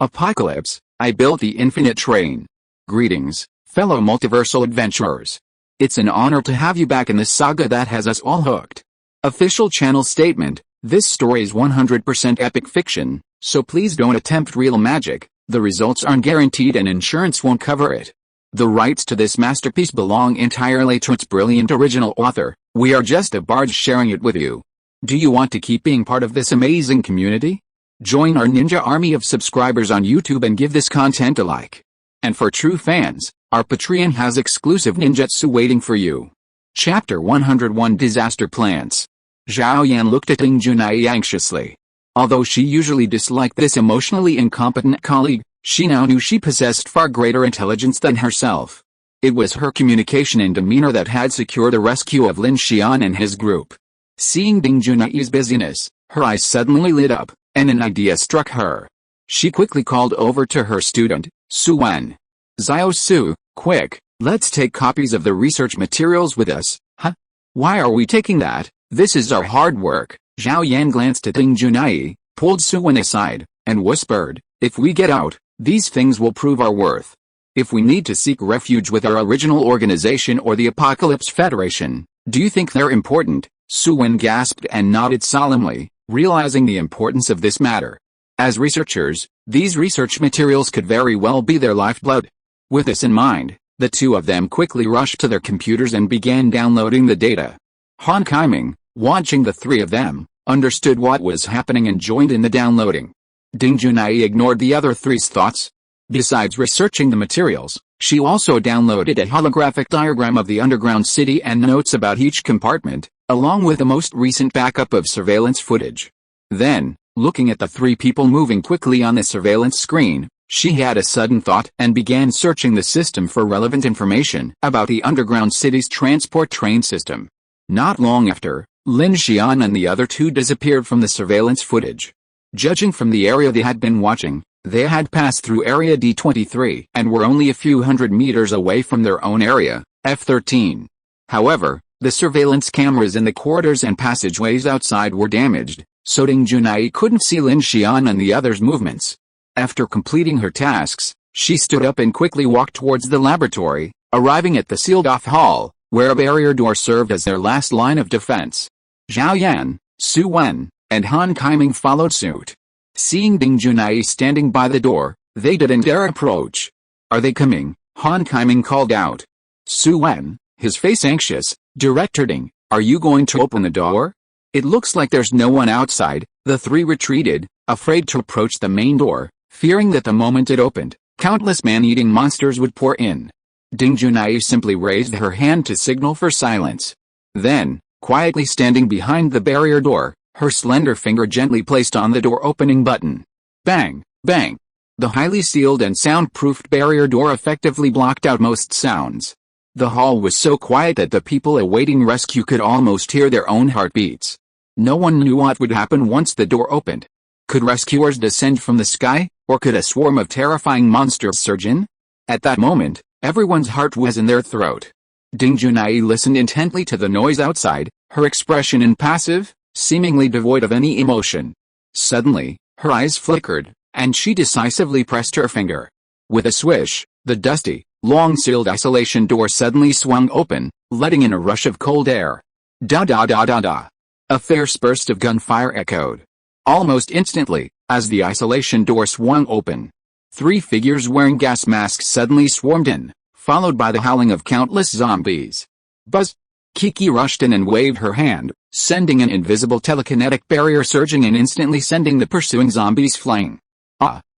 Apocalypse, I built the infinite train. Greetings, fellow multiversal adventurers. It's an honor to have you back in this saga that has us all hooked. Official channel statement, this story is 100% epic fiction, so please don't attempt real magic, the results aren't guaranteed and insurance won't cover it. The rights to this masterpiece belong entirely to its brilliant original author, we are just a barge sharing it with you. Do you want to keep being part of this amazing community? Join our ninja army of subscribers on YouTube and give this content a like. And for true fans, our Patreon has exclusive ninjutsu waiting for you. Chapter 101 Disaster Plans. Zhao Yan looked at Ling Junai anxiously. Although she usually disliked this emotionally incompetent colleague, she now knew she possessed far greater intelligence than herself. It was her communication and demeanor that had secured the rescue of Lin Xian and his group. Seeing Ding Junai's busyness, her eyes suddenly lit up, and an idea struck her. She quickly called over to her student, Su Wen. Xiao Su, quick, let's take copies of the research materials with us. Huh? Why are we taking that? This is our hard work. Zhao Yan glanced at Ding Junai, pulled Su Wen aside, and whispered, if we get out, these things will prove our worth. If we need to seek refuge with our original organization or the Apocalypse Federation, do you think they're important? Su Wen gasped and nodded solemnly, realizing the importance of this matter. As researchers, these research materials could very well be their lifeblood. With this in mind, the two of them quickly rushed to their computers and began downloading the data. Han Kaiming, watching the three of them, understood what was happening and joined in the downloading. Ding Junai ignored the other three's thoughts. Besides researching the materials, she also downloaded a holographic diagram of the underground city and notes about each compartment, along with the most recent backup of surveillance footage. Then, looking at the three people moving quickly on the surveillance screen, she had a sudden thought and began searching the system for relevant information about the underground city's transport train system. Not long after, Lin Xian and the other two disappeared from the surveillance footage. Judging from the area they had been watching, they had passed through Area D23 and were only a few hundred meters away from their own area, F13. However, the surveillance cameras in the corridors and passageways outside were damaged, so Ding Junai couldn't see Lin Xian and the others' movements. After completing her tasks, she stood up and quickly walked towards the laboratory, arriving at the sealed-off hall, where a barrier door served as their last line of defense. Zhao Yan, Su Wen, and Han Kaiming followed suit. Seeing Ding Junai standing by the door, they didn't dare approach. Are they coming? Han Kaiming called out. Su Wen, his face anxious, Director Ding, are you going to open the door? It looks like there's no one outside. The three retreated, afraid to approach the main door, fearing that the moment it opened, countless man-eating monsters would pour in. Ding Junai simply raised her hand to signal for silence. Then, quietly standing behind the barrier door, her slender finger gently placed on the door opening button. Bang, bang. The highly sealed and soundproofed barrier door effectively blocked out most sounds. The hall was so quiet that the people awaiting rescue could almost hear their own heartbeats. No one knew what would happen once the door opened. Could rescuers descend from the sky, or could a swarm of terrifying monsters surge in? At that moment, everyone's heart was in their throat. Ding Junai listened intently to the noise outside, her expression impassive, seemingly devoid of any emotion. Suddenly, her eyes flickered, and she decisively pressed her finger. With a swish, the dusty, long-sealed isolation door suddenly swung open, letting in a rush of cold air. Da-da-da-da-da. A fierce burst of gunfire echoed. Almost instantly, as the isolation door swung open, three figures wearing gas masks suddenly swarmed in, followed by the howling of countless zombies. Buzz! Kiki rushed in and waved her hand, sending an invisible telekinetic barrier surging and instantly sending the pursuing zombies flying.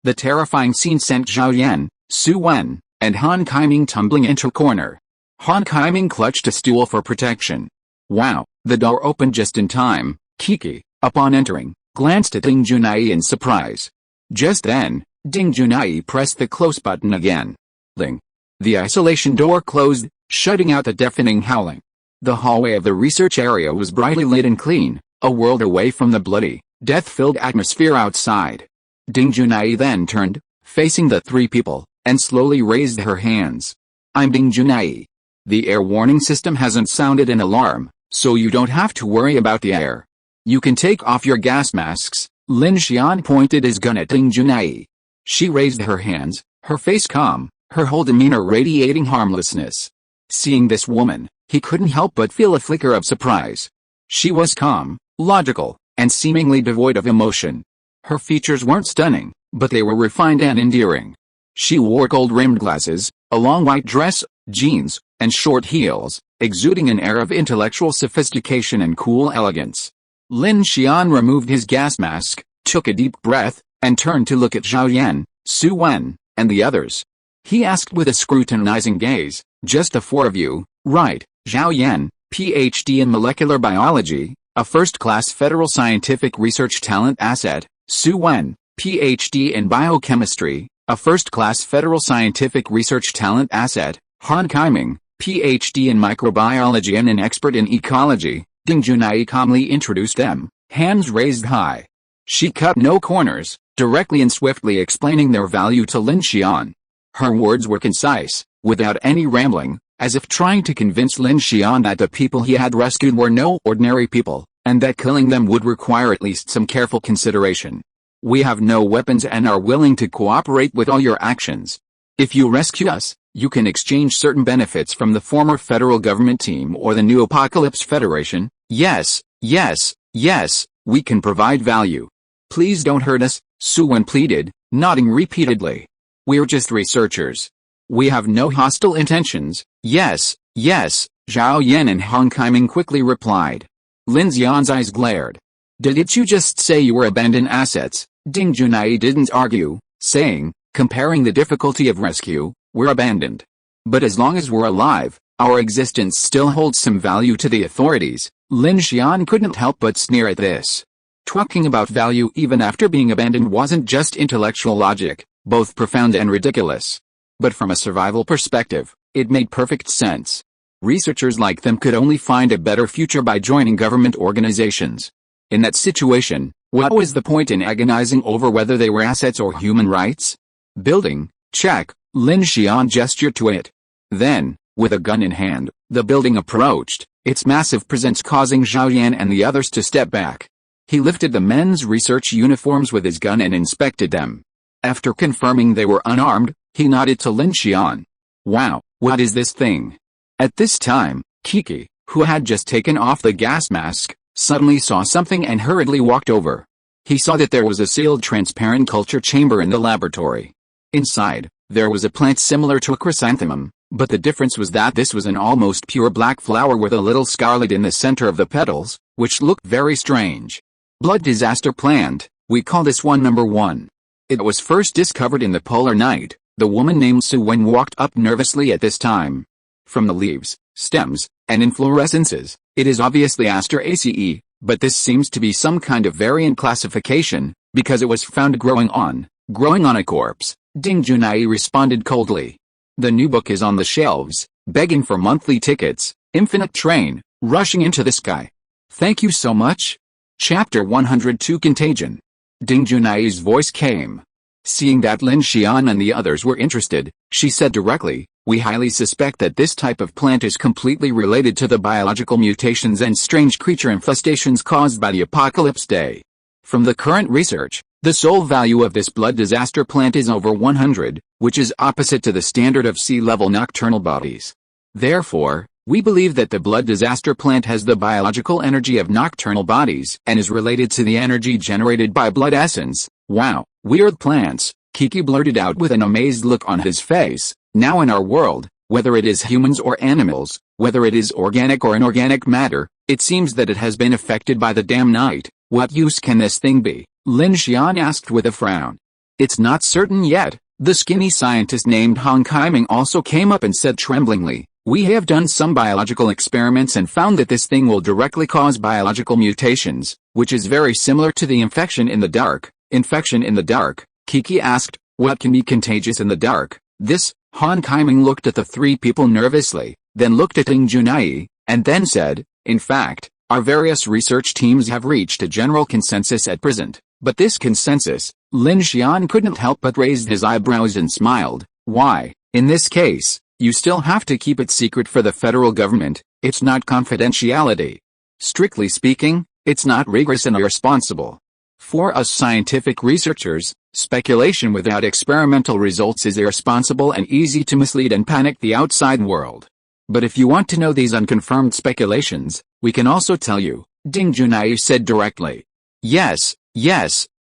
The terrifying scene sent Zhao Yan, Su Wen, and Han Kaiming tumbling into a corner. Han Kaiming clutched a stool for protection. Wow, the door opened just in time. Kiki, upon entering, glanced at Ding Junai in surprise. Just then, Ding Junai pressed the close button again. Ling. The isolation door closed, shutting out the deafening howling. The hallway of the research area was brightly lit and clean, a world away from the bloody, death-filled atmosphere outside. Ding Junai then turned, facing the three people, and slowly raised her hands. I'm Ding Junai. The air warning system hasn't sounded an alarm, so you don't have to worry about the air. You can take off your gas masks. Lin Xian pointed his gun at Ding Junai. She raised her hands, her face calm, her whole demeanor radiating harmlessness. Seeing this woman, he couldn't help but feel a flicker of surprise. She was calm, logical, and seemingly devoid of emotion. Her features weren't stunning, but they were refined and endearing. She wore gold-rimmed glasses, a long white dress, jeans, and short heels, exuding an air of intellectual sophistication and cool elegance. Lin Xian removed his gas mask, took a deep breath, and turned to look at Zhao Yan, Su Wen, and the others. He asked with a scrutinizing gaze, "Just the four of you, right?" Zhao Yan, Ph.D. in molecular biology, a first-class federal scientific research talent asset; Su Wen, Ph.D. in biochemistry, a first-class federal scientific research talent asset; Han Kaiming, Ph.D. in microbiology and an expert in ecology. Ding Junai calmly introduced them, hands raised high. She cut no corners, directly and swiftly explaining their value to Lin Xian. Her words were concise, without any rambling, as if trying to convince Lin Xian that the people he had rescued were no ordinary people, and that killing them would require at least some careful consideration. "We have no weapons and are willing to cooperate with all your actions. If you rescue us, you can exchange certain benefits from the former federal government team or the new Apocalypse Federation. Yes, yes, yes, we can provide value. Please don't hurt us," Su Wen pleaded, nodding repeatedly. "We're just researchers. We have no hostile intentions." "Yes, yes," Zhao Yan and Han Kaiming quickly replied. Lin Xian's eyes glared. "Didn't you just say you were abandoned assets?" Ding Junai didn't argue, saying, "Comparing the difficulty of rescue, we're abandoned. But as long as we're alive, our existence still holds some value to the authorities." Lin Xian couldn't help but sneer at this. Talking about value even after being abandoned wasn't just intellectual logic, both profound and ridiculous. But from a survival perspective, it made perfect sense. Researchers like them could only find a better future by joining government organizations. In that situation, what was the point in agonizing over whether they were assets or human rights? Building, check, Lin Xian gestured to it. Then, with a gun in hand, the building approached, its massive presence causing Zhao Yan and the others to step back. He lifted the men's research uniforms with his gun and inspected them. After confirming they were unarmed, he nodded to Lin Xian. "Wow, what is this thing?" At this time, Kiki, who had just taken off the gas mask, suddenly saw something and hurriedly walked over. He saw that there was a sealed transparent culture chamber in the laboratory. Inside, there was a plant similar to a chrysanthemum, but the difference was that this was an almost pure black flower with a little scarlet in the center of the petals, which looked very strange. "Blood disaster plant, we call this one number 1. It was first discovered in the polar night." The woman named Su Wen walked up nervously at this time. "From the leaves, stems, and inflorescences, it is obviously Asteraceae, but this seems to be some kind of variant classification, because it was found growing on a corpse," Ding Junai responded coldly. "The new book is on the shelves, begging for monthly tickets, infinite train, rushing into the sky. Thank you so much." Chapter 102 Contagion. Ding Junai's voice came. Seeing that Lin Xian and the others were interested, she said directly, "We highly suspect that this type of plant is completely related to the biological mutations and strange creature infestations caused by the Apocalypse Day. From the current research, the sole value of this blood disaster plant is over 100, which is opposite to the standard of sea-level nocturnal bodies. Therefore, we believe that the blood disaster plant has the biological energy of nocturnal bodies and is related to the energy generated by blood essence." "Wow, weird plants," Kiki blurted out with an amazed look on his face. "Now in our world, whether it is humans or animals, whether it is organic or inorganic matter, it seems that it has been affected by the damn night. What use can this thing be?" Lin Xian asked with a frown. "It's not certain yet." The skinny scientist named Han Kaiming also came up and said tremblingly, "We have done some biological experiments and found that this thing will directly cause biological mutations, which is very similar to the infection in the dark." "Infection in the dark?" Kiki asked. "What can be contagious in the dark?" This, Han Kaiming looked at the three people nervously, then looked at Ding Junai, and then said, "In fact, our various research teams have reached a general consensus at present, but this consensus," Lin Xian couldn't help but raise his eyebrows and smiled. "Why, in this case, you still have to keep it secret for the federal government. It's not confidentiality. Strictly speaking, it's not rigorous and irresponsible. For us scientific researchers, Speculation without experimental results is irresponsible and easy to mislead and panic the outside world. But if you want to know these unconfirmed speculations, we can also tell you, Ding Junai said directly. Yes,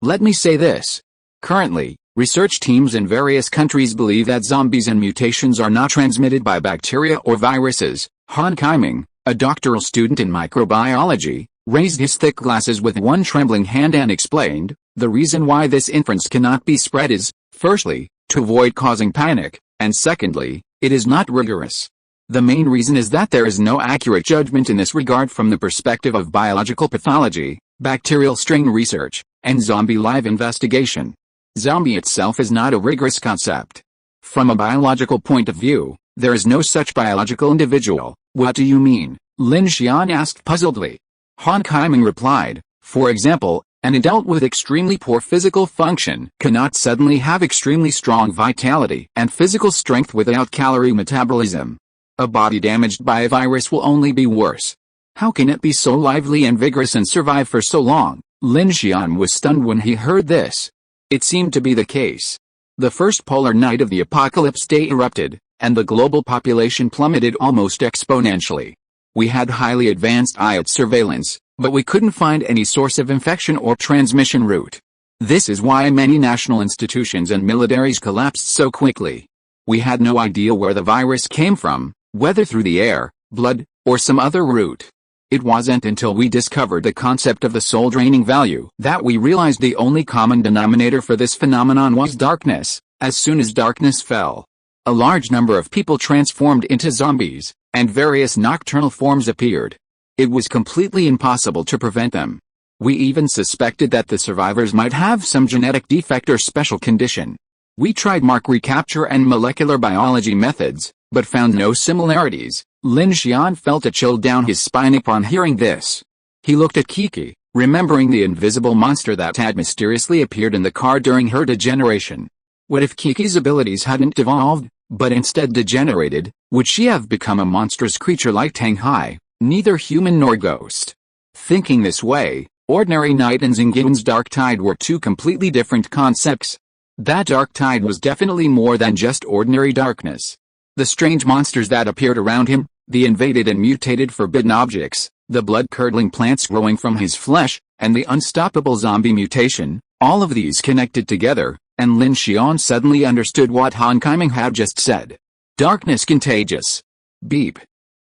let me say this. Currently, research teams in various countries believe that zombies and mutations are not transmitted by bacteria or viruses. Han Kaiming, a doctoral student in microbiology, raised his thick glasses with one trembling hand and explained, the reason why this inference cannot be spread is, firstly, to avoid causing panic, and secondly, it is not rigorous. The main reason is that there is no accurate judgment in this regard from the perspective of biological pathology, bacterial strain research, and zombie live investigation. Zombie itself is not a rigorous concept. From a biological point of view, there is no such biological individual. What do you mean? Lin Xian asked puzzledly. Han Kaiming replied, for example, an adult with extremely poor physical function cannot suddenly have extremely strong vitality and physical strength without calorie metabolism. A body damaged by a virus will only be worse. How can it be so lively and vigorous and survive for so long? Lin Xian was stunned when he heard this. It seemed to be the case. The first polar night of the apocalypse day erupted, and the global population plummeted almost exponentially. We had highly advanced IoT surveillance, but we couldn't find any source of infection or transmission route. This is why many national institutions and militaries collapsed so quickly. We had no idea where the virus came from, whether through the air, blood, or some other route. It wasn't until we discovered the concept of the soul-draining value that we realized the only common denominator for this phenomenon was darkness. As soon as darkness fell, a large number of people transformed into zombies, and various nocturnal forms appeared. It was completely impossible to prevent them. We even suspected that the survivors might have some genetic defect or special condition. We tried mark recapture and molecular biology methods, but found no similarities. Lin Xian felt a chill down his spine upon hearing this. He looked at Kiki, remembering the invisible monster that had mysteriously appeared in the car during her degeneration. What if Kiki's abilities hadn't devolved, but instead degenerated? Would she have become a monstrous creature like Tang Hai, neither human nor ghost? Thinking this way, ordinary night and Xingyun's dark tide were two completely different concepts. That dark tide was definitely more than just ordinary darkness. The strange monsters that appeared around him, the invaded and mutated forbidden objects, the blood-curdling plants growing from his flesh, and the unstoppable zombie mutation, all of these connected together, and Lin Xian suddenly understood what Han Kaiming had just said. Darkness contagious. Beep.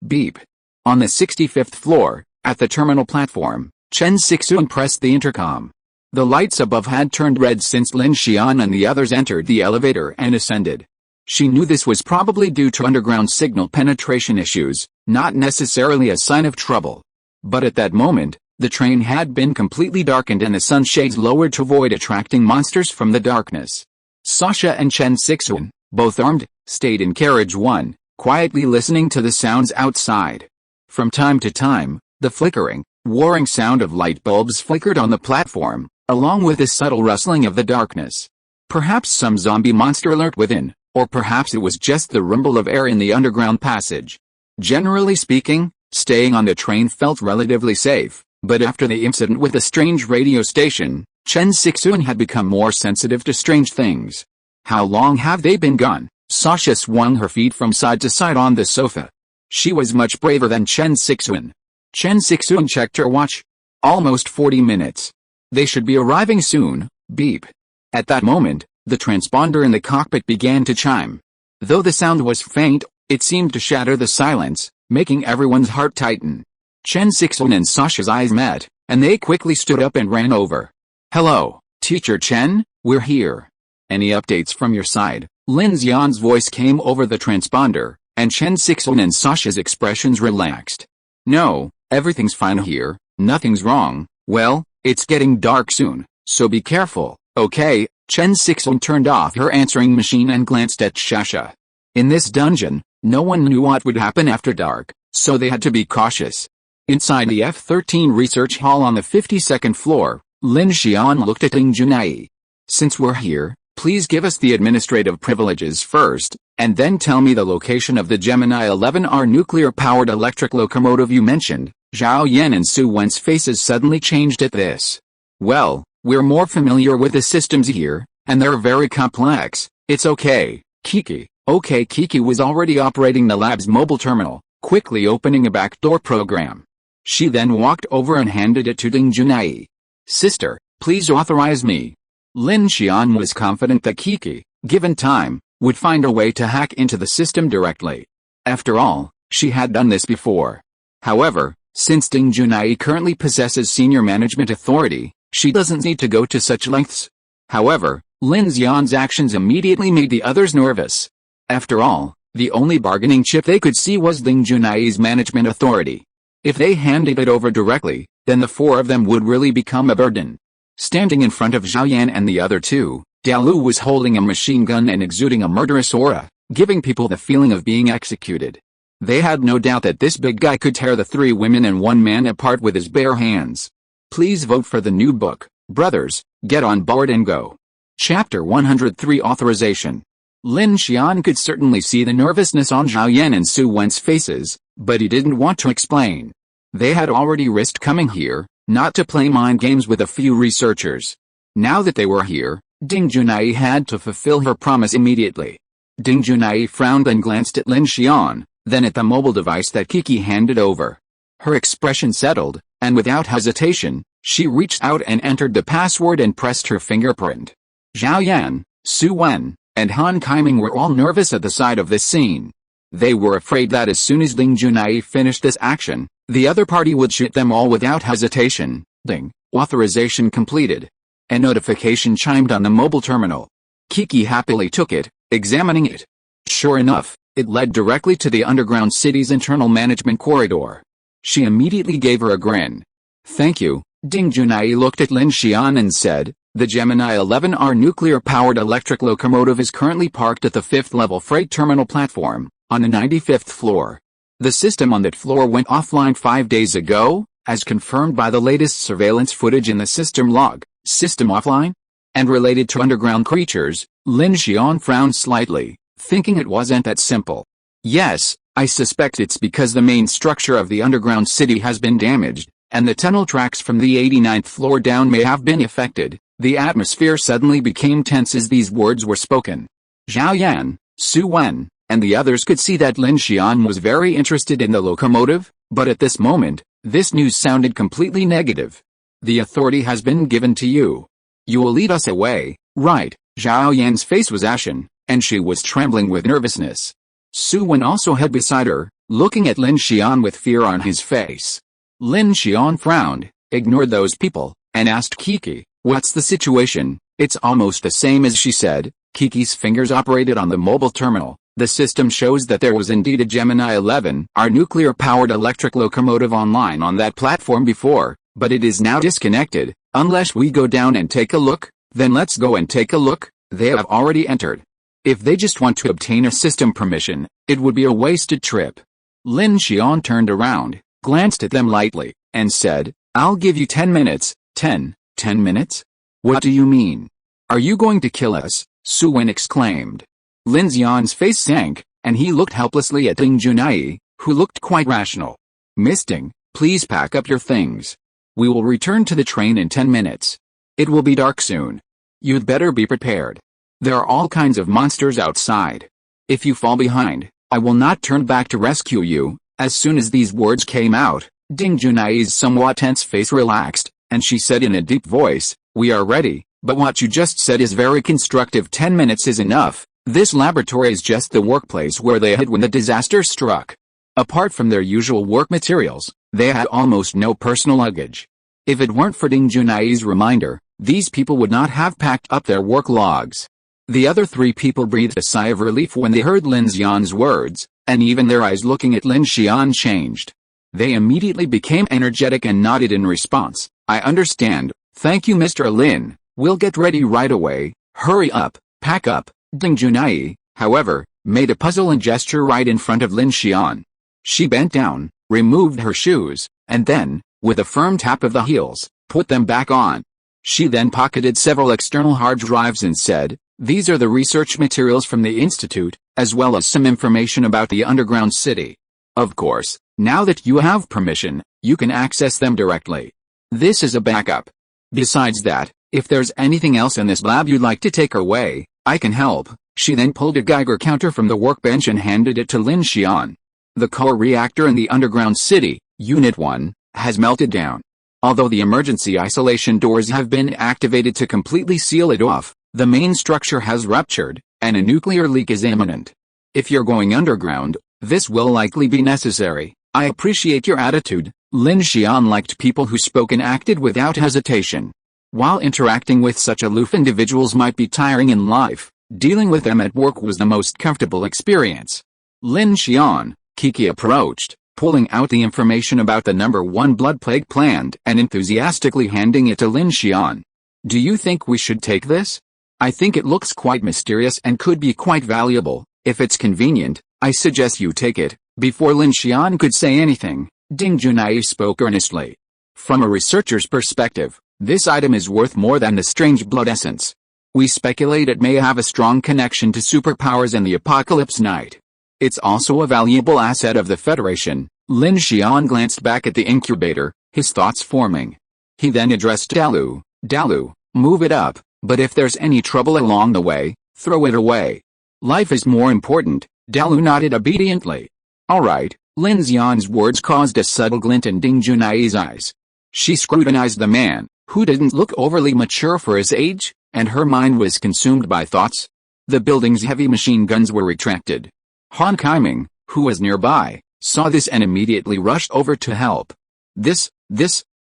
Beep. On the 65th floor, at the terminal platform, Chen Sixuan pressed the intercom. The lights above had turned red since Lin Xian and the others entered the elevator and ascended. She knew this was probably due to underground signal penetration issues, not necessarily a sign of trouble. But at that moment, the train had been completely darkened and the sunshades lowered to avoid attracting monsters from the darkness. Sasha and Chen Sixuan, both armed, stayed in carriage 1, quietly listening to the sounds outside. From time to time, the flickering, whirring sound of light bulbs flickered on the platform, along with the subtle rustling of the darkness. Perhaps some zombie monster lurked within, or perhaps it was just the rumble of air in the underground passage. Generally speaking, staying on the train felt relatively safe, but after the incident with the strange radio station, Chen Sixuan had become more sensitive to strange things. How long have they been gone? Sasha swung her feet from side to side on the sofa. She was much braver than Chen Sixuan. Chen Sixuan checked her watch. Almost 40 minutes. They should be arriving soon. Beep. At that moment, the transponder in the cockpit began to chime. Though the sound was faint, it seemed to shatter the silence, making everyone's heart tighten. Chen Sixuan and Sasha's eyes met, and they quickly stood up and ran over. Hello, Teacher Chen, we're here. Any updates from your side? Lin Xian's voice came over the transponder, and Chen Sixuan and Sasha's expressions relaxed. No, everything's fine here, nothing's wrong. Well, it's getting dark soon, so be careful, okay? Chen Sixuan turned off her answering machine and glanced at Sasha. In this dungeon, no one knew what would happen after dark, so they had to be cautious. Inside the F-13 research hall on the 52nd floor, Lin Xian looked at Ling Junai. Since we're here, please give us the administrative privileges first, and then tell me the location of the Gemini 11R nuclear-powered electric locomotive you mentioned. Zhao Yan and Su Wen's faces suddenly changed at this. Well, we're more familiar with the systems here, and they're very complex. It's okay, Kiki. Okay, Kiki was already operating the lab's mobile terminal, quickly opening a backdoor program. She then walked over and handed it to Ding Junai. Sister, please authorize me. Lin Xian was confident that Kiki, given time, would find a way to hack into the system directly. After all, she had done this before. However, since Ding Junai currently possesses senior management authority, she doesn't need to go to such lengths. However, Lin Xian's actions immediately made the others nervous. After all, the only bargaining chip they could see was Ding Junai's management authority. If they handed it over directly, then the four of them would really become a burden. Standing in front of Zhao Yan and the other two, Dalu was holding a machine gun and exuding a murderous aura, giving people the feeling of being executed. They had no doubt that this big guy could tear the three women and one man apart with his bare hands. Please vote for the new book, brothers, get on board and go. Chapter 103 Authorization. Lin Xian could certainly see the nervousness on Zhao Yan and Su Wen's faces, but he didn't want to explain. They had already risked coming here, not to play mind games with a few researchers. Now that they were here, Ding Junai had to fulfill her promise immediately. Ding Junai frowned and glanced at Lin Xian, then at the mobile device that Kiki handed over. Her expression settled, and without hesitation, she reached out and entered the password and pressed her fingerprint. Zhao Yan, Su Wen, and Han Kaiming were all nervous at the sight of this scene. They were afraid that as soon as Ding Junai finished this action, the other party would shoot them all without hesitation. Ding, authorization completed. A notification chimed on the mobile terminal. Kiki happily took it, examining it. Sure enough, it led directly to the underground city's internal management corridor. She immediately gave her a grin. Thank you. Ding Junai looked at Lin Xian and said, the Gemini 11R nuclear-powered electric locomotive is currently parked at the 5th-level freight terminal platform, on the 95th floor. The system on that floor went offline 5 days ago, as confirmed by the latest surveillance footage in the system log. System offline? And related to underground creatures, Lin Xian frowned slightly, thinking it wasn't that simple. Yes, I suspect it's because the main structure of the underground city has been damaged, and the tunnel tracks from the 89th floor down may have been affected. The atmosphere suddenly became tense as these words were spoken. Zhao Yan, Su Wen, and the others could see that Lin Xian was very interested in the locomotive, but at this moment, this news sounded completely negative. The authority has been given to you. You will lead us away, right? Zhao Yan's face was ashen, and she was trembling with nervousness. Su Wen also had beside her, looking at Lin Xian with fear on his face. Lin Xian frowned, ignored those people, and asked Kiki, what's the situation? It's almost the same as she said. Kiki's fingers operated on the mobile terminal. The system shows that there was indeed a Gemini 11, our nuclear-powered electric locomotive online on that platform before, but it is now disconnected. Unless we go down and take a look, then let's go and take a look. They have already entered. If they just want to obtain a system permission, it would be a wasted trip. Lin Xian turned around, glanced at them lightly, and said, I'll give you 10 minutes. 10 minutes? What do you mean? Are you going to kill us? Su Wen exclaimed. Lin Xian's face sank, and he looked helplessly at Ding Junai, who looked quite rational. Miss Ding, please pack up your things. We will return to the train in 10 minutes. It will be dark soon. You'd better be prepared. There are all kinds of monsters outside. If you fall behind, I will not turn back to rescue you. As soon as these words came out, Ding Junai's somewhat tense face relaxed, and she said in a deep voice, we are ready, but what you just said is very constructive. 10 minutes is enough. This laboratory is just the workplace where they hid when the disaster struck. Apart from their usual work materials, they had almost no personal luggage. If it weren't for Ding Junai's reminder, these people would not have packed up their work logs. The other three people breathed a sigh of relief when they heard Lin Xian's words, and even their eyes looking at Lin Xian changed. They immediately became energetic and nodded in response. I understand. Thank you, Mr. Lin. We'll get ready right away. Hurry up, pack up. Ding Junai, however, made a puzzling gesture right in front of Lin Xian. She bent down, removed her shoes, and then, with a firm tap of the heels, put them back on. She then pocketed several external hard drives and said, these are the research materials from the Institute, as well as some information about the underground city. Of course, now that you have permission, you can access them directly. This is a backup. Besides that, If there's anything else in this lab you'd like to take away, I can help." She then pulled a Geiger counter from the workbench and handed it to Lin Xian. "The core reactor in the underground city, Unit 1, has melted down. Although the emergency isolation doors have been activated to completely seal it off, the main structure has ruptured, and a nuclear leak is imminent. If you're going underground, this will likely be necessary. I appreciate your attitude." Lin Xian liked people who spoke and acted without hesitation. While interacting with such aloof individuals might be tiring in life, dealing with them at work was the most comfortable experience. "Lin Xian," Kiki approached, pulling out the information about the number 1 blood plague plant and enthusiastically handing it to Lin Xian. "Do you think we should take this? I think it looks quite mysterious and could be quite valuable. If it's convenient, I suggest you take it." Before Lin Xian could say anything, Ding Junai spoke earnestly. "From a researcher's perspective, this item is worth more than the strange blood essence. We speculate it may have a strong connection to superpowers in the Apocalypse Night. It's also a valuable asset of the Federation." Lin Xian glanced back at the incubator, his thoughts forming. He then addressed Dalu. "Dalu, move it up, but if there's any trouble along the way, throw it away. Life is more important." Dalu nodded obediently. "All right." Lin Xian's words caused a subtle glint in Ding Junai's eyes. She scrutinized the man, who didn't look overly mature for his age, and her mind was consumed by thoughts. The building's heavy machine guns were retracted. Han Kaiming, who was nearby, saw this and immediately rushed over to help. This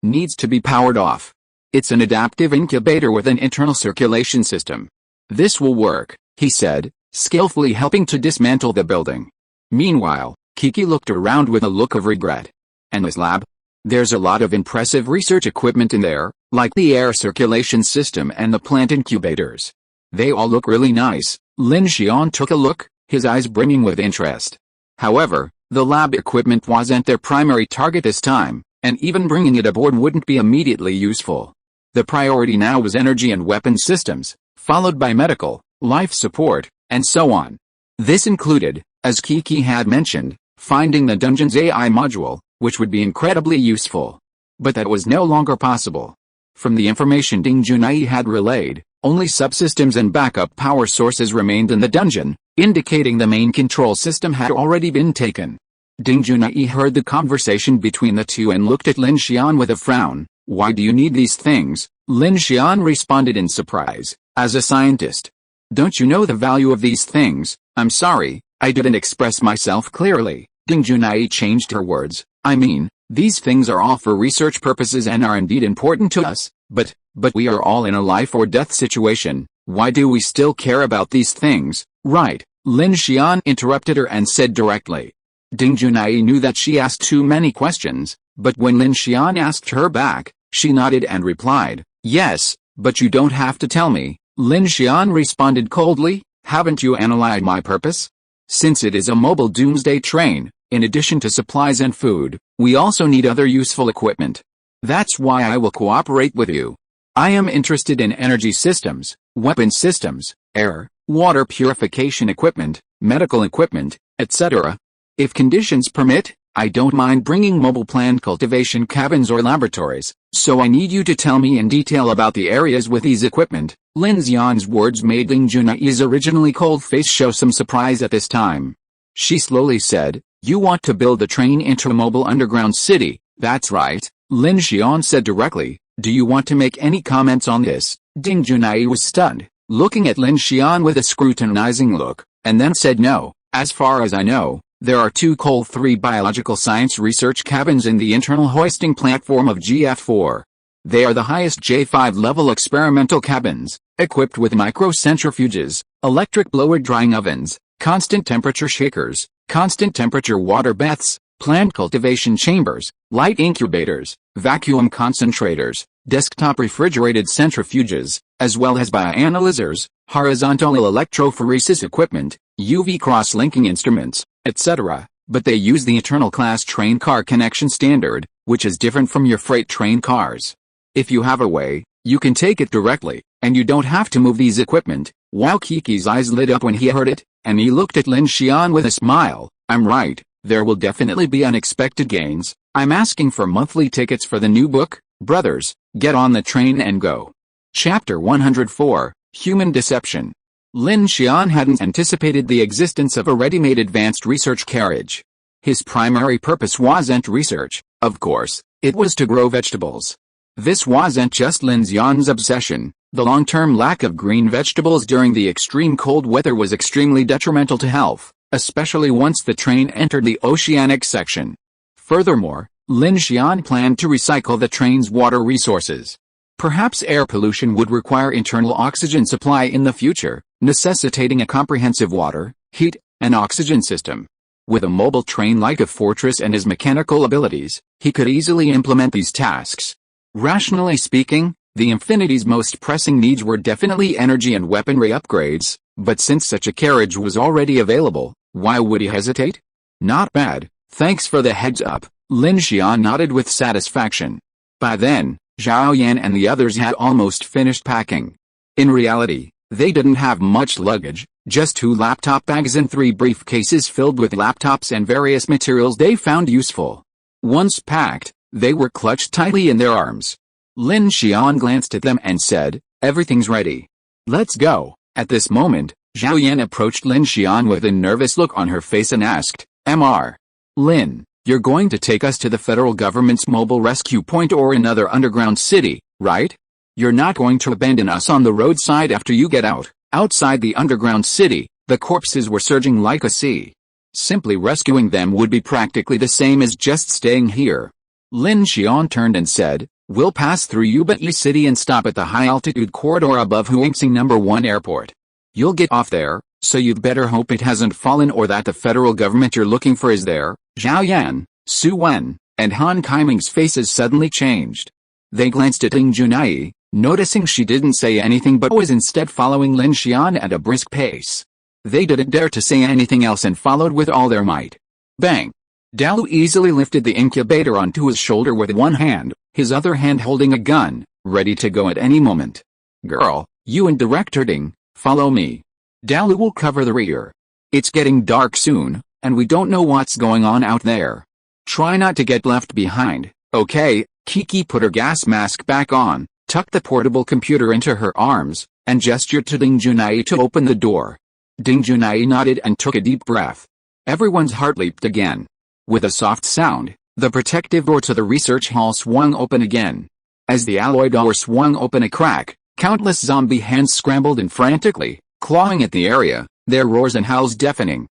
needs to be powered off. It's an adaptive incubator with an internal circulation system. This will work," he said, skillfully helping to dismantle the building. Meanwhile, Kiki looked around with a look of regret. "And this lab? There's a lot of impressive research equipment in there, like the air circulation system and the plant incubators. They all look really nice." Lin Xian took a look, his eyes brimming with interest. However, the lab equipment wasn't their primary target this time, and even bringing it aboard wouldn't be immediately useful. The priority now was energy and weapon systems, followed by medical, life support, and so on. This included, as Kiki had mentioned, finding the dungeon's AI module, which would be incredibly useful. But that was no longer possible. From the information Ding Junai had relayed, only subsystems and backup power sources remained in the dungeon, indicating the main control system had already been taken. Ding Junai heard the conversation between the two and looked at Lin Xian with a frown. "Why do you need these things?" Lin Xian responded in surprise. "As a scientist, don't you know the value of these things?" "I'm sorry, I didn't express myself clearly." Ding Junai changed her words. "I mean, these things are all for research purposes and are indeed important to us, but we are all in a life or death situation. Why do we still care about these things?" "Right," Lin Xian interrupted her and said directly. Ding Junai knew that she asked too many questions, but when Lin Xian asked her back, she nodded and replied, "Yes, but you don't have to tell me." Lin Xian responded coldly, "Haven't you analyzed my purpose? Since it is a mobile doomsday train, in addition to supplies and food, we also need other useful equipment. That's why I will cooperate with you. I am interested in energy systems, weapon systems, air, water purification equipment, medical equipment, etc. If conditions permit, I don't mind bringing mobile plant cultivation cabins or laboratories, so I need you to tell me in detail about the areas with these equipment." Lin Xian's words made Ding Junai's originally cold face show some surprise at this time. She slowly said, "You want to build the train into a mobile underground city?" "That's right," Lin Xian said directly. "Do you want to make any comments on this?" Ding Junai was stunned, looking at Lin Xian with a scrutinizing look, and then said no. "As far as I know, there are 2 Col-3 biological science research cabins in the internal hoisting platform of GF4. They are the highest J5 level experimental cabins, equipped with microcentrifuges, electric blower drying ovens, constant temperature shakers, constant temperature water baths, plant cultivation chambers, light incubators, vacuum concentrators, desktop refrigerated centrifuges, as well as bioanalyzers, horizontal electrophoresis equipment, UV cross-linking instruments, etc. But they use the eternal class train car connection standard, which is different from your freight train cars. If you have a way, you can take it directly, and you don't have to move these equipment." While Kiki's eyes lit up when he heard it, and he looked at Lin Xian with a smile, "I'm right, there will definitely be unexpected gains. I'm asking for monthly tickets for the new book. Brothers, get on the train and go." Chapter 104, Human Deception. Lin Xian hadn't anticipated the existence of a ready-made advanced research carriage. His primary purpose wasn't research, of course, it was to grow vegetables. This wasn't just Lin Xian's obsession. The long-term lack of green vegetables during the extreme cold weather was extremely detrimental to health, especially once the train entered the oceanic section. Furthermore, Lin Xian planned to recycle the train's water resources. Perhaps air pollution would require internal oxygen supply in the future, necessitating a comprehensive water, heat, and oxygen system. With a mobile train like a fortress and his mechanical abilities, he could easily implement these tasks. Rationally speaking, the Infinity's most pressing needs were definitely energy and weaponry upgrades, but since such a carriage was already available, why would he hesitate? Not bad, thanks for the heads up, Lin Xian nodded with satisfaction. By then, Zhao Yan and the others had almost finished packing. In reality, they didn't have much luggage, just 2 laptop bags and 3 briefcases filled with laptops and various materials they found useful. Once packed, they were clutched tightly in their arms. Lin Xian glanced at them and said, "Everything's ready. Let's go." At this moment, Zhao Yan approached Lin Xian with a nervous look on her face and asked, "Mr. Lin, you're going to take us to the federal government's mobile rescue point or another underground city, right? You're not going to abandon us on the roadside after you get out." Outside the underground city, the corpses were surging like a sea. Simply rescuing them would be practically the same as just staying here. Lin Xian turned and said, "We'll pass through Yubai City and stop at the high-altitude corridor above Huangxing No. 1 airport. You'll get off there, so you'd better hope it hasn't fallen or that the federal government you're looking for is there." Zhao Yan, Su Wen, and Han Kaiming's faces suddenly changed. They glanced at Ding Junai, noticing she didn't say anything but was instead following Lin Xian at a brisk pace. They didn't dare to say anything else and followed with all their might. Bang! Dalu easily lifted the incubator onto his shoulder with one hand, his other hand holding a gun, ready to go at any moment. "Girl, you and Director Ding, follow me. Dalu will cover the rear. It's getting dark soon, and we don't know what's going on out there. Try not to get left behind, okay?" Kiki put her gas mask back on, tucked the portable computer into her arms, and gestured to Ding Junai to open the door. Ding Junai nodded and took a deep breath. Everyone's heart leaped again. With a soft sound, the protective door to the research hall swung open again. As the alloy door swung open a crack, countless zombie hands scrambled in frantically, clawing at the area, their roars and howls deafening.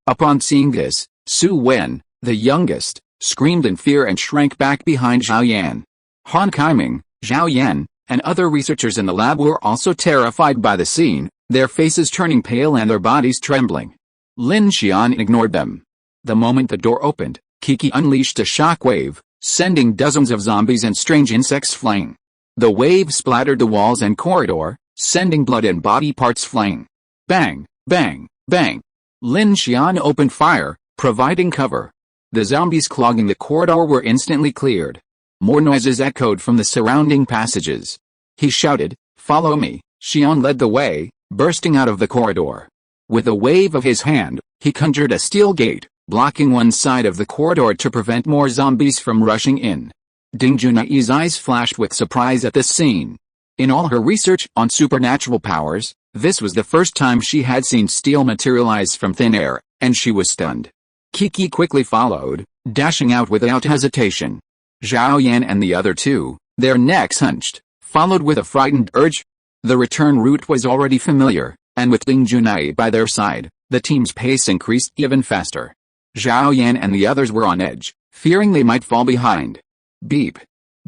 Upon seeing this, Su Wen, the youngest, screamed in fear and shrank back behind Zhao Yan. Han Kaiming, Zhao Yan, and other researchers in the lab were also terrified by the scene, their faces turning pale and their bodies trembling. Lin Xian ignored them. The moment the door opened, Kiki unleashed a shockwave, sending dozens of zombies and strange insects flying. The wave splattered the walls and corridor, sending blood and body parts flying. Bang, bang, bang. Lin Xian opened fire, providing cover. The zombies clogging the corridor were instantly cleared. More noises echoed from the surrounding passages. He shouted, "Follow me." Xian led the way, bursting out of the corridor. With a wave of his hand, he conjured a steel gate, blocking one side of the corridor to prevent more zombies from rushing in. Ding Junai's eyes flashed with surprise at this scene. In all her research on supernatural powers, this was the first time she had seen steel materialize from thin air, and she was stunned. Kiki quickly followed, dashing out without hesitation. Zhao Yan and the other two, their necks hunched, followed with a frightened urge. The return route was already familiar, and with Ding Junai by their side, the team's pace increased even faster. Zhao Yan and the others were on edge, fearing they might fall behind. Beep.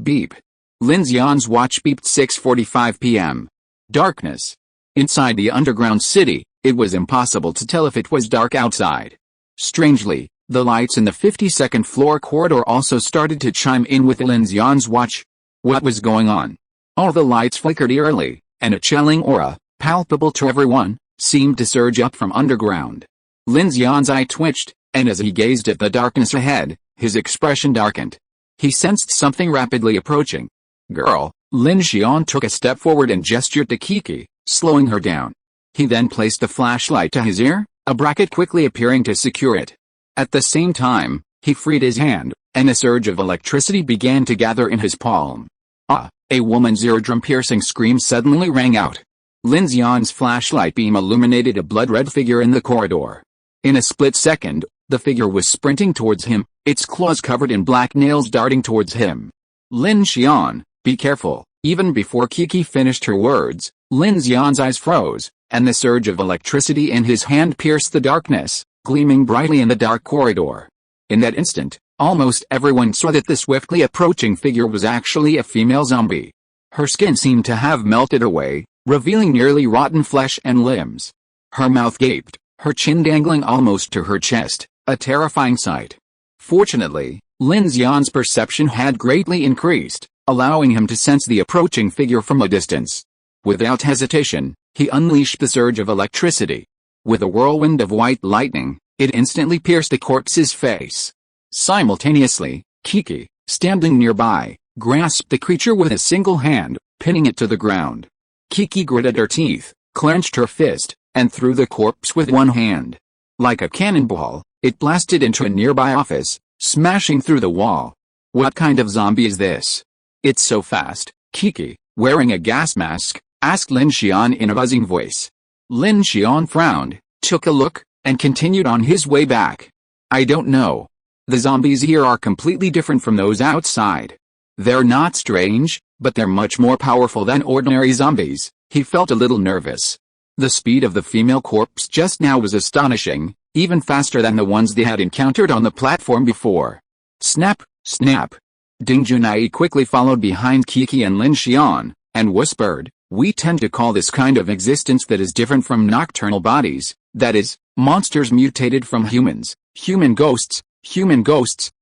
Beep. Lin Xian's watch beeped 6:45 p.m. Darkness. Inside the underground city, it was impossible to tell if it was dark outside. Strangely, the lights in the 52nd floor corridor also started to chime in with Lin Xian's watch. What was going on? All the lights flickered eerily, and a chilling aura, palpable to everyone, seemed to surge up from underground. Lin Xian's eye twitched, and as he gazed at the darkness ahead, his expression darkened. He sensed something rapidly approaching. "Girl." Lin Xian took a step forward and gestured to Kiki, slowing her down. He then placed the flashlight to his ear, a bracket quickly appearing to secure it. At the same time, he freed his hand, and a surge of electricity began to gather in his palm. A woman's eardrum-piercing scream suddenly rang out. Lin Xian's flashlight beam illuminated a blood-red figure in the corridor. In a split second, the figure was sprinting towards him, its claws covered in black nails darting towards him. Lin Xian, be careful. Even before Kiki finished her words, Lin Xian's eyes froze, and the surge of electricity in his hand pierced the darkness, gleaming brightly in the dark corridor. In that instant, almost everyone saw that the swiftly approaching figure was actually a female zombie. Her skin seemed to have melted away, revealing nearly rotten flesh and limbs. Her mouth gaped, her chin dangling almost to her chest, a terrifying sight. Fortunately, Lin Xian's perception had greatly increased, allowing him to sense the approaching figure from a distance. Without hesitation, he unleashed the surge of electricity. With a whirlwind of white lightning, it instantly pierced the corpse's face. Simultaneously, Kiki, standing nearby, grasped the creature with a single hand, pinning it to the ground. Kiki gritted her teeth, clenched her fist, and threw the corpse with one hand. Like a cannonball, it blasted into a nearby office, smashing through the wall. What kind of zombie is this? It's so fast, Kiki, wearing a gas mask, asked Lin Xian in a buzzing voice. Lin Xian frowned, took a look, and continued on his way back. I don't know. The zombies here are completely different from those outside. They're not strange, but they're much more powerful than ordinary zombies. He felt a little nervous. The speed of the female corpse just now was astonishing, even faster than the ones they had encountered on the platform before. Snap, snap. Ding Junai quickly followed behind Kiki and Lin Xian, and whispered, we tend to call this kind of existence that is different from nocturnal bodies, that is, monsters mutated from humans, human ghosts,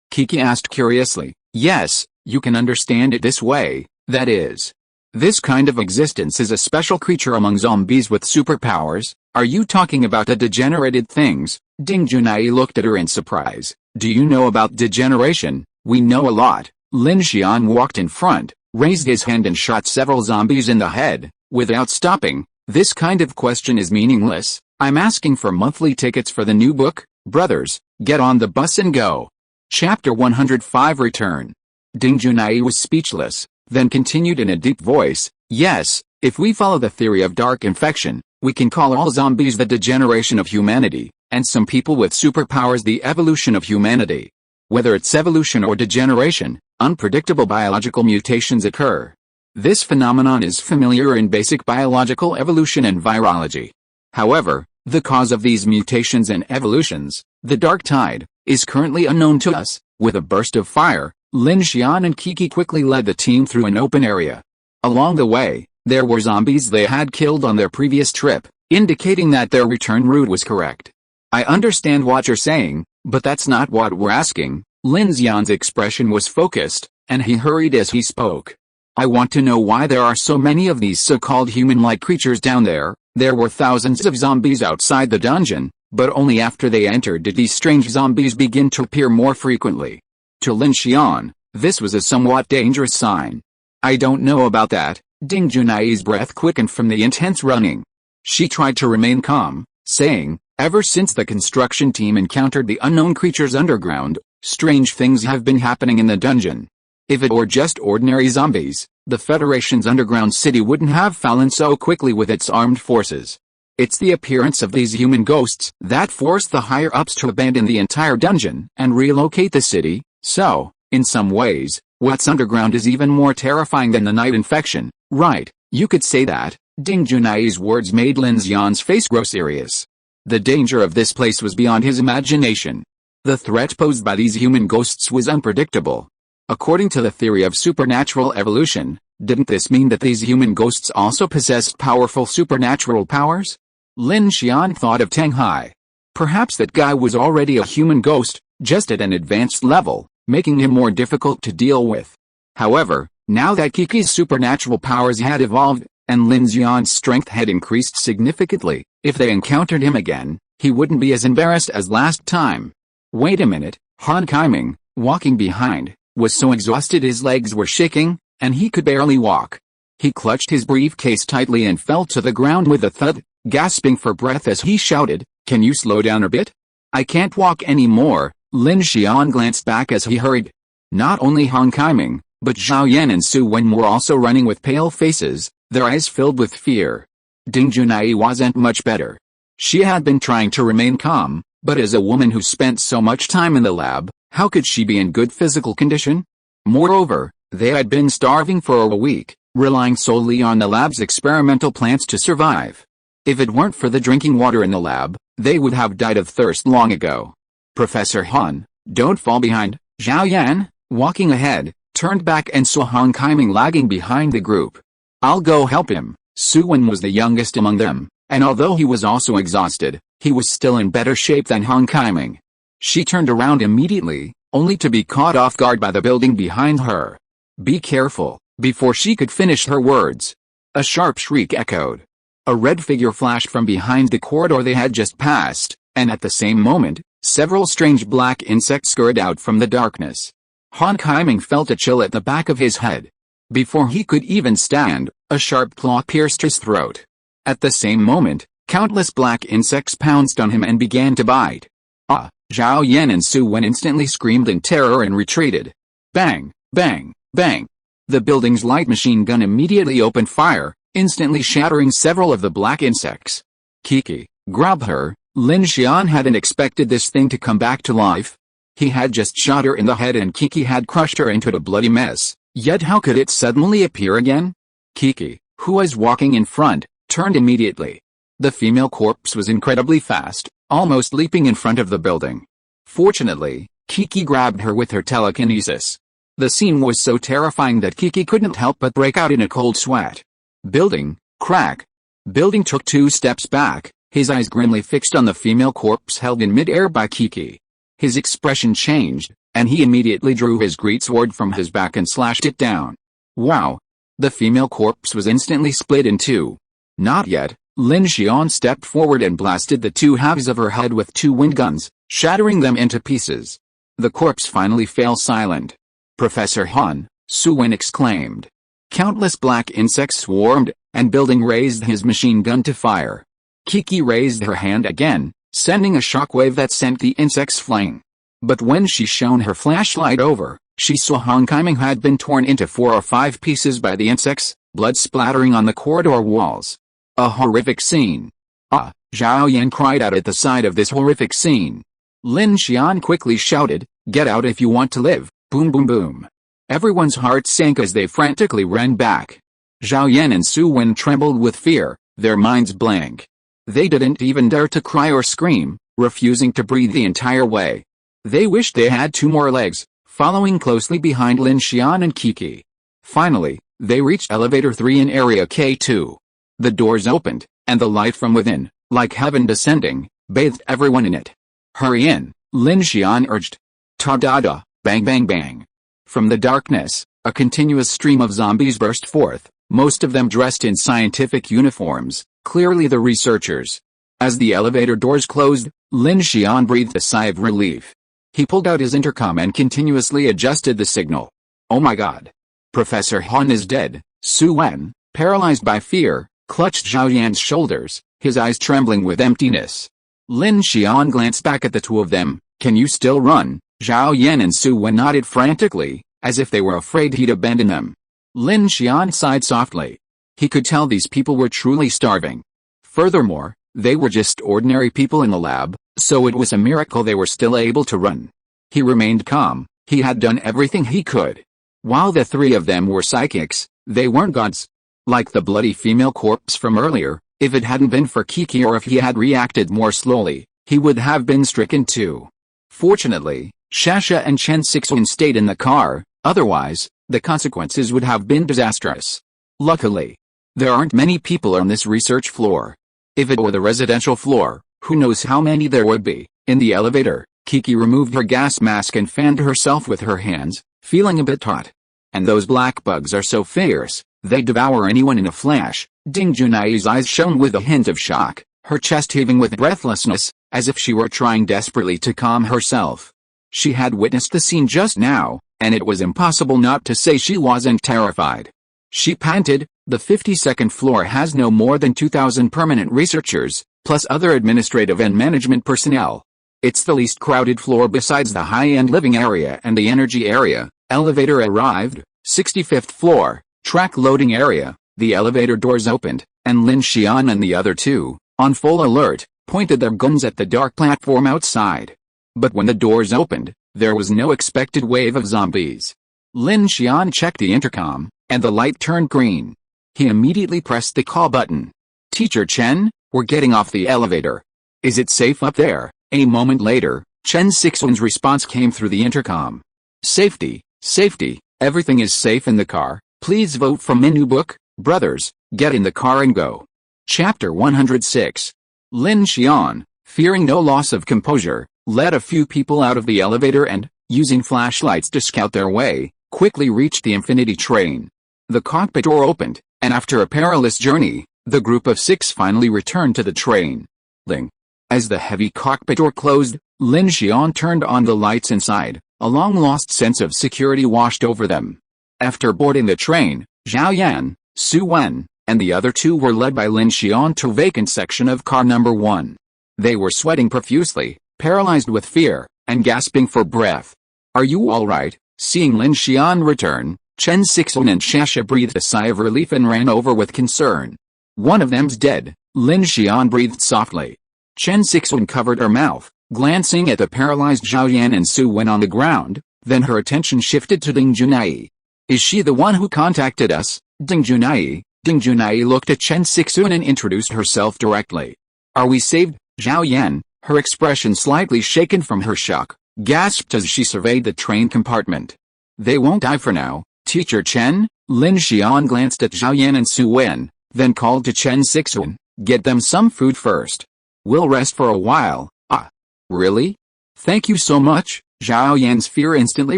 Kiki asked curiously. Yes, you can understand it this way, that is. This kind of existence is a special creature among zombies with superpowers. Are you talking about the degenerated things? Ding Junai looked at her in surprise. Do you know about degeneration? We know a lot. Lin Xian walked in front, raised his hand and shot several zombies in the head, without stopping. This kind of question is meaningless. I'm asking for monthly tickets for the new book. Brothers, get on the bus and go. Chapter 105 Return. Ding Junai was speechless, then continued in a deep voice, yes, if we follow the theory of dark infection, we can call all zombies the degeneration of humanity, and some people with superpowers the evolution of humanity. Whether it's evolution or degeneration, unpredictable biological mutations occur. This phenomenon is familiar in basic biological evolution and virology. However, the cause of these mutations and evolutions, the dark tide, is currently unknown to us. With a burst of fire, Lin Xian and Kiki quickly led the team through an open area. Along the way, there were zombies they had killed on their previous trip, indicating that their return route was correct. I understand what you're saying, but that's not what we're asking. Lin Xian's expression was focused, and he hurried as he spoke. I want to know why there are so many of these so-called human-like creatures down there. There were thousands of zombies outside the dungeon, but only after they entered did these strange zombies begin to appear more frequently. To Lin Xian, this was a somewhat dangerous sign. I don't know about that. Ding Junai's breath quickened from the intense running. She tried to remain calm, saying, ever since the construction team encountered the unknown creatures underground, strange things have been happening in the dungeon. If it were just ordinary zombies, the Federation's underground city wouldn't have fallen so quickly with its armed forces. It's the appearance of these human ghosts that forced the higher-ups to abandon the entire dungeon and relocate the city, so, in some ways, what's underground is even more terrifying than the night infection. Right, you could say that. Ding Junai's words made Lin Xian's face grow serious. The danger of this place was beyond his imagination. The threat posed by these human ghosts was unpredictable. According to the theory of supernatural evolution, didn't this mean that these human ghosts also possessed powerful supernatural powers? Lin Xian thought of Teng Hai. Perhaps that guy was already a human ghost, just at an advanced level, making him more difficult to deal with. However, now that Kiki's supernatural powers had evolved, and Lin Xian's strength had increased significantly, if they encountered him again, he wouldn't be as embarrassed as last time. Wait a minute, Han Kaiming, walking behind, was so exhausted his legs were shaking, and he could barely walk. He clutched his briefcase tightly and fell to the ground with a thud, gasping for breath as he shouted, "Can you slow down a bit? I can't walk anymore." Lin Xian glanced back as he hurried. Not only Han Kaiming, But Zhao Yan and Su Wen were also running with pale faces, their eyes filled with fear. Ding Junai wasn't much better. She had been trying to remain calm, but as a woman who spent so much time in the lab, how could she be in good physical condition? Moreover, they had been starving for a week, relying solely on the lab's experimental plants to survive. If it weren't for the drinking water in the lab, they would have died of thirst long ago. Professor Han, don't fall behind. Zhao Yan, walking ahead, turned back and saw Han Kaiming lagging behind the group. I'll go help him. Su Wen was the youngest among them, and although he was also exhausted, he was still in better shape than Han Kaiming. She turned around immediately, only to be caught off guard by the building behind her. Be careful. Before she could finish her words, a sharp shriek echoed. A red figure flashed from behind the corridor they had just passed, and at the same moment, several strange black insects scurried out from the darkness. Han Kaiming felt a chill at the back of his head. Before he could even stand, a sharp claw pierced his throat. At the same moment, countless black insects pounced on him and began to bite. Ah! Zhao Yan and Su Wen instantly screamed in terror and retreated. Bang! Bang! Bang! The building's light machine gun immediately opened fire, instantly shattering several of the black insects. Kiki, grab her. Lin Xian hadn't expected this thing to come back to life. He had just shot her in the head and Kiki had crushed her into a bloody mess, yet how could it suddenly appear again? Kiki, who was walking in front, turned immediately. The female corpse was incredibly fast, almost leaping in front of the building. Fortunately, Kiki grabbed her with her telekinesis. The scene was so terrifying that Kiki couldn't help but break out in a cold sweat. Building, crack. Building took 2 steps back, his eyes grimly fixed on the female corpse held in midair by Kiki. His expression changed, and he immediately drew his greatsword from his back and slashed it down. Wow! The female corpse was instantly split in 2. Not yet. Lin Xian stepped forward and blasted the 2 halves of her head with 2 wind guns, shattering them into pieces. The corpse finally fell silent. Professor Han, Su Wen exclaimed. Countless black insects swarmed, and Building raised his machine gun to fire. Kiki raised her hand again, sending a shockwave that sent the insects flying. But when she shone her flashlight over, she saw Han Kaiming had been torn into 4 or 5 pieces by the insects, blood splattering on the corridor walls. A horrific scene. Ah! Zhao Yan cried out at the sight of this horrific scene. Lin Xian quickly shouted, get out if you want to live. Boom boom boom. Everyone's heart sank as they frantically ran back. Zhao Yan and Su Wen trembled with fear, their minds blank. They didn't even dare to cry or scream, refusing to breathe the entire way. They wished they had 2 more legs, following closely behind Lin Xian and Kiki. Finally, they reached elevator 3 in area K2. The doors opened, and the light from within, like heaven descending, bathed everyone in it. Hurry in, Lin Xian urged. Ta-da-da, bang bang bang. From the darkness, a continuous stream of zombies burst forth, most of them dressed in scientific uniforms, clearly the researchers. As the elevator doors closed, Lin Xian breathed a sigh of relief. He pulled out his intercom and continuously adjusted the signal. Oh my god. Professor Han is dead. Su Wen, paralyzed by fear, clutched Zhao Yan's shoulders, his eyes trembling with emptiness. Lin Xian glanced back at the 2 of them. Can you still run? Zhao Yan and Su Wen nodded frantically, as if they were afraid he'd abandon them. Lin Xian sighed softly. He could tell these people were truly starving. Furthermore, they were just ordinary people in the lab, so it was a miracle they were still able to run. He remained calm. He had done everything he could. While the 3 of them were psychics, they weren't gods. Like the bloody female corpse from earlier, if it hadn't been for Kiki or if he had reacted more slowly, he would have been stricken too. Fortunately, Shasha and Chen Sixuan stayed in the car, otherwise, the consequences would have been disastrous. Luckily, there aren't many people on this research floor. If it were the residential floor, who knows how many there would be. In the elevator, Kiki removed her gas mask and fanned herself with her hands, feeling a bit hot. And those black bugs are so fierce, they devour anyone in a flash. Ding Junai's eyes shone with a hint of shock, her chest heaving with breathlessness, as if she were trying desperately to calm herself. She had witnessed the scene just now, and it was impossible not to say she wasn't terrified. She panted, the 52nd floor has no more than 2,000 permanent researchers, plus other administrative and management personnel. It's the least crowded floor besides the high-end living area and the energy area. Elevator arrived, 65th floor, track loading area. The elevator doors opened, and Lin Xian and the other two, on full alert, pointed their guns at the dark platform outside. But when the doors opened, there was no expected wave of zombies. Lin Xian checked the intercom, and the light turned green. He immediately pressed the call button. "Teacher Chen, we're getting off the elevator. Is it safe up there?" A moment later, Chen Sixuan's response came through the intercom. "Safety, safety, everything is safe in the car. Please vote from menu book. Brothers, get in the car and go." Chapter 106. Lin Xian, fearing no loss of composure, led a few people out of the elevator and, using flashlights to scout their way, quickly reached the infinity train. The cockpit door opened, and after a perilous journey, the group of 6 finally returned to the train. Ling. As the heavy cockpit door closed, Lin Xian turned on the lights inside. A long-lost sense of security washed over them. After boarding the train, Zhao Yan, Su Wen, and the other 2 were led by Lin Xian to vacant section of car number 1. They were sweating profusely, paralyzed with fear, and gasping for breath. "Are you all right?" Seeing Lin Xian return, Chen Sixuan and Shasha breathed a sigh of relief and ran over with concern. "One of them's dead," Lin Xian breathed softly. Chen Sixuan covered her mouth, glancing at the paralyzed Zhao Yan and Su Wen on the ground, then her attention shifted to Ding Junai. "Is she the one who contacted us, Ding Junai?" Ding Junai looked at Chen Sixuan and introduced herself directly. "Are we saved?" Zhao Yan, her expression slightly shaken from her shock, gasped as she surveyed the train compartment. "They won't die for now, Teacher Chen." Lin Xian glanced at Zhao Yan and Su Wen, then called to Chen Sixuan, "Get them some food first. We'll rest for a while." "Ah. Really? Thank you so much." Zhao Yan's fear instantly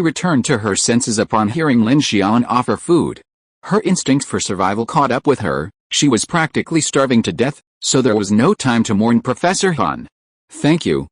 returned to her senses upon hearing Lin Xian offer food. Her instinct for survival caught up with her. She was practically starving to death, so there was no time to mourn Professor Han. Thank you,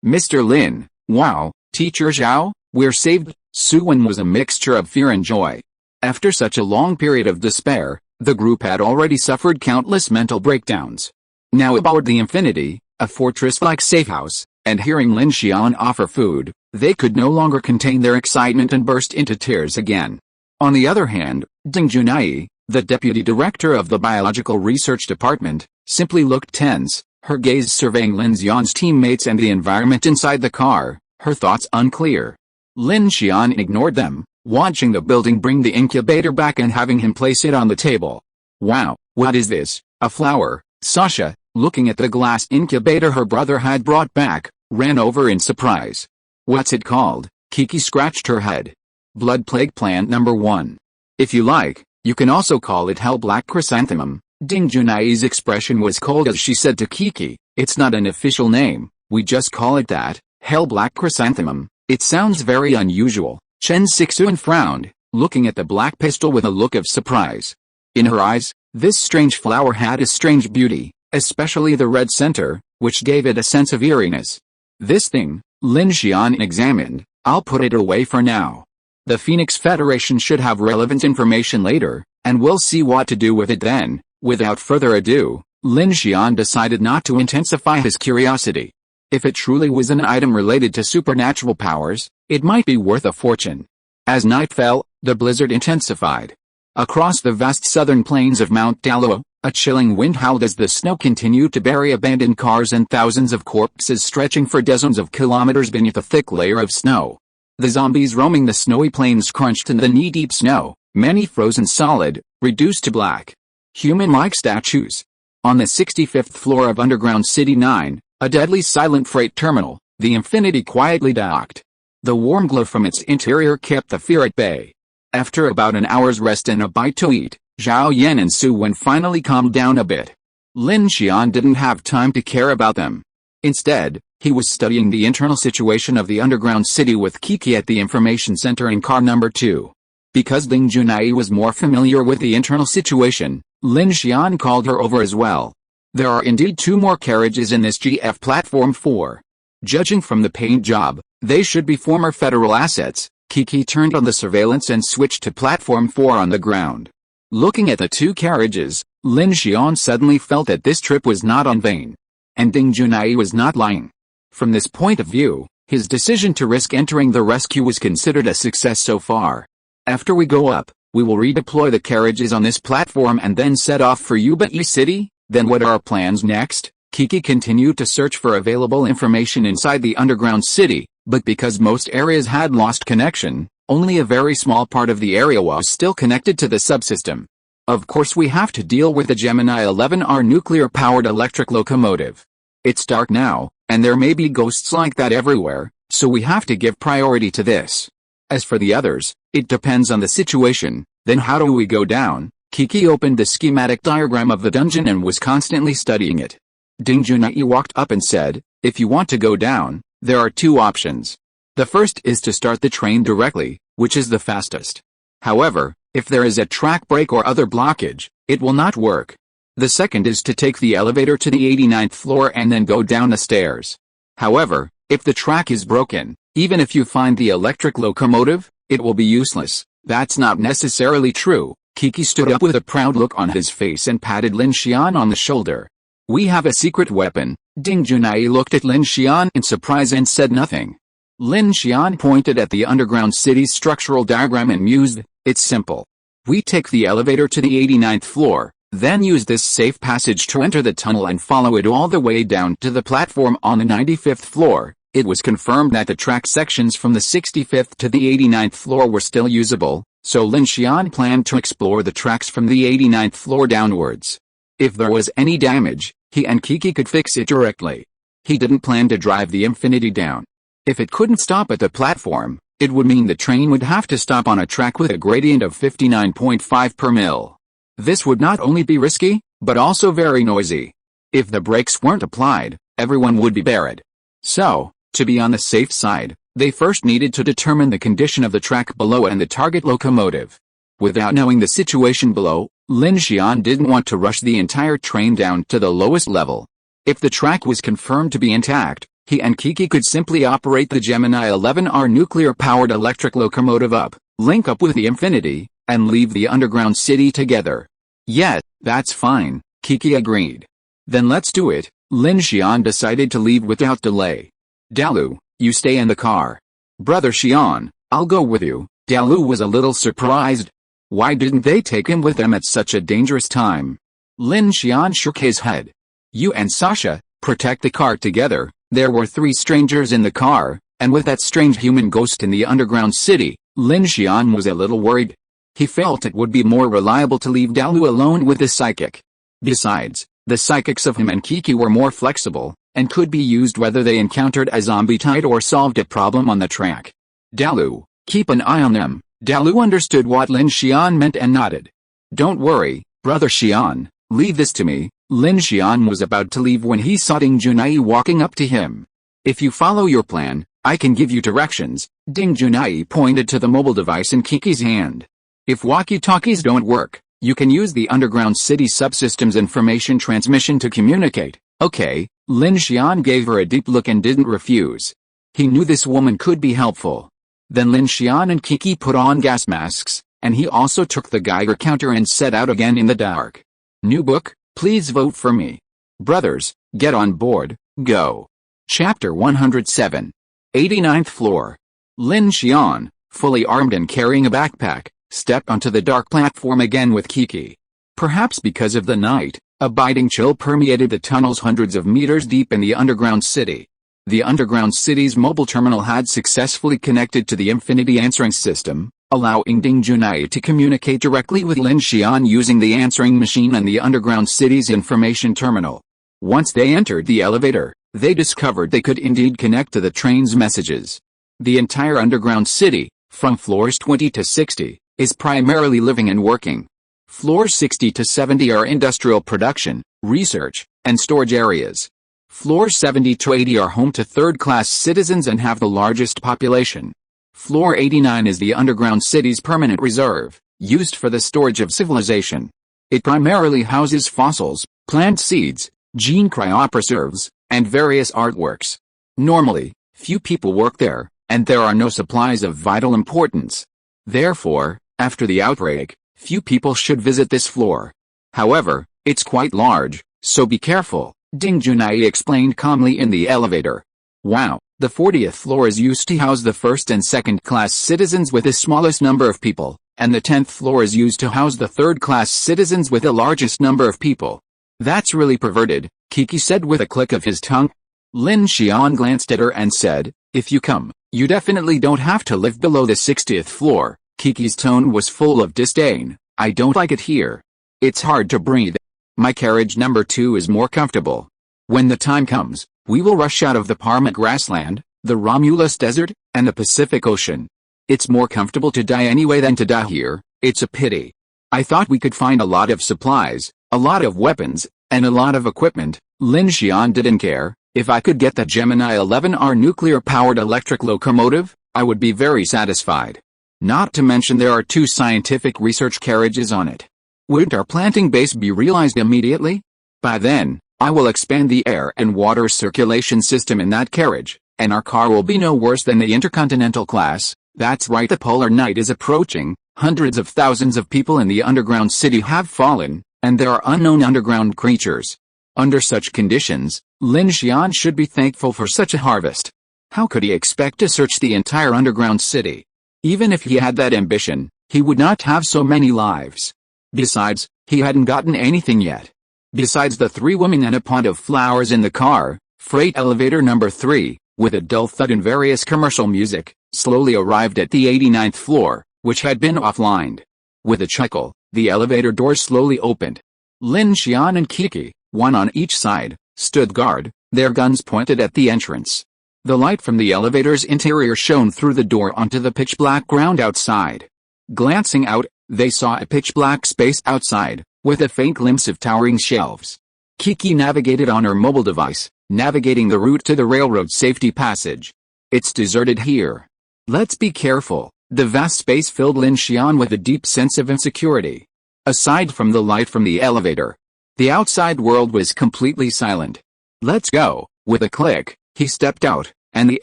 Mr. Lin." "Wow, Teacher Zhao, we're saved." Su Wen was a mixture of fear and joy. After such a long period of despair, the group had already suffered countless mental breakdowns. Now aboard the Infinity, a fortress-like safe house, and hearing Lin Xian offer food, they could no longer contain their excitement and burst into tears again. On the other hand, Ding Junai, the deputy director of the biological research department, simply looked tense, her gaze surveying Lin Xian's teammates and the environment inside the car, her thoughts unclear. Lin Xian ignored them, watching the building bring the incubator back and having him place it on the table. "Wow, what is this? A flower?" Sasha, looking at the glass incubator her brother had brought back, ran over in surprise. "What's it called?" Kiki scratched her head. "Blood plague plant number 1. If you like, you can also call it hell black chrysanthemum." Ding Junai's expression was cold as she said to Kiki, "It's not an official name, we just call it that, hell black chrysanthemum. It sounds very unusual." Chen Sixuan frowned, looking at the black pistil with a look of surprise. In her eyes, this strange flower had a strange beauty, especially the red center, which gave it a sense of eeriness. "This thing," Lin Xian examined, "I'll put it away for now. The Phoenix Federation should have relevant information later, and we'll see what to do with it then." Without further ado, Lin Xian decided not to intensify his curiosity. If it truly was an item related to supernatural powers, it might be worth a fortune. As night fell, the blizzard intensified. Across the vast southern plains of Mount Dalo, a chilling wind howled as the snow continued to bury abandoned cars and thousands of corpses stretching for dozens of kilometers beneath a thick layer of snow. The zombies roaming the snowy plains crunched in the knee-deep snow, many frozen solid, reduced to black. Human-like statues. On the 65th floor of Underground City 9, a deadly silent freight terminal, the Infinity quietly docked. The warm glow from its interior kept the fear at bay. After about an hour's rest and a bite to eat, Zhao Yan and Su Wen finally calmed down a bit. Lin Xian didn't have time to care about them. Instead, he was studying the internal situation of the underground city with Kiki at the information center in car number 2. Because Ding Junai was more familiar with the internal situation, Lin Xian called her over as well. There are indeed 2 more carriages in this GF Platform 4. Judging from the paint job, they should be former federal assets. Kiki turned on the surveillance and switched to Platform 4 on the ground. Looking at the 2 carriages, Lin Xian suddenly felt that this trip was not in vain. And Ding Junai was not lying. From this point of view, his decision to risk entering the rescue was considered a success so far. After we go up, we will redeploy the carriages on this platform and then set off for Yuba-E City. Then what are our plans next? Kiki continued to search for available information inside the underground city, but because most areas had lost connection, only a very small part of the area was still connected to the subsystem. Of course we have to deal with the Gemini 11R nuclear-powered electric locomotive. It's dark now, and there may be ghosts like that everywhere, so we have to give priority to this. As for the others, it depends on the situation. Then how do we go down? Kiki opened the schematic diagram of the dungeon and was constantly studying it. Ding Junai walked up and said, if you want to go down, there are two options. The first is to start the train directly, which is the fastest. However, if there is a track break or other blockage, it will not work. The second is to take the elevator to the 89th floor and then go down the stairs. However, if the track is broken, even if you find the electric locomotive, it will be useless. That's not necessarily true. Kiki stood up with a proud look on his face and patted Lin Xian on the shoulder. We have a secret weapon. Ding Junai looked at Lin Xian in surprise and said nothing. Lin Xian pointed at the underground city's structural diagram and mused, it's simple. We take the elevator to the 89th floor, then use this safe passage to enter the tunnel and follow it all the way down to the platform on the 95th floor. It was confirmed that the track sections from the 65th to the 89th floor were still usable, so Lin Xian planned to explore the tracks from the 89th floor downwards. If there was any damage, he and Kiki could fix it directly. He didn't plan to drive the Infinity down. If it couldn't stop at the platform, it would mean the train would have to stop on a track with a gradient of 59.5 per mil. This would not only be risky, but also very noisy. If the brakes weren't applied, everyone would be buried. So, to be on the safe side, they first needed to determine the condition of the track below and the target locomotive. Without knowing the situation below, Lin Xian didn't want to rush the entire train down to the lowest level. If the track was confirmed to be intact, he and Kiki could simply operate the Gemini 11R nuclear-powered electric locomotive up, link up with the Infinity, and leave the underground city together. Yeah, that's fine, Kiki agreed. Then let's do it. Lin Xian decided to leave without delay. Dalu, you stay in the car. Brother Xian, I'll go with you. Dalu was a little surprised. Why didn't they take him with them at such a dangerous time? Lin Xian shook his head. You and Sasha, protect the car together. There were 3 strangers in the car, and with that strange human ghost in the underground city, Lin Xian was a little worried. He felt it would be more reliable to leave Dalu alone with the psychic. Besides, the psychics of him and Kiki were more flexible, and could be used whether they encountered a zombie tide or solved a problem on the track. Dalu, keep an eye on them. Dalu understood what Lin Xian meant and nodded. Don't worry, Brother Xian, leave this to me. Lin Xian was about to leave when he saw Ding Junai walking up to him. If you follow your plan, I can give you directions. Ding Junai pointed to the mobile device in Kiki's hand. If walkie-talkies don't work, you can use the underground city subsystem's information transmission to communicate. Okay, Lin Xian gave her a deep look and didn't refuse. He knew this woman could be helpful. Then Lin Xian and Kiki put on gas masks, and he also took the Geiger counter and set out again in the dark. New book, please vote for me. Brothers, get on board, go. Chapter 107. 89th floor. Lin Xian, fully armed and carrying a backpack, stepped onto the dark platform again with Kiki. Perhaps because of the night, a biting chill permeated the tunnels hundreds of meters deep in the underground city. The underground city's mobile terminal had successfully connected to the Infinity answering system, allowing Ding Junai to communicate directly with Lin Xian using the answering machine and the underground city's information terminal. Once they entered the elevator, they discovered they could indeed connect to the train's messages. The entire underground city, from floors 20 to 60, is primarily living and working. Floors 60 to 70 are industrial production, research, and storage areas. Floors 70 to 80 are home to third-class citizens and have the largest population. Floor 89 is the underground city's permanent reserve, used for the storage of civilization. It primarily houses fossils, plant seeds, gene cryopreserves, and various artworks. Normally, few people work there, and there are no supplies of vital importance. Therefore, after the outbreak, few people should visit this floor. However, it's quite large, so be careful, Ding Junai explained calmly in the elevator. Wow, The 40th floor is used to house the first and second class citizens with the smallest number of people, and the 10th floor is used to house the third class citizens with the largest number of people. That's really perverted, Kiki said with a click of his tongue. Lin Xian glanced at her and said, if you come, you definitely don't have to live below the 60th floor. Kiki's tone was full of disdain. I don't like it here. It's hard to breathe. My carriage number 2 is more comfortable. When the time comes, we will rush out of the Parma grassland, the Romulus desert, and the Pacific Ocean. It's more comfortable to die anyway than to die here. It's a pity. I thought we could find a lot of supplies, a lot of weapons, and a lot of equipment. Lin Xian didn't care. If I could get the Gemini 11R nuclear-powered electric locomotive, I would be very satisfied. Not to mention there are 2 scientific research carriages on it. Wouldn't our planting base be realized immediately? By then, I will expand the air and water circulation system in that carriage, and our car will be no worse than the intercontinental class. That's right, the polar night is approaching. Hundreds of thousands of people in the underground city have fallen, and there are unknown underground creatures. Under such conditions, Lin Xian should be thankful for such a harvest. How could he expect to search the entire underground city? Even if he had that ambition, he would not have so many lives. Besides, he hadn't gotten anything yet. Besides the 3 women and a pot of flowers in the car, freight elevator number 3, with a dull thud and various commercial music, slowly arrived at the 89th floor, which had been offlined. With a chuckle, the elevator doors slowly opened. Lin Xian and Kiki, one on each side, stood guard, their guns pointed at the entrance. The light from the elevator's interior shone through the door onto the pitch-black ground outside. Glancing out, they saw a pitch-black space outside, with a faint glimpse of towering shelves. Kiki navigated on her mobile device, navigating the route to the railroad safety passage. It's deserted here. Let's be careful. The vast space filled Lin Xian with a deep sense of insecurity. Aside from the light from the elevator, the outside world was completely silent. Let's go. With a click, he stepped out, and the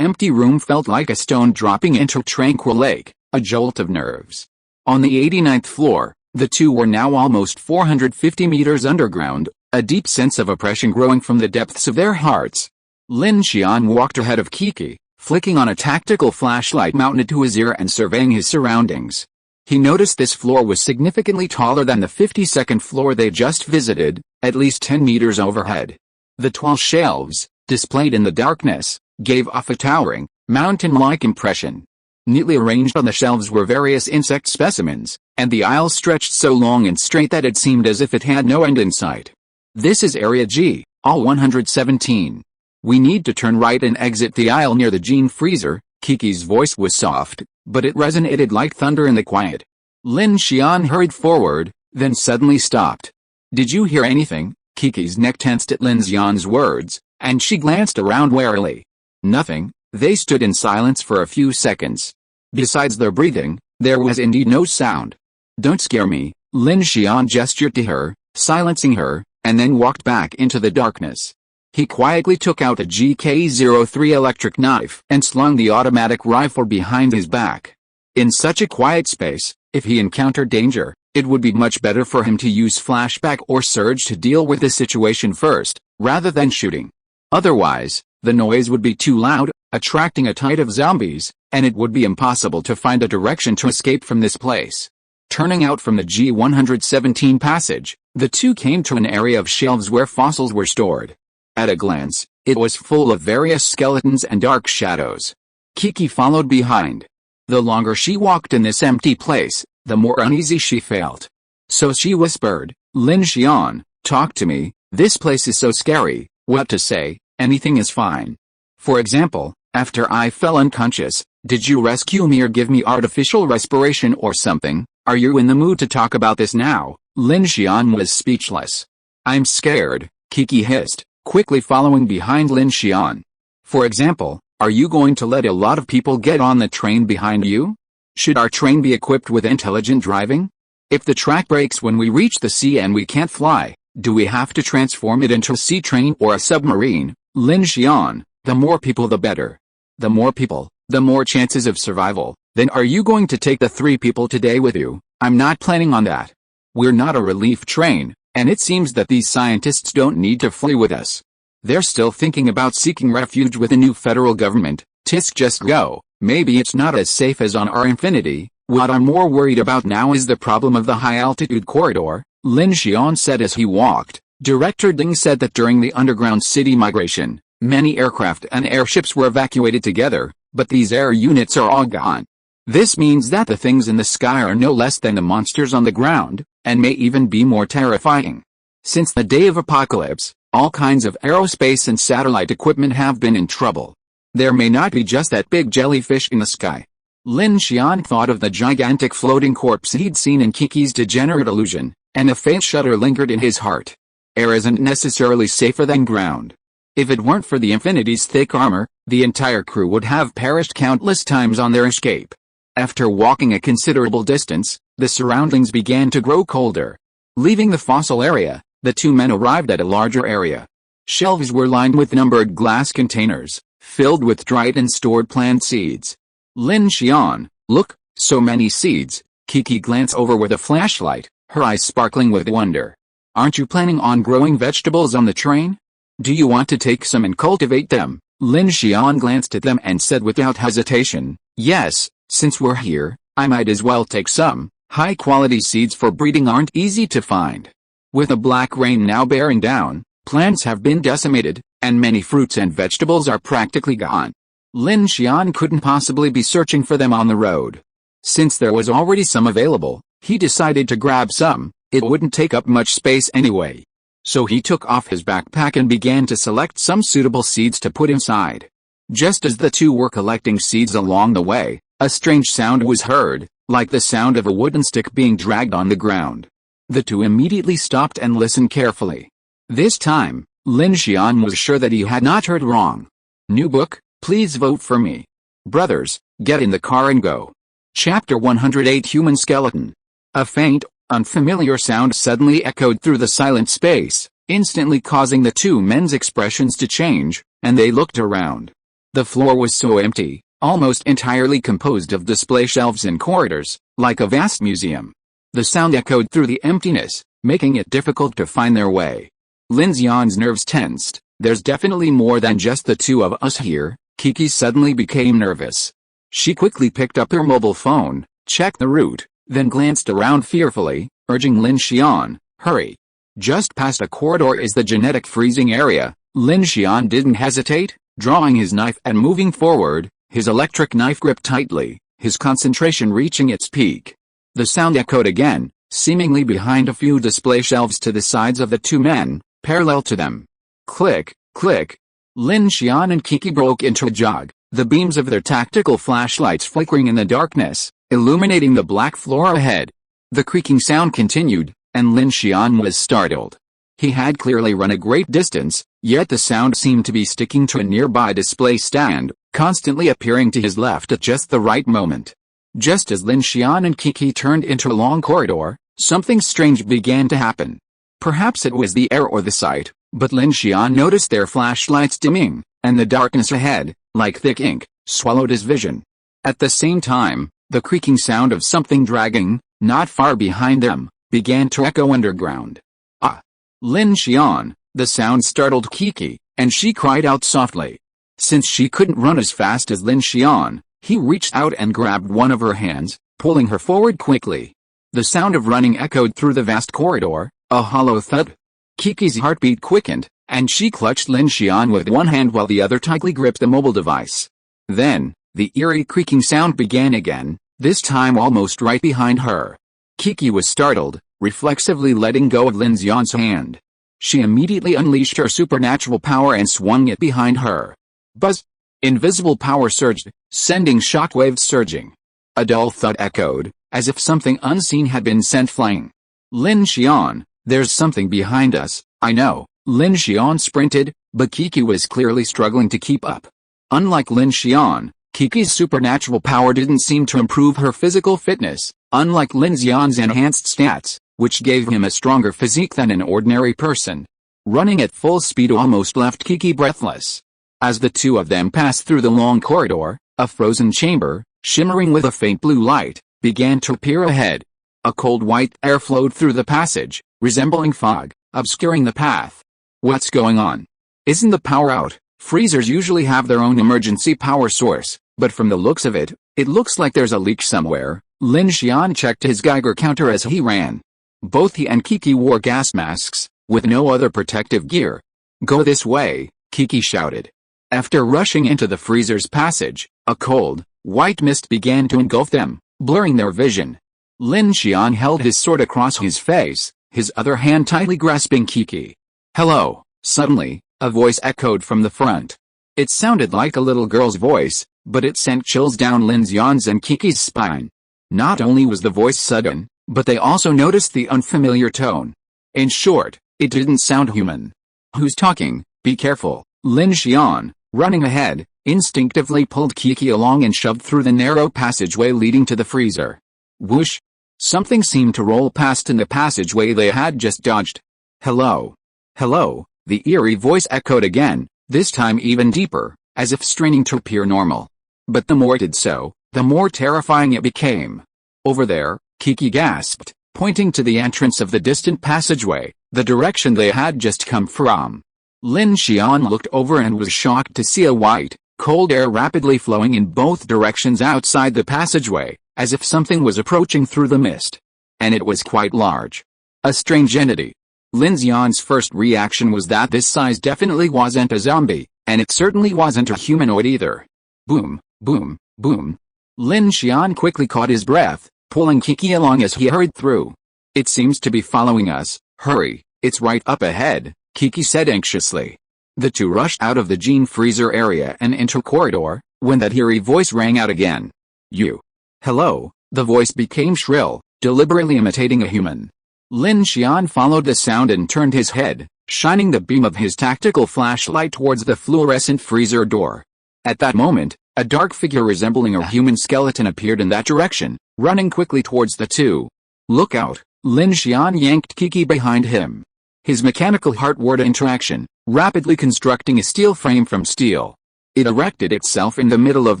empty room felt like a stone dropping into a tranquil lake, a jolt of nerves. On the 89th floor, the 2 were now almost 450 meters underground, a deep sense of oppression growing from the depths of their hearts. Lin Xian walked ahead of Kiki, flicking on a tactical flashlight mounted to his ear and surveying his surroundings. He noticed this floor was significantly taller than the 52nd floor they just visited, at least 10 meters overhead. The tall shelves, displayed in the darkness, gave off a towering, mountain-like impression. Neatly arranged on the shelves were various insect specimens, and the aisle stretched so long and straight that it seemed as if it had no end in sight. This is Area G, all 117. We need to turn right and exit the aisle near the gene freezer. Kiki's voice was soft, but it resonated like thunder in the quiet. Lin Xian hurried forward, then suddenly stopped. Did you hear anything? Kiki's neck tensed at Lin Xian's words, and she glanced around warily. Nothing. They stood in silence for a few seconds. Besides their breathing, there was indeed no sound. Don't scare me, Lin Xian gestured to her, silencing her, and then walked back into the darkness. He quietly took out a GK-03 electric knife and slung the automatic rifle behind his back. In such a quiet space, if he encountered danger, it would be much better for him to use flashback or surge to deal with the situation first, rather than shooting. Otherwise, the noise would be too loud, attracting a tide of zombies, and it would be impossible to find a direction to escape from this place. Turning out from the G117 passage, the 2 came to an area of shelves where fossils were stored. At a glance, it was full of various skeletons and dark shadows. Kiki followed behind. The longer she walked in this empty place, the more uneasy she felt. So she whispered, Lin Xian, talk to me, this place is so scary. What to say? Anything is fine. For example, after I fell unconscious, did you rescue me or give me artificial respiration or something? Are you in the mood to talk about this now? Lin Xian was speechless. I'm scared, Kiki hissed, quickly following behind Lin Xian. For example, are you going to let a lot of people get on the train behind you? Should our train be equipped with intelligent driving? If the track breaks when we reach the sea and we can't fly, do we have to transform it into a sea train or a submarine? Lin Xian, the more people the better. The more people, the more chances of survival. Then are you going to take the 3 people today with you? I'm not planning on that. We're not a relief train, and it seems that these scientists don't need to fly with us. They're still thinking about seeking refuge with the new federal government. Tisk, just go. Maybe it's not as safe as on our Infinity. What I'm more worried about now is the problem of the high-altitude corridor, Lin Xian said as he walked. Director Ding said that during the underground city migration, many aircraft and airships were evacuated together, but these air units are all gone. This means that the things in the sky are no less than the monsters on the ground, and may even be more terrifying. Since the day of apocalypse, all kinds of aerospace and satellite equipment have been in trouble. There may not be just that big jellyfish in the sky. Lin Xian thought of the gigantic floating corpse he'd seen in Kiki's degenerate illusion, and a faint shudder lingered in his heart. Air isn't necessarily safer than ground. If it weren't for the Infinity's thick armor, the entire crew would have perished countless times on their escape. After walking a considerable distance, the surroundings began to grow colder. Leaving the fossil area, the two men arrived at a larger area. Shelves were lined with numbered glass containers, filled with dried and stored plant seeds. Lin Xian, look, so many seeds. Kiki glanced over with a flashlight, her eyes sparkling with wonder. Aren't you planning on growing vegetables on the train? Do you want to take some and cultivate them? Lin Xian glanced at them and said without hesitation, yes, since we're here, I might as well take some. High-quality seeds for breeding aren't easy to find. With a black rain now bearing down, plants have been decimated, and many fruits and vegetables are practically gone. Lin Xian couldn't possibly be searching for them on the road. Since there was already some available, he decided to grab some. It wouldn't take up much space anyway. So he took off his backpack and began to select some suitable seeds to put inside. Just as the two were collecting seeds along the way, a strange sound was heard, like the sound of a wooden stick being dragged on the ground. The two immediately stopped and listened carefully. This time, Lin Xian was sure that he had not heard wrong. New book, please vote for me. Brothers, get in the car and go. Chapter 108 Human Skeleton. A faint, unfamiliar sound suddenly echoed through the silent space, instantly causing the two men's expressions to change, and they looked around. The floor was so empty, almost entirely composed of display shelves and corridors, like a vast museum. The sound echoed through the emptiness, making it difficult to find their way. Lin Xian's nerves tensed. There's definitely more than just the two of us here. Kiki suddenly became nervous. She quickly picked up her mobile phone, checked the route, then glanced around fearfully, urging Lin Xian, hurry. Just past a corridor is the genetic freezing area. Lin Xian didn't hesitate, drawing his knife and moving forward, his electric knife gripped tightly, his concentration reaching its peak. The sound echoed again, seemingly behind a few display shelves to the sides of the two men, parallel to them. Click, click. Lin Xian and Kiki broke into a jog, the beams of their tactical flashlights flickering in the darkness, illuminating the black floor ahead. The creaking sound continued, and Lin Xian was startled. He had clearly run a great distance, yet the sound seemed to be sticking to a nearby display stand, constantly appearing to his left at just the right moment. Just as Lin Xian and Kiki turned into a long corridor, something strange began to happen. Perhaps it was the air or the sight, but Lin Xian noticed their flashlights dimming, and the darkness ahead, like thick ink, swallowed his vision. At the same time, the creaking sound of something dragging, not far behind them, began to echo underground. Ah! Lin Xian, the sound startled Kiki, and she cried out softly. Since she couldn't run as fast as Lin Xian, he reached out and grabbed one of her hands, pulling her forward quickly. The sound of running echoed through the vast corridor, a hollow thud. Kiki's heartbeat quickened, and she clutched Lin Xian with one hand while the other tightly gripped the mobile device. Then, the eerie creaking sound began again, this time almost right behind her. Kiki was startled, reflexively letting go of Lin Xian's hand. She immediately unleashed her supernatural power and swung it behind her. Buzz! Invisible power surged, sending shockwaves surging. A dull thud echoed, as if something unseen had been sent flying. Lin Xian, there's something behind us, I know. Lin Xian sprinted, but Kiki was clearly struggling to keep up. Unlike Lin Xian, Kiki's supernatural power didn't seem to improve her physical fitness, unlike Lin Xian's enhanced stats, which gave him a stronger physique than an ordinary person. Running at full speed almost left Kiki breathless. As the two of them passed through the long corridor, a frozen chamber, shimmering with a faint blue light, began to appear ahead. A cold white air flowed through the passage, resembling fog, obscuring the path. What's going on? Isn't the power out? Freezers usually have their own emergency power source, but from the looks of it, it looks like there's a leak somewhere. Lin Xian checked his Geiger counter as he ran. Both he and Kiki wore gas masks, with no other protective gear. Go this way, Kiki shouted. After rushing into the freezer's passage, a cold, white mist began to engulf them, blurring their vision. Lin Xian held his sword across his face, his other hand tightly grasping Kiki. Hello, suddenly, a voice echoed from the front. It sounded like a little girl's voice, but it sent chills down Lin Xian's and Kiki's spine. Not only was the voice sudden, but they also noticed the unfamiliar tone. In short, it didn't sound human. Who's talking? Be careful. Lin Xian, running ahead, instinctively pulled Kiki along and shoved through the narrow passageway leading to the freezer. Whoosh! Something seemed to roll past in the passageway they had just dodged. Hello. Hello, the eerie voice echoed again, this time even deeper, as if straining to appear normal. But the more it did so, the more terrifying it became. Over there, Kiki gasped, pointing to the entrance of the distant passageway, the direction they had just come from. Lin Xian looked over and was shocked to see a white, cold air rapidly flowing in both directions outside the passageway, as if something was approaching through the mist. And it was quite large. A strange entity. Lin Xian's first reaction was that this size definitely wasn't a zombie, and it certainly wasn't a humanoid either. Boom, boom, boom. Lin Xian quickly caught his breath, pulling Kiki along as he hurried through. It seems to be following us. Hurry, it's right up ahead, Kiki said anxiously. The two rushed out of the gene freezer area and into a corridor, when that eerie voice rang out again. You. Hello, the voice became shrill, deliberately imitating a human. Lin Xian followed the sound and turned his head, shining the beam of his tactical flashlight towards the fluorescent freezer door. At that moment, a dark figure resembling a human skeleton appeared in that direction, running quickly towards the two. Look out, Lin Xian yanked Kiki behind him. His mechanical heart-word interaction, rapidly constructing a steel frame from steel. It erected itself in the middle of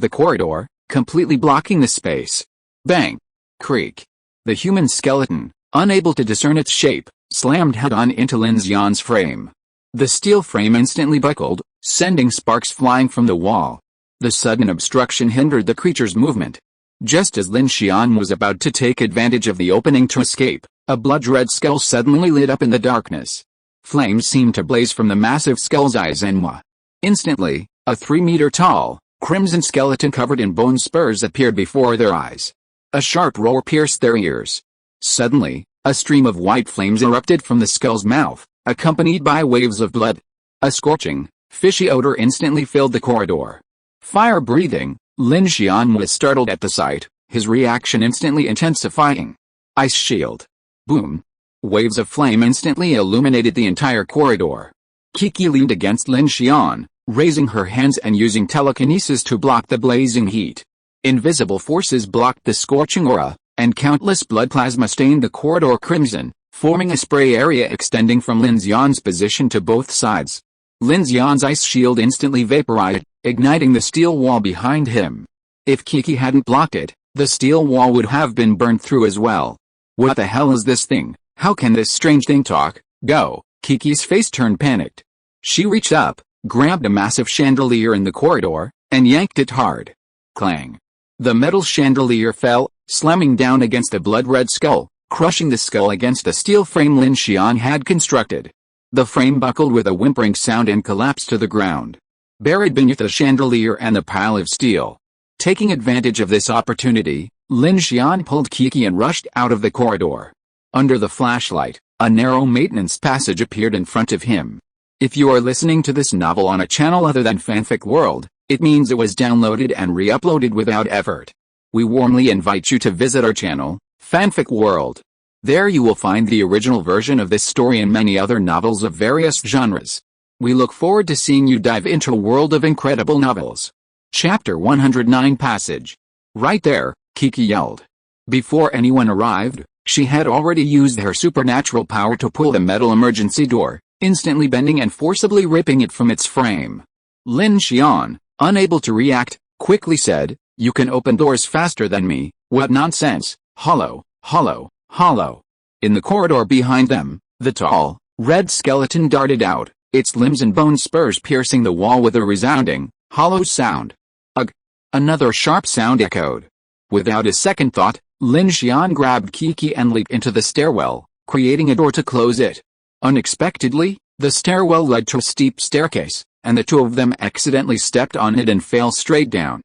the corridor, completely blocking the space. Bang! Creak! The human skeleton, unable to discern its shape, slammed head-on into Lin Xian's frame. The steel frame instantly buckled, sending sparks flying from the wall. The sudden obstruction hindered the creature's movement. Just as Lin Xian was about to take advantage of the opening to escape, a blood-red skull suddenly lit up in the darkness. Flames seemed to blaze from the massive skull's eyes and maw. Instantly, a 3-meter-tall, crimson skeleton covered in bone spurs appeared before their eyes. A sharp roar pierced their ears. Suddenly, a stream of white flames erupted from the skull's mouth, accompanied by waves of blood. A scorching, fishy odor instantly filled the corridor. Fire-breathing, Lin Xian was startled at the sight, his reaction instantly intensifying. Ice shield. Boom. Waves of flame instantly illuminated the entire corridor. Kiki leaned against Lin Xian, raising her hands and using telekinesis to block the blazing heat. Invisible forces blocked the scorching aura, and countless blood plasma stained the corridor crimson, forming a spray area extending from Lin Xian's position to both sides. Lin Xian's ice shield instantly vaporized, igniting the steel wall behind him. If Kiki hadn't blocked it, the steel wall would have been burned through as well. What the hell is this thing? How can this strange thing talk? Go! Kiki's face turned panicked. She reached up, grabbed a massive chandelier in the corridor, and yanked it hard. Clang! The metal chandelier fell, slamming down against the blood-red skull, crushing the skull against the steel frame Lin Xian had constructed. The frame buckled with a whimpering sound and collapsed to the ground, buried beneath the chandelier and the pile of steel. Taking advantage of this opportunity, Lin Xian pulled Kiki and rushed out of the corridor. Under the flashlight, a narrow maintenance passage appeared in front of him. If you are listening to this novel on a channel other than Fanfic World, it means it was downloaded and re-uploaded without effort. We warmly invite you to visit our channel, Fanfic World. There you will find the original version of this story and many other novels of various genres. We look forward to seeing you dive into a world of incredible novels. Chapter 109 Passage. Right there, Kiki yelled. Before anyone arrived, she had already used her supernatural power to pull the metal emergency door, instantly bending and forcibly ripping it from its frame. Lin Xian, unable to react, quickly said, "You can open doors faster than me, what nonsense, hollow, hollow, hollow." In the corridor behind them, the tall, red skeleton darted out, its limbs and bone spurs piercing the wall with a resounding, hollow sound. Ugh! Another sharp sound echoed. Without a second thought, Lin Xian grabbed Kiki and leaped into the stairwell, creating a door to close it. Unexpectedly, the stairwell led to a steep staircase, and the two of them accidentally stepped on it and fell straight down.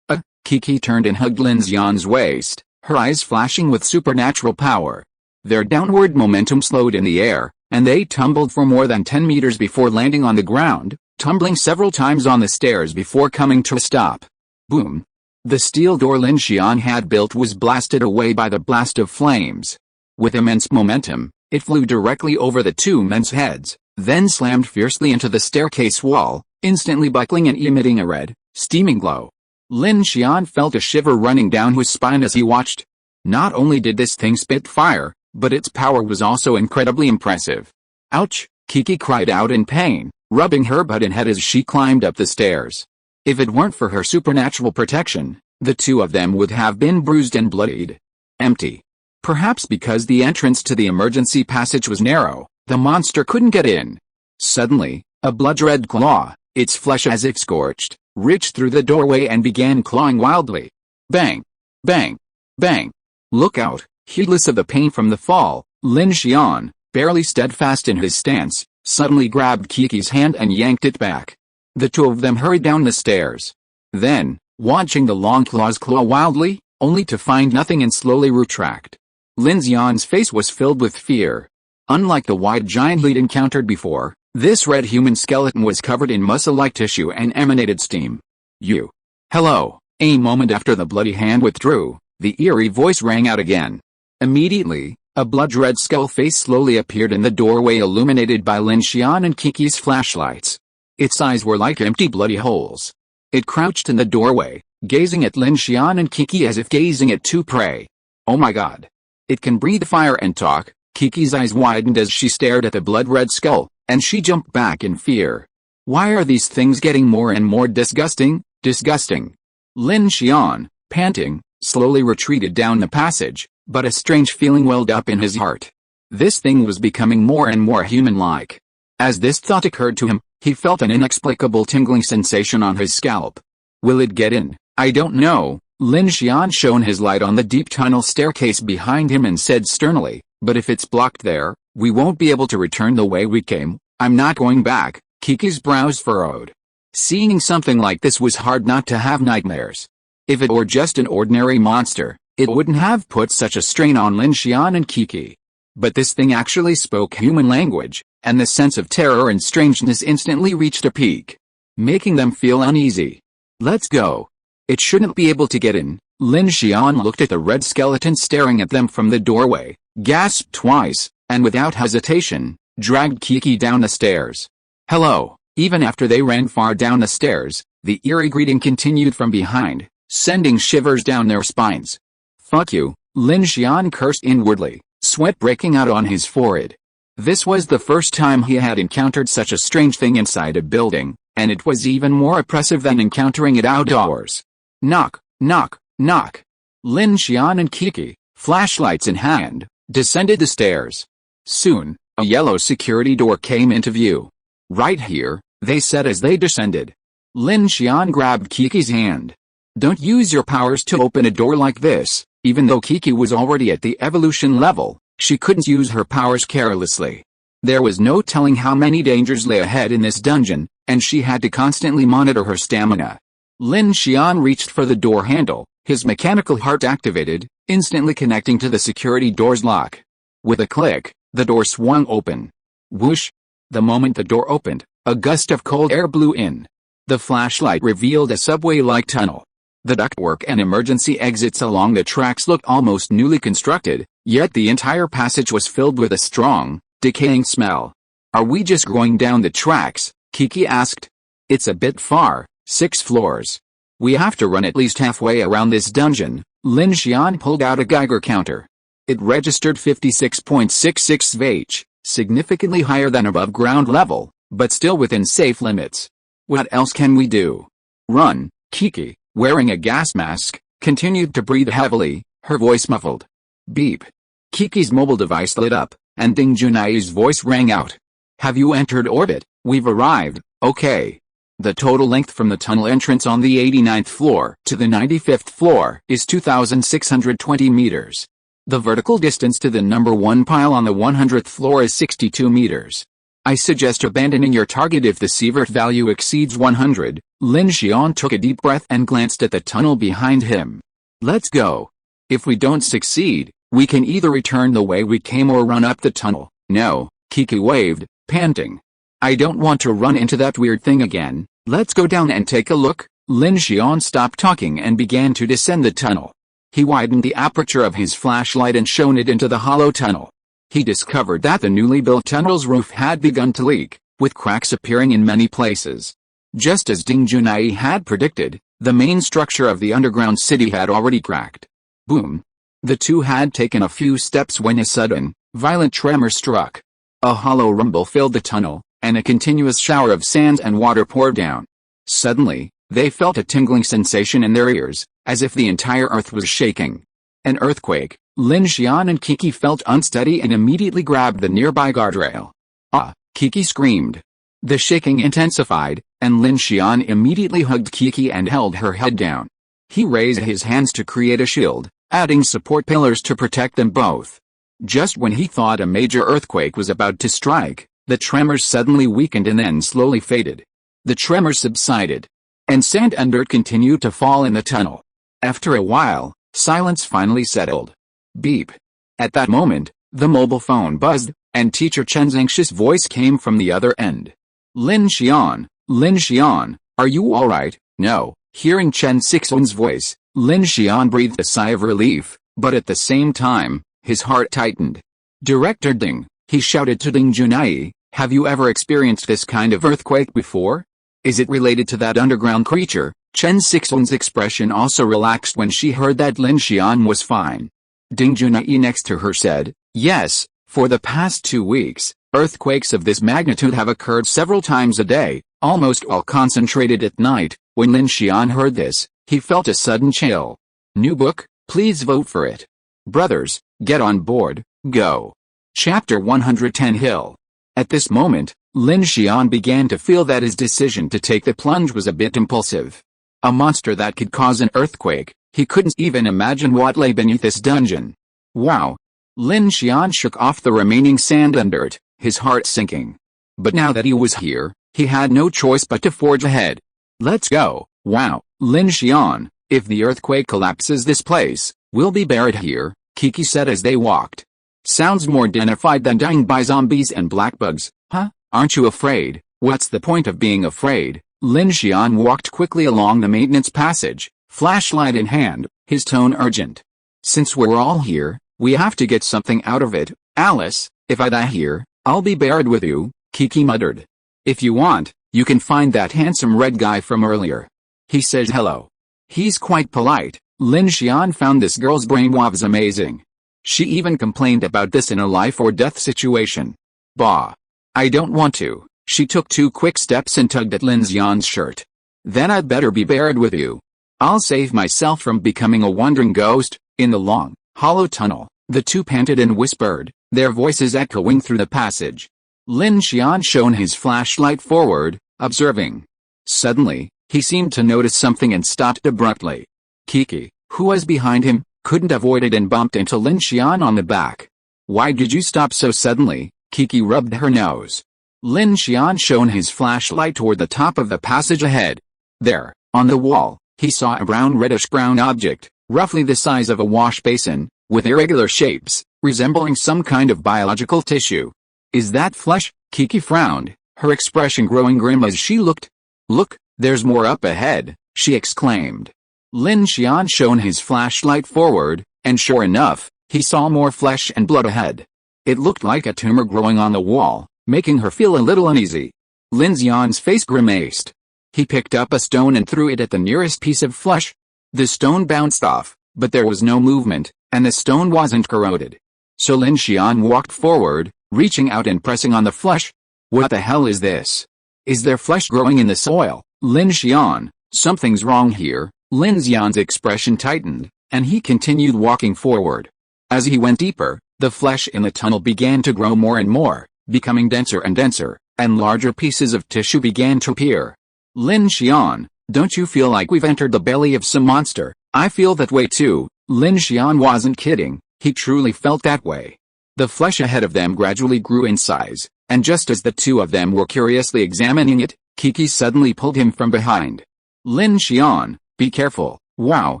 Kiki turned and hugged Lin Xian's waist, her eyes flashing with supernatural power. Their downward momentum slowed in the air, and they tumbled for more than 10 meters before landing on the ground, tumbling several times on the stairs before coming to a stop. Boom! The steel door Lin Xian had built was blasted away by the blast of flames. With immense momentum, it flew directly over the two men's heads, then slammed fiercely into the staircase wall, instantly buckling and emitting a red, steaming glow. Lin Xian felt a shiver running down his spine as he watched. Not only did this thing spit fire, but its power was also incredibly impressive. Ouch! Kiki cried out in pain, rubbing her butt and head as she climbed up the stairs. If it weren't for her supernatural protection, the two of them would have been bruised and bloodied. Empty. Perhaps because the entrance to the emergency passage was narrow, the monster couldn't get in. Suddenly, a blood-red claw, its flesh as if scorched, reached through the doorway and began clawing wildly. Bang! Bang! Bang! Look out! Heedless of the pain from the fall, Lin Xian, barely steadfast in his stance, suddenly grabbed Kiki's hand and yanked it back. The two of them hurried down the stairs. Then, watching the long claws claw wildly, only to find nothing and slowly retract. Lin Xian's face was filled with fear. Unlike the white giant he'd encountered before, this red human skeleton was covered in muscle-like tissue and emanated steam. You. Hello. A moment after the bloody hand withdrew, the eerie voice rang out again. Immediately, a blood-red skull face slowly appeared in the doorway illuminated by Lin Xian and Kiki's flashlights. Its eyes were like empty bloody holes. It crouched in the doorway, gazing at Lin Xian and Kiki as if gazing at two prey. Oh my god. It can breathe fire and talk. Kiki's eyes widened as she stared at the blood-red skull, and she jumped back in fear. Why are these things getting more and more disgusting? Disgusting. Lin Xian, panting, slowly retreated down the passage, but a strange feeling welled up in his heart. This thing was becoming more and more human-like. As this thought occurred to him, he felt an inexplicable tingling sensation on his scalp. Will it get in? I don't know. Lin Xian shone his light on the deep tunnel staircase behind him and said sternly, but if it's blocked there, we won't be able to return the way we came. I'm not going back. Kiki's brows furrowed. Seeing something like this was hard not to have nightmares. If it were just an ordinary monster, it wouldn't have put such a strain on Lin Xian and Kiki. But this thing actually spoke human language, and the sense of terror and strangeness instantly reached a peak, making them feel uneasy. Let's go. It shouldn't be able to get in. Lin Xian looked at the red skeleton staring at them from the doorway, gasped twice, and without hesitation, dragged Kiki down the stairs. Hello. Even after they ran far down the stairs, the eerie greeting continued from behind, sending shivers down their spines. Fuck you, Lin Xian cursed inwardly, sweat breaking out on his forehead. This was the first time he had encountered such a strange thing inside a building, and it was even more oppressive than encountering it outdoors. Knock, knock, knock. Lin Xian and Kiki, flashlights in hand, descended the stairs. Soon, a yellow security door came into view. Right here, they said as they descended. Lin Xian grabbed Kiki's hand. Don't use your powers to open a door like this. Even though Kiki was already at the evolution level, she couldn't use her powers carelessly. There was no telling how many dangers lay ahead in this dungeon, and she had to constantly monitor her stamina. Lin Xian reached for the door handle, his mechanical heart activated, instantly connecting to the security door's lock. With a click, the door swung open. Whoosh! The moment the door opened, a gust of cold air blew in. The flashlight revealed a subway-like tunnel. The ductwork and emergency exits along the tracks looked almost newly constructed, yet the entire passage was filled with a strong, decaying smell. Are we just going down the tracks? Kiki asked. It's a bit far, 6 floors. We have to run at least halfway around this dungeon. Lin Xian pulled out a Geiger counter. It registered 56.66 VH, significantly higher than above ground level, but still within safe limits. What else can we do? Run. Kiki, wearing a gas mask, continued to breathe heavily, her voice muffled. Beep. Kiki's mobile device lit up, and Ding Junai's voice rang out. Have you entered orbit? We've arrived, okay. The total length from the tunnel entrance on the 89th floor to the 95th floor is 2,620 meters. The vertical distance to the number 1 pile on the 100th floor is 62 meters. I suggest abandoning your target if the sievert value exceeds 100. Lin Xian took a deep breath and glanced at the tunnel behind him. Let's go. If we don't succeed, we can either return the way we came or run up the tunnel. No, Kiki waved, panting. I don't want to run into that weird thing again. Let's go down and take a look. Lin Xian stopped talking and began to descend the tunnel. He widened the aperture of his flashlight and shone it into the hollow tunnel. He discovered that the newly built tunnel's roof had begun to leak, with cracks appearing in many places. Just as Ding Junai had predicted, the main structure of the underground city had already cracked. Boom! The two had taken a few steps when a sudden, violent tremor struck. A hollow rumble filled the tunnel, and a continuous shower of sand and water poured down. Suddenly, they felt a tingling sensation in their ears, as if the entire earth was shaking. An earthquake. Lin Xian and Kiki felt unsteady and immediately grabbed the nearby guardrail. Ah! Kiki screamed. The shaking intensified, and Lin Xian immediately hugged Kiki and held her head down. He raised his hands to create a shield, adding support pillars to protect them both. Just when he thought a major earthquake was about to strike, the tremors suddenly weakened and then slowly faded. The tremors subsided, and sand and dirt continued to fall in the tunnel. After a while, silence finally settled. Beep. At that moment, the mobile phone buzzed, and teacher Chen's anxious voice came from the other end. Lin Xian, are you alright? No. Hearing Chen Sixuan's voice, Lin Xian breathed a sigh of relief, but at the same time, his heart tightened. Director Ding, he shouted to Ding Junai, have you ever experienced this kind of earthquake before? Is it related to that underground creature? Chen Sixuan's expression also relaxed when she heard that Lin Xian was fine. Ding Junai next to her said, yes, for the past 2 weeks, earthquakes of this magnitude have occurred several times a day, almost all concentrated at night. When Lin Xian heard this, he felt a sudden chill. New book, please vote for it. Brothers, get on board, go. Chapter 110 Hill. At this moment, Lin Xian began to feel that his decision to take the plunge was a bit impulsive. A monster that could cause an earthquake, he couldn't even imagine what lay beneath this dungeon. Wow! Lin Xian shook off the remaining sand and dirt, his heart sinking. But now that he was here, he had no choice but to forge ahead. Let's go. Wow, Lin Xian, if the earthquake collapses this place, we'll be buried here, Kiki said as they walked. Sounds more dignified than dying by zombies and black bugs, huh? Aren't you afraid? What's the point of being afraid? Lin Xian walked quickly along the maintenance passage, flashlight in hand, his tone urgent. Since we're all here, we have to get something out of it. Alice, if I die here, I'll be buried with you, Kiki muttered. If you want, you can find that handsome red guy from earlier. He says hello. He's quite polite. Lin Xian found this girl's brainwaves amazing. She even complained about this in a life or death situation. Bah. I don't want to. She took 2 quick steps and tugged at Lin Xian's shirt. Then I'd better be buried with you. I'll save myself from becoming a wandering ghost. In the long, hollow tunnel, the two panted and whispered, their voices echoing through the passage. Lin Xian shone his flashlight forward, observing. Suddenly, he seemed to notice something and stopped abruptly. Kiki, who was behind him, couldn't avoid it and bumped into Lin Xian on the back. Why did you stop so suddenly? Kiki rubbed her nose. Lin Xian shone his flashlight toward the top of the passage ahead. There, on the wall, he saw a reddish-brown object, roughly the size of a wash basin, with irregular shapes, resembling some kind of biological tissue. Is that flesh? Kiki frowned, her expression growing grim as she looked. Look, there's more up ahead, she exclaimed. Lin Xian shone his flashlight forward, and sure enough, he saw more flesh and blood ahead. It looked like a tumor growing on the wall, making her feel a little uneasy. Lin Xian's face grimaced. He picked up a stone and threw it at the nearest piece of flesh. The stone bounced off, but there was no movement, and the stone wasn't corroded. So Lin Xian walked forward, reaching out and pressing on the flesh. What the hell is this? Is there flesh growing in the soil? Lin Xian, something's wrong here. Lin Xian's expression tightened, and he continued walking forward. As he went deeper, the flesh in the tunnel began to grow more and more, becoming denser and denser, and larger pieces of tissue began to appear. Lin Xian, don't you feel like we've entered the belly of some monster? I feel that way too. Lin Xian wasn't kidding, he truly felt that way. The flesh ahead of them gradually grew in size, and just as the two of them were curiously examining it, Kiki suddenly pulled him from behind. Lin Xian, be careful. Wow.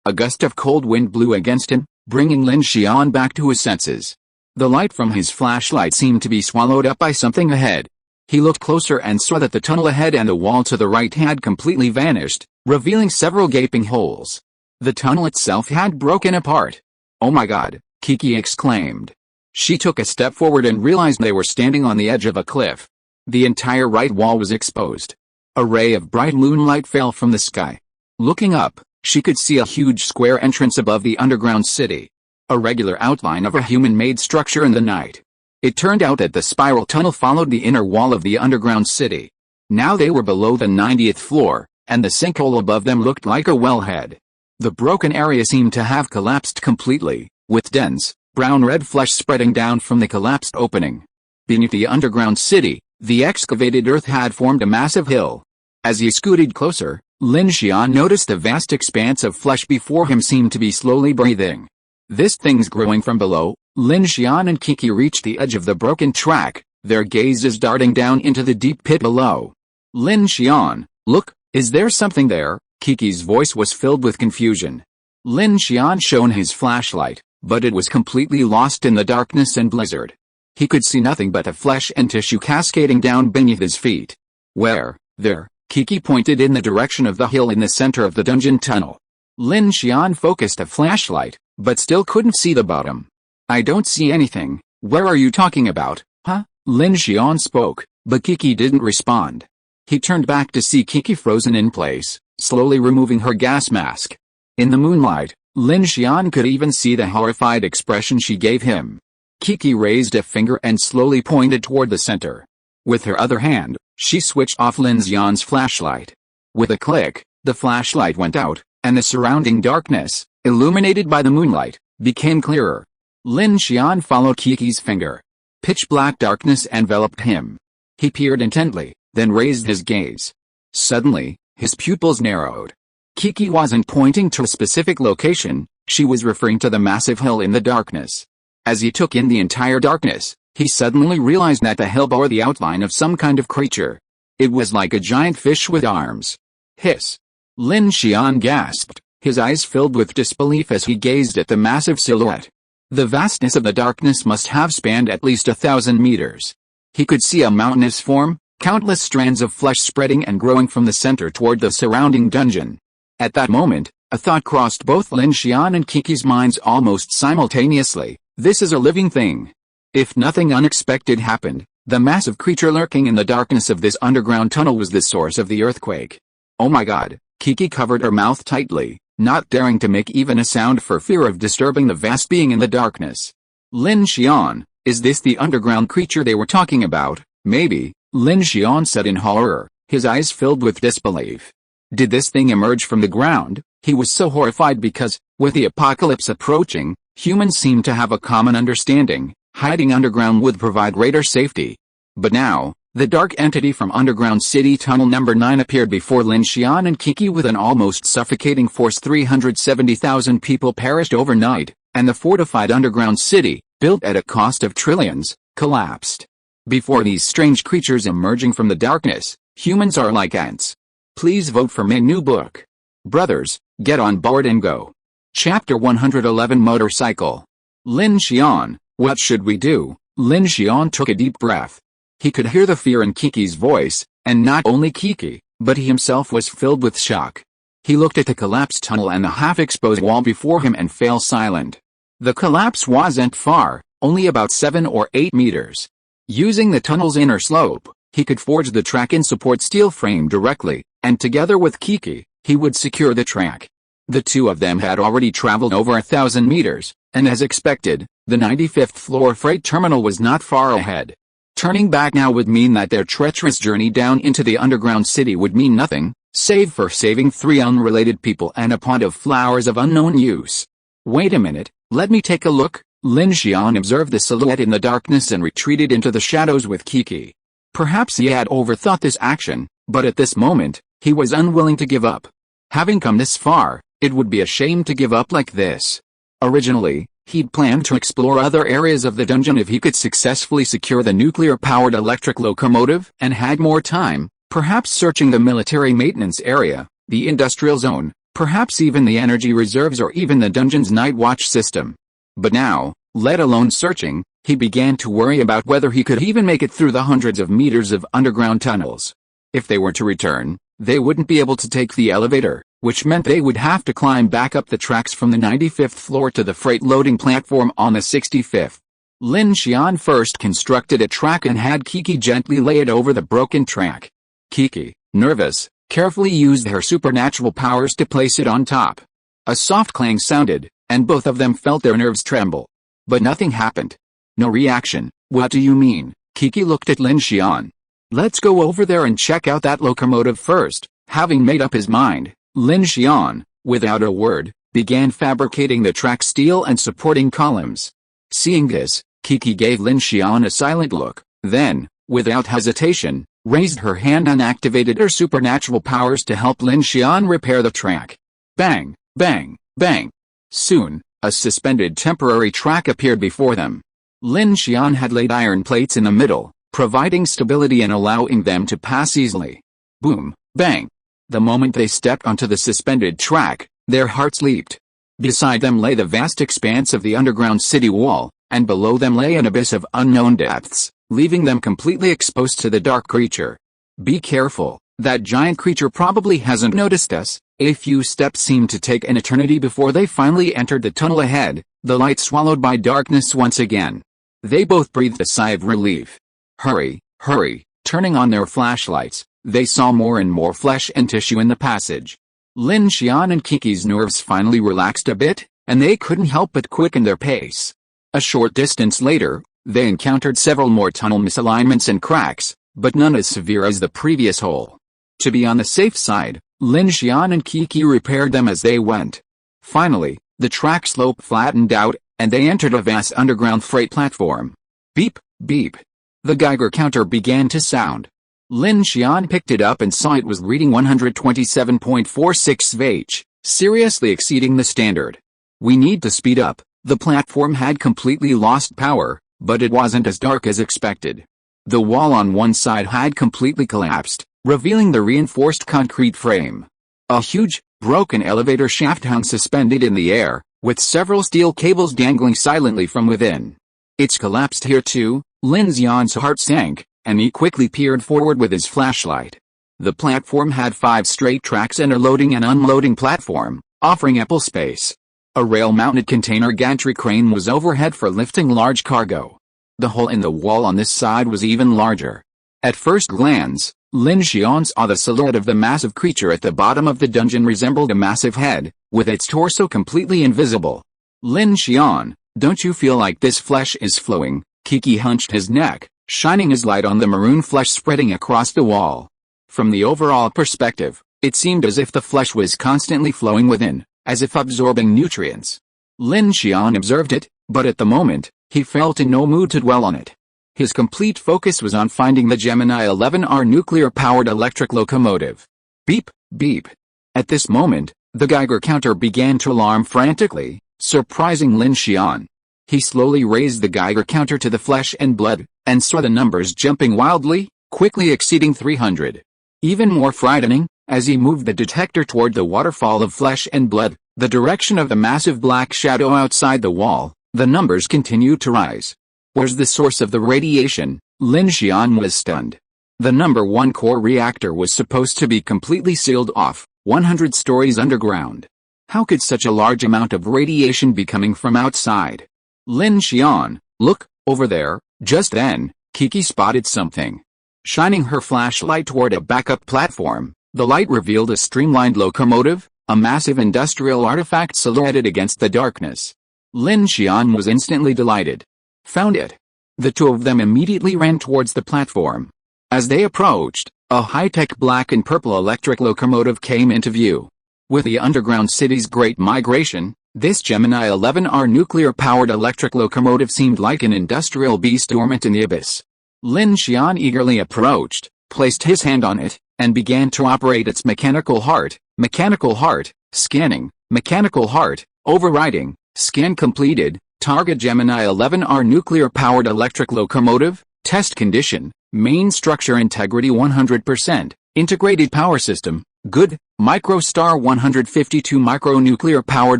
A gust of cold wind blew against him, bringing Lin Xian back to his senses. The light from his flashlight seemed to be swallowed up by something ahead. He looked closer and saw that the tunnel ahead and the wall to the right had completely vanished, revealing several gaping holes. The tunnel itself had broken apart. Oh my god, Kiki exclaimed. She took a step forward and realized they were standing on the edge of a cliff. The entire right wall was exposed. A ray of bright moonlight fell from the sky. Looking up, she could see a huge square entrance above the underground city. A regular outline of a human-made structure in the night. It turned out that the spiral tunnel followed the inner wall of the underground city. Now they were below the 90th floor, and the sinkhole above them looked like a wellhead. The broken area seemed to have collapsed completely, with dense, brown-red flesh spreading down from the collapsed opening. Beneath the underground city, the excavated earth had formed a massive hill. As he scooted closer, Lin Xian noticed the vast expanse of flesh before him seemed to be slowly breathing. This thing's growing from below. Lin Xian and Kiki reached the edge of the broken track, their gazes darting down into the deep pit below. Lin Xian, look, is there something there? Kiki's voice was filled with confusion. Lin Xian shone his flashlight, but it was completely lost in the darkness and blizzard. He could see nothing but the flesh and tissue cascading down beneath his feet. Where? There. Kiki pointed in the direction of the hill in the center of the dungeon tunnel. Lin Xian focused a flashlight, but still couldn't see the bottom. I don't see anything. Where are you talking about? Huh? Lin Xian spoke, but Kiki didn't respond. He turned back to see Kiki frozen in place, slowly removing her gas mask. In the moonlight, Lin Xian could even see the horrified expression she gave him. Kiki raised a finger and slowly pointed toward the center. With her other hand, she switched off Lin Xian's flashlight. With a click, the flashlight went out, and the surrounding darkness, illuminated by the moonlight, became clearer. Lin Xian followed Kiki's finger. Pitch-black darkness enveloped him. He peered intently, then raised his gaze. Suddenly, his pupils narrowed. Kiki wasn't pointing to a specific location, she was referring to the massive hill in the darkness. As he took in the entire darkness, he suddenly realized that the hill bore the outline of some kind of creature. It was like a giant fish with arms. Hiss! Lin Xian gasped, his eyes filled with disbelief as he gazed at the massive silhouette. The vastness of the darkness must have spanned at least 1,000 meters. He could see a mountainous form, countless strands of flesh spreading and growing from the center toward the surrounding dungeon. At that moment, a thought crossed both Lin Xian and Kiki's minds almost simultaneously. This is a living thing. If nothing unexpected happened, the massive creature lurking in the darkness of this underground tunnel was the source of the earthquake. Oh my god, Kiki covered her mouth tightly, not daring to make even a sound for fear of disturbing the vast being in the darkness. Lin Xian, is this the underground creature they were talking about? Maybe, Lin Xian said in horror, his eyes filled with disbelief. Did this thing emerge from the ground? He was so horrified because, with the apocalypse approaching, humans seemed to have a common understanding. Hiding underground would provide greater safety. But now, the dark entity from underground city tunnel number 9 appeared before Lin Xian and Kiki with an almost suffocating force. 370,000 people perished overnight, and the fortified underground city, built at a cost of trillions, collapsed. Before these strange creatures emerging from the darkness, humans are like ants. Please vote for my new book. Brothers, get on board and go. Chapter 111 Motorcycle. Lin Xian, what should we do? Lin Xian took a deep breath. He could hear the fear in Kiki's voice, and not only Kiki, but he himself was filled with shock. He looked at the collapsed tunnel and the half-exposed wall before him and fell silent. The collapse wasn't far, only about 7 or 8 meters. Using the tunnel's inner slope, he could forge the track in support steel frame directly, and together with Kiki, he would secure the track. The two of them had already traveled over 1,000 meters, and as expected, the 95th floor freight terminal was not far ahead. Turning back now would mean that their treacherous journey down into the underground city would mean nothing, save for saving 3 unrelated people and a pot of flowers of unknown use. Wait a minute, let me take a look. Lin Xian observed the silhouette in the darkness and retreated into the shadows with Kiki. Perhaps he had overthought this action, but at this moment, he was unwilling to give up. Having come this far, it would be a shame to give up like this. Originally, he'd planned to explore other areas of the dungeon if he could successfully secure the nuclear-powered electric locomotive and had more time, perhaps searching the military maintenance area, the industrial zone, perhaps even the energy reserves or even the dungeon's night watch system. But now, let alone searching, he began to worry about whether he could even make it through the hundreds of meters of underground tunnels. If they were to return, they wouldn't be able to take the elevator, which meant they would have to climb back up the tracks from the 95th floor to the freight loading platform on the 65th. Lin Xian first constructed a track and had Kiki gently lay it over the broken track. Kiki, nervous, carefully used her supernatural powers to place it on top. A soft clang sounded, and both of them felt their nerves tremble. But nothing happened. No reaction. What do you mean? Kiki looked at Lin Xian. Let's go over there and check out that locomotive first. Having made up his mind, Lin Xian, without a word, began fabricating the track steel and supporting columns. Seeing this, Kiki gave Lin Xian a silent look, then, without hesitation, raised her hand and activated her supernatural powers to help Lin Xian repair the track. Bang, bang, bang. Soon, a suspended temporary track appeared before them. Lin Xian had laid iron plates in the middle, providing stability and allowing them to pass easily. Boom, bang. The moment they stepped onto the suspended track, their hearts leaped. Beside them lay the vast expanse of the underground city wall, and below them lay an abyss of unknown depths, leaving them completely exposed to the dark creature. Be careful, that giant creature probably hasn't noticed us. A few steps seemed to take an eternity before they finally entered the tunnel ahead, the light swallowed by darkness once again. They both breathed a sigh of relief. Hurry, hurry, turning on their flashlights, they saw more and more flesh and tissue in the passage. Lin Xian and Kiki's nerves finally relaxed a bit, and they couldn't help but quicken their pace. A short distance later, they encountered several more tunnel misalignments and cracks, but none as severe as the previous hole. To be on the safe side, Lin Xian and Kiki repaired them as they went. Finally, the track slope flattened out, and they entered a vast underground freight platform. Beep, beep. The Geiger counter began to sound. Lin Xian picked it up and saw it was reading 127.46 Vh, seriously exceeding the standard. We need to speed up. The platform had completely lost power, but it wasn't as dark as expected. The wall on one side had completely collapsed, revealing the reinforced concrete frame. A huge, broken elevator shaft hung suspended in the air, with several steel cables dangling silently from within. It's collapsed here too. Lin Xian's heart sank, and he quickly peered forward with his flashlight. The platform had 5 straight tracks and a loading and unloading platform, offering ample space. A rail-mounted container gantry crane was overhead for lifting large cargo. The hole in the wall on this side was even larger. At first glance, Lin Xian saw the silhouette of the massive creature at the bottom of the dungeon resembled a massive head, with its torso completely invisible. Lin Xian, don't you feel like this flesh is flowing? Kiki hunched his neck, shining his light on the maroon flesh spreading across the wall. From the overall perspective, it seemed as if the flesh was constantly flowing within, as if absorbing nutrients. Lin Xian observed it, but at the moment, he felt in no mood to dwell on it. His complete focus was on finding the Gemini 11R nuclear-powered electric locomotive. Beep, beep. At this moment, the Geiger counter began to alarm frantically, surprising Lin Xian. He slowly raised the Geiger counter to the flesh and blood, and saw the numbers jumping wildly, quickly exceeding 300. Even more frightening, as he moved the detector toward the waterfall of flesh and blood, the direction of the massive black shadow outside the wall, the numbers continued to rise. Where's the source of the radiation? Lin Xian was stunned. The number 1 core reactor was supposed to be completely sealed off, 100 stories underground. How could such a large amount of radiation be coming from outside? Lin Xian, look, over there. Just then, Kiki spotted something. Shining her flashlight toward a backup platform, the light revealed a streamlined locomotive, a massive industrial artifact silhouetted against the darkness. Lin Xian was instantly delighted. Found it. The two of them immediately ran towards the platform. As they approached, a high-tech black and purple electric locomotive came into view. With the underground city's great migration, this Gemini 11R nuclear-powered electric locomotive seemed like an industrial beast dormant in the abyss. Lin Xian eagerly approached, placed his hand on it, and began to operate its mechanical heart, scanning, mechanical heart, overriding, scan completed, target Gemini 11R nuclear-powered electric locomotive, test condition, main structure integrity 100%, integrated power system, good, microstar 152 micronuclear-powered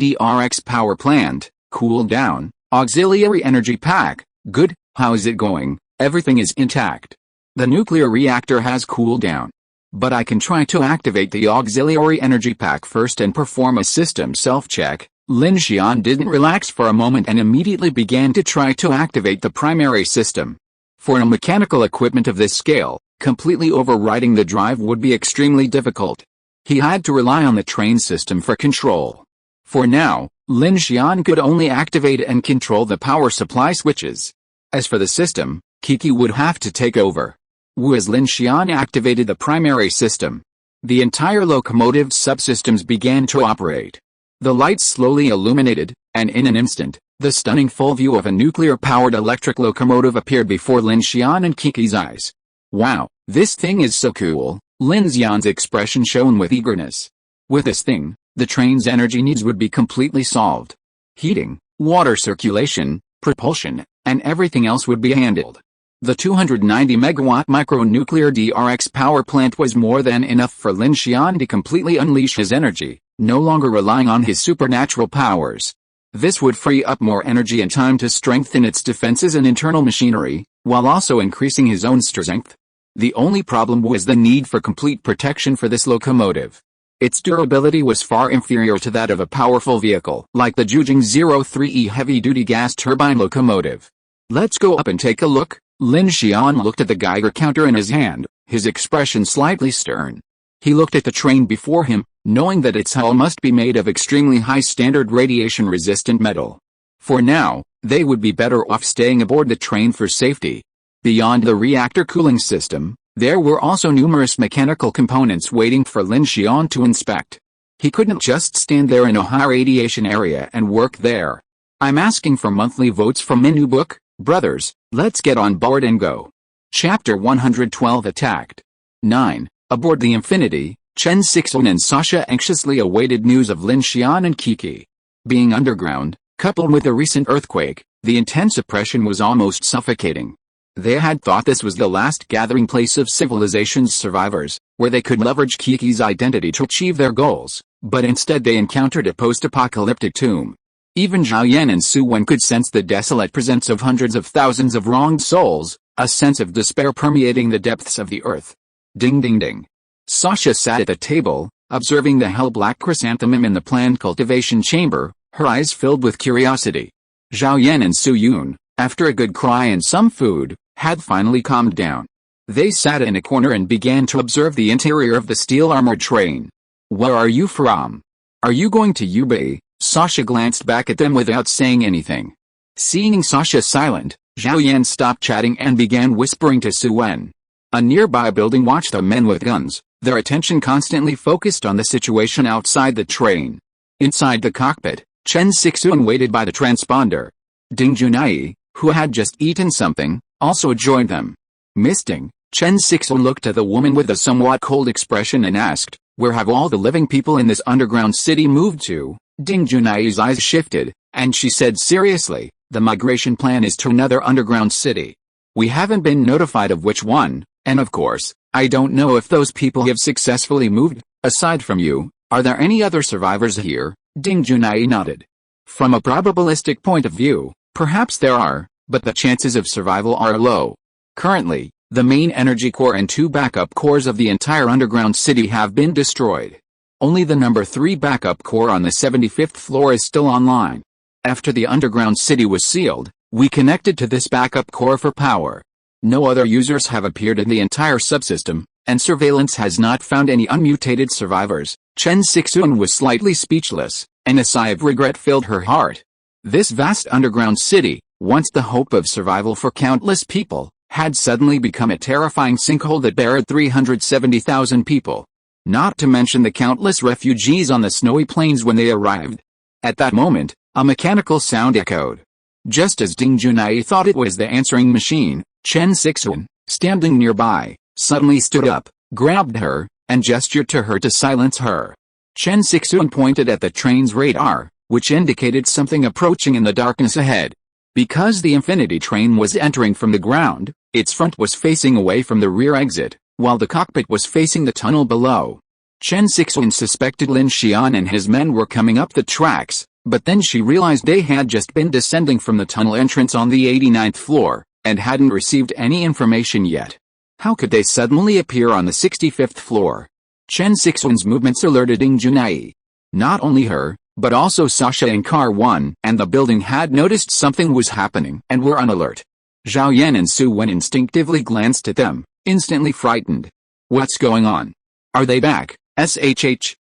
ERX power plant, cool down, auxiliary energy pack, good, how's it going? Everything is intact. The nuclear reactor has cooled down. But I can try to activate the auxiliary energy pack first and perform a system self-check. Lin Xian didn't relax for a moment and immediately began to try to activate the primary system. For a mechanical equipment of this scale, completely overriding the drive would be extremely difficult. He had to rely on the train system for control. For now, Lin Xian could only activate and control the power supply switches. As for the system, Kiki would have to take over. As Lin Xian activated the primary system, the entire locomotive subsystems began to operate. The lights slowly illuminated, and in an instant, the stunning full view of a nuclear-powered electric locomotive appeared before Lin Xian and Kiki's eyes. Wow, this thing is so cool, Lin Xian's expression shone with eagerness. With this thing, the train's energy needs would be completely solved. Heating, water circulation, propulsion, and everything else would be handled. The 290 megawatt micronuclear DRX power plant was more than enough for Lin Xian to completely unleash his energy, no longer relying on his supernatural powers. This would free up more energy and time to strengthen its defenses and internal machinery, while also increasing his own strength. The only problem was the need for complete protection for this locomotive. Its durability was far inferior to that of a powerful vehicle like the Jujing 03E heavy-duty gas turbine locomotive. Let's go up and take a look. Lin Xian looked at the Geiger counter in his hand, his expression slightly stern. He looked at the train before him, knowing that its hull must be made of extremely high-standard radiation-resistant metal. For now, they would be better off staying aboard the train for safety. Beyond the reactor cooling system, there were also numerous mechanical components waiting for Lin Xian to inspect. He couldn't just stand there in a high radiation area and work there. I'm asking for monthly votes from menu book. Brothers, let's get on board and go. Chapter 112 Attacked. 9. Aboard the Infinity, Chen Sixuan and Sasha anxiously awaited news of Lin Xian and Kiki. Being underground, coupled with the recent earthquake, the intense oppression was almost suffocating. They had thought this was the last gathering place of civilization's survivors, where they could leverage Kiki's identity to achieve their goals, but instead they encountered a post-apocalyptic tomb. Even Zhao Yan and Su Wen could sense the desolate presence of hundreds of thousands of wronged souls, a sense of despair permeating the depths of the earth. Ding ding ding. Sasha sat at the table, observing the hell-black chrysanthemum in the planned cultivation chamber, her eyes filled with curiosity. Zhao Yan and Su Yun, after a good cry and some food, had finally calmed down. They sat in a corner and began to observe the interior of the steel-armored train. Where are you from? Are you going to Yubei? Sasha glanced back at them without saying anything. Seeing Sasha silent, Zhao Yan stopped chatting and began whispering to Su Wen. A nearby building watched the men with guns, their attention constantly focused on the situation outside the train. Inside the cockpit, Chen Sixuan waited by the transponder. Ding Junai, who had just eaten something, also joined them. Misting, Chen Sixuan looked at the woman with a somewhat cold expression and asked, "Where have all the living people in this underground city moved to?" Ding Junai's eyes shifted, and she said seriously, "The migration plan is to another underground city. We haven't been notified of which one, and of course, I don't know if those people have successfully moved. Aside from you, are there any other survivors here?" Ding Junai nodded. "From a probabilistic point of view, perhaps there are, but the chances of survival are low. Currently, the main energy core and 2 backup cores of the entire underground city have been destroyed. Only the number 3 backup core on the 75th floor is still online. After the underground city was sealed, we connected to this backup core for power. No other users have appeared in the entire subsystem, and surveillance has not found any unmutated survivors." Chen Sixuan was slightly speechless, and a sigh of regret filled her heart. This vast underground city, once the hope of survival for countless people, had suddenly become a terrifying sinkhole that buried 370,000 people. Not to mention the countless refugees on the snowy plains when they arrived. At that moment, a mechanical sound echoed. Just as Ding Junai thought it was the answering machine, Chen Sixuan, standing nearby, suddenly stood up, grabbed her, and gestured to her to silence her. Chen Sixuan pointed at the train's radar, which indicated something approaching in the darkness ahead. Because the infinity train was entering from the ground, its front was facing away from the rear exit, while the cockpit was facing the tunnel below. Chen Sixuan suspected Lin Xian and his men were coming up the tracks, but then she realized they had just been descending from the tunnel entrance on the 89th floor, and hadn't received any information yet. How could they suddenly appear on the 65th floor? Chen Sixuan's movements alerted Ding Junai. Not only her, but also Sasha and Car 1 and the building had noticed something was happening and were on alert. Zhao Yan and Su Wen instinctively glanced at them, instantly frightened. What's going on? Are they back?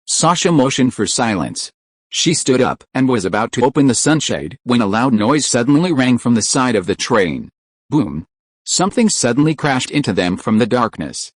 Sasha motioned for silence. She stood up and was about to open the sunshade when a loud noise suddenly rang from the side of the train. Boom. Something suddenly crashed into them from the darkness.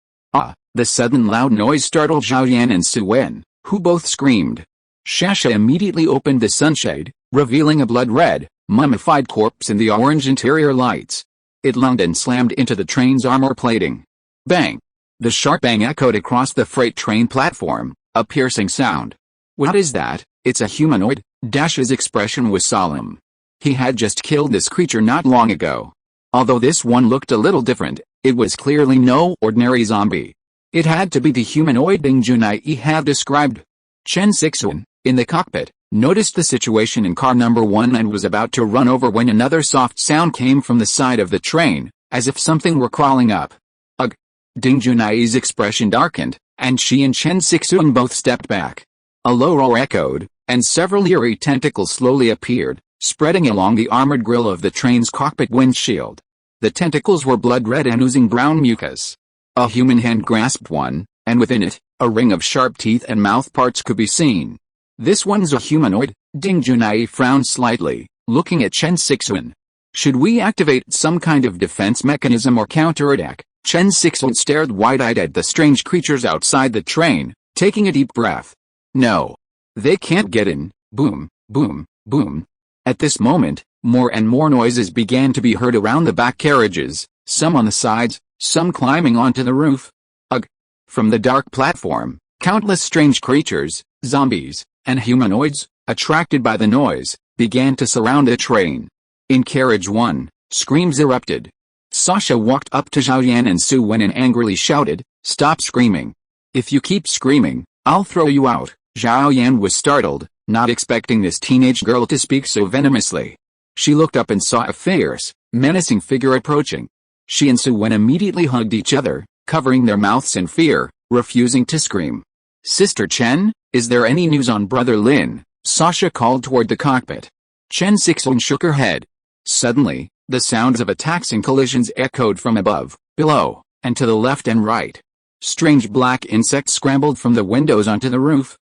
The sudden loud noise startled Zhao Yan and Su Wen, who both screamed. Sasha immediately opened the sunshade, revealing a blood-red, mummified corpse in the orange interior lights. It lunged and slammed into the train's armor plating. Bang! The sharp bang echoed across the freight train platform, a piercing sound. What is that? It's a humanoid. Dash's expression was solemn. He had just killed this creature not long ago. Although this one looked a little different, it was clearly no ordinary zombie. It had to be the humanoid Ding Junai had described. Chen Sixuan, in the cockpit, noticed the situation in car number 1 and was about to run over when another soft sound came from the side of the train, as if something were crawling up. Ugh! Ding Junai's expression darkened, and she and Chen Sixuan both stepped back. A low roar echoed, and several eerie tentacles slowly appeared, spreading along the armored grille of the train's cockpit windshield. The tentacles were blood-red and oozing brown mucus. A human hand grasped one, and within it, a ring of sharp teeth and mouth parts could be seen. This one's a humanoid. Ding Junai frowned slightly, looking at Chen Sixuan. Should we activate some kind of defense mechanism or counterattack? Chen Sixuan stared wide-eyed at the strange creatures outside the train, taking a deep breath. No. They can't get in. Boom, boom, boom. At this moment, more and more noises began to be heard around the back carriages, some on the sides, some climbing onto the roof. Ugh! From the dark platform, countless strange creatures, zombies, and humanoids, attracted by the noise, began to surround the train. In carriage 1, screams erupted. Sasha walked up to Zhao Yan and Su Wen and angrily shouted, "Stop screaming. If you keep screaming, I'll throw you out." Zhao Yan was startled, not expecting this teenage girl to speak so venomously. She looked up and saw a fierce, menacing figure approaching. She and Su Wen immediately hugged each other, covering their mouths in fear, refusing to scream. "Sister Chen, is there any news on Brother Lin?" Sasha called toward the cockpit. Chen Sixuan shook her head. Suddenly, the sounds of attacks and collisions echoed from above, below, and to the left and right. Strange black insects scrambled from the windows onto the roof.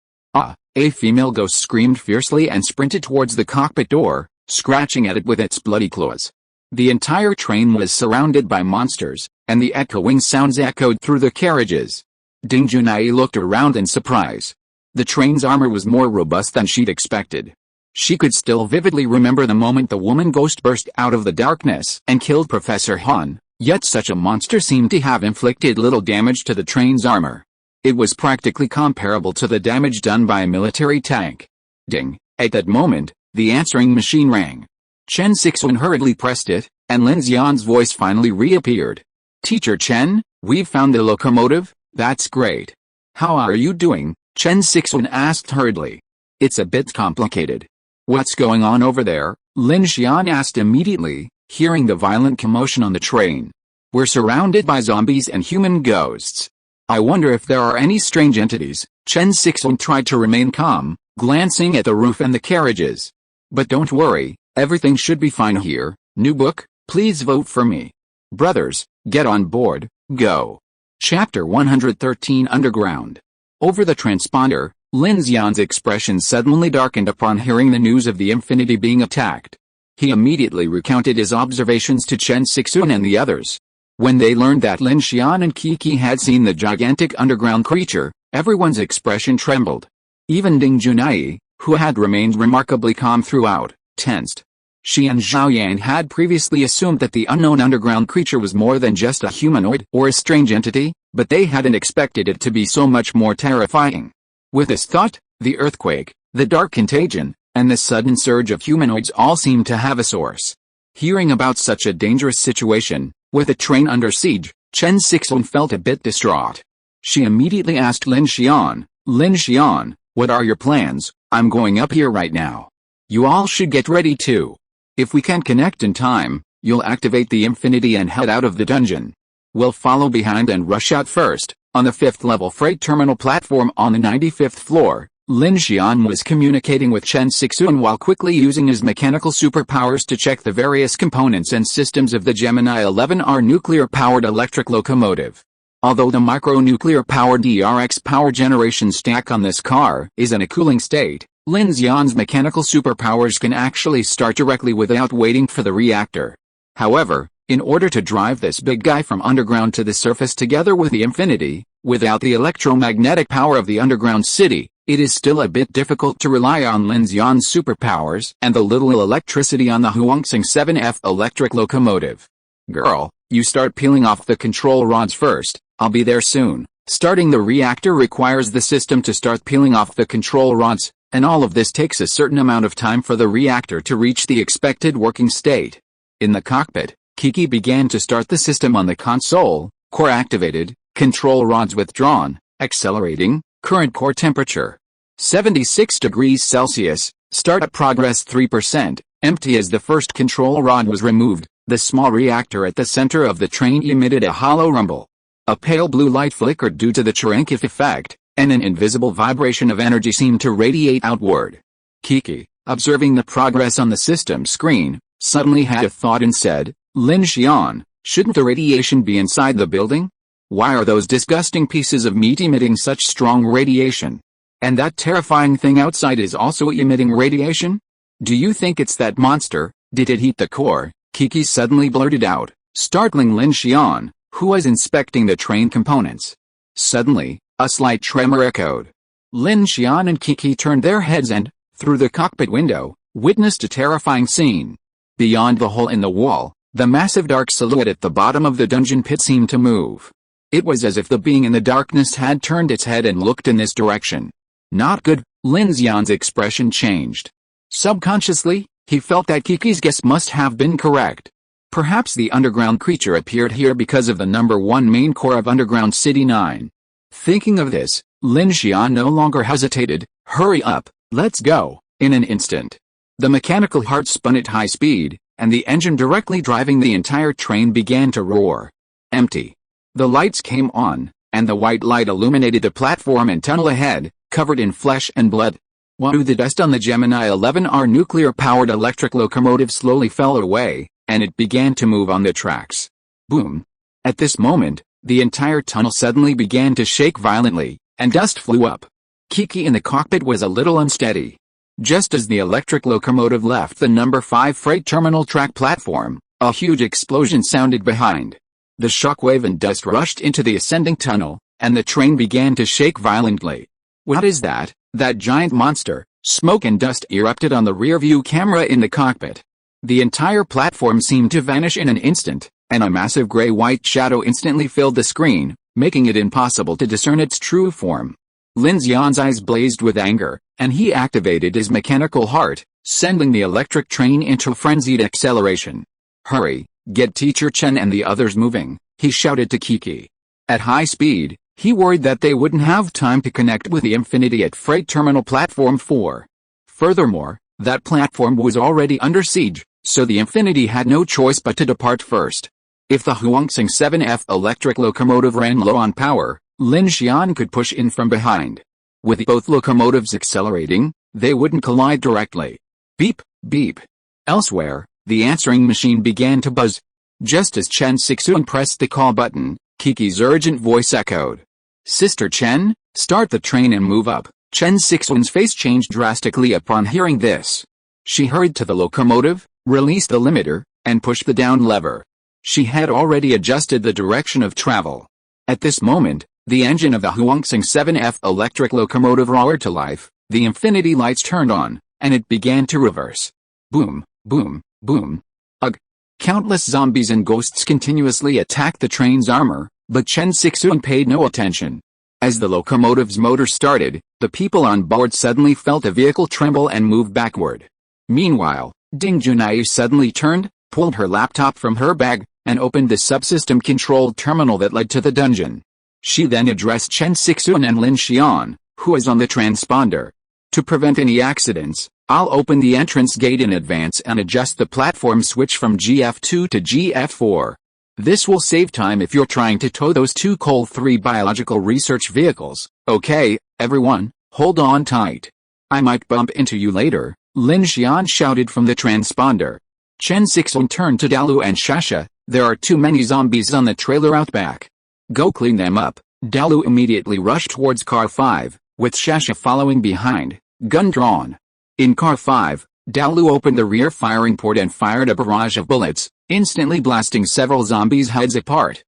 A female ghost screamed fiercely and sprinted towards the cockpit door, scratching at it with its bloody claws. The entire train was surrounded by monsters, and the echoing sounds echoed through the carriages. Ding Junai looked around in surprise. The train's armor was more robust than she'd expected. She could still vividly remember the moment the woman ghost burst out of the darkness and killed Professor Han, yet such a monster seemed to have inflicted little damage to the train's armor. It was practically comparable to the damage done by a military tank. Ding! At that moment, the answering machine rang. Chen Sixuan hurriedly pressed it, and Lin Xian's voice finally reappeared. "Teacher Chen, we've found the locomotive." "That's great. How are you doing?" Chen Sixuan asked hurriedly. "It's a bit complicated." "What's going on over there?" Lin Xian asked immediately, hearing the violent commotion on the train. "We're surrounded by zombies and human ghosts. I wonder if there are any strange entities." Chen Sixuan tried to remain calm, glancing at the roof and the carriages. "But don't worry, everything should be fine here." New book, please vote for me. Brothers, get on board, go. Chapter 113 Underground. Over the transponder, Lin Xian's expression suddenly darkened upon hearing the news of the Infinity being attacked. He immediately recounted his observations to Chen Sixuan and the others. When they learned that Lin Xian and Kiki had seen the gigantic underground creature, everyone's expression trembled. Even Ding Junai, who had remained remarkably calm throughout, tensed. Xian Zhaoyan had previously assumed that the unknown underground creature was more than just a humanoid or a strange entity, but they hadn't expected it to be so much more terrifying. With this thought, the earthquake, the dark contagion, and the sudden surge of humanoids all seemed to have a source. Hearing about such a dangerous situation, with the train under siege, Chen Sixuan felt a bit distraught. She immediately asked Lin Xian, "Lin Xian, what are your plans? I'm going up here right now. You all should get ready too. If we can connect in time, you'll activate the infinity and head out of the dungeon. We'll follow behind and rush out first." On the 5th level freight terminal platform on the 95th floor, Lin Xian was communicating with Chen Sixuan while quickly using his mechanical superpowers to check the various components and systems of the Gemini 11R nuclear-powered electric locomotive. Although the micronuclear-powered DRX power generation stack on this car is in a cooling state, Lin Xian's mechanical superpowers can actually start directly without waiting for the reactor. However, in order to drive this big guy from underground to the surface together with the infinity, without the electromagnetic power of the underground city, it is still a bit difficult to rely on Lin Xian's superpowers and the little electricity on the Huangsing 7F electric locomotive. "Girl, you start peeling off the control rods first, I'll be there soon." Starting the reactor requires the system to start peeling off the control rods, and all of this takes a certain amount of time for the reactor to reach the expected working state. In the cockpit, Kiki began to start the system on the console, core activated, control rods withdrawn, accelerating, current core temperature 76 degrees Celsius, startup progress 3%, empty. As the first control rod was removed, the small reactor at the center of the train emitted a hollow rumble. A pale blue light flickered due to the Cherenkov effect, and an invisible vibration of energy seemed to radiate outward. Kiki, observing the progress on the system screen, suddenly had a thought and said, "Lin Xian, shouldn't the radiation be inside the building? Why are those disgusting pieces of meat emitting such strong radiation? And that terrifying thing outside is also emitting radiation? Do you think it's that monster? Did it heat the core?" Kiki suddenly blurted out, startling Lin Xian, who was inspecting the train components. Suddenly, a slight tremor echoed. Lin Xian and Kiki turned their heads and, through the cockpit window, witnessed a terrifying scene. Beyond the hole in the wall, the massive dark silhouette at the bottom of the dungeon pit seemed to move. It was as if the being in the darkness had turned its head and looked in this direction. Not good. Lin Xian's expression changed. Subconsciously, he felt that Kiki's guess must have been correct. Perhaps the underground creature appeared here because of the number 1 main core of Underground City 9. Thinking of this, Lin Xian no longer hesitated. "Hurry up, let's go." In an instant, the mechanical heart spun at high speed, and the engine directly driving the entire train began to roar. Empty. The lights came on, and the white light illuminated the platform and tunnel ahead, covered in flesh and blood. While the dust on the Gemini 11R nuclear-powered electric locomotive slowly fell away, and it began to move on the tracks. Boom. At this moment, the entire tunnel suddenly began to shake violently, and dust flew up. Kiki in the cockpit was a little unsteady. Just as the electric locomotive left the number 5 freight terminal track platform, a huge explosion sounded behind. The shockwave and dust rushed into the ascending tunnel, and the train began to shake violently. "What is that? That giant monster?" Smoke and dust erupted on the rear-view camera in the cockpit. The entire platform seemed to vanish in an instant, and a massive gray-white shadow instantly filled the screen, making it impossible to discern its true form. Lin Xian's eyes blazed with anger, and he activated his mechanical heart, sending the electric train into frenzied acceleration. "Hurry, get Teacher Chen and the others moving," he shouted to Kiki. At high speed, he worried that they wouldn't have time to connect with the Infinity at Freight Terminal Platform 4. Furthermore, that platform was already under siege, so the Infinity had no choice but to depart first. If the Huangsing 7F electric locomotive ran low on power, Lin Xian could push in from behind. With both locomotives accelerating, they wouldn't collide directly. Beep, beep. Elsewhere, the answering machine began to buzz. Just as Chen Sixuan pressed the call button, Kiki's urgent voice echoed. "Sister Chen, start the train and move up." Chen Sixuan's face changed drastically upon hearing this. She hurried to the locomotive, released the limiter, and pushed the down lever. She had already adjusted the direction of travel. At this moment, the engine of the Huangsing 7F electric locomotive roared to life, the infinity lights turned on, and it began to reverse. Boom, boom, Boom. Ugh. Countless zombies and ghosts continuously attacked the train's armor, but Chen Sixuan paid no attention. As the locomotive's motor started, the people on board suddenly felt the vehicle tremble and move backward. Meanwhile, Ding Junai suddenly turned, pulled her laptop from her bag, and opened the subsystem-controlled terminal that led to the dungeon. She then addressed Chen Sixuan and Lin Xian, who was on the transponder. To prevent any accidents, I'll open the entrance gate in advance and adjust the platform switch from GF2 to GF4. This will save time if you're trying to tow those two Col-3 biological research vehicles. Okay, everyone, hold on tight. I might bump into you later, Lin Xian shouted from the transponder. Chen Sixuan turned to Dalu and Shasha. There are too many zombies on the trailer out back. Go clean them up. Dalu immediately rushed towards Car 5, with Shasha following behind, gun drawn. In Car 5, Dalu opened the rear firing port and fired a barrage of bullets, instantly blasting several zombies' heads apart.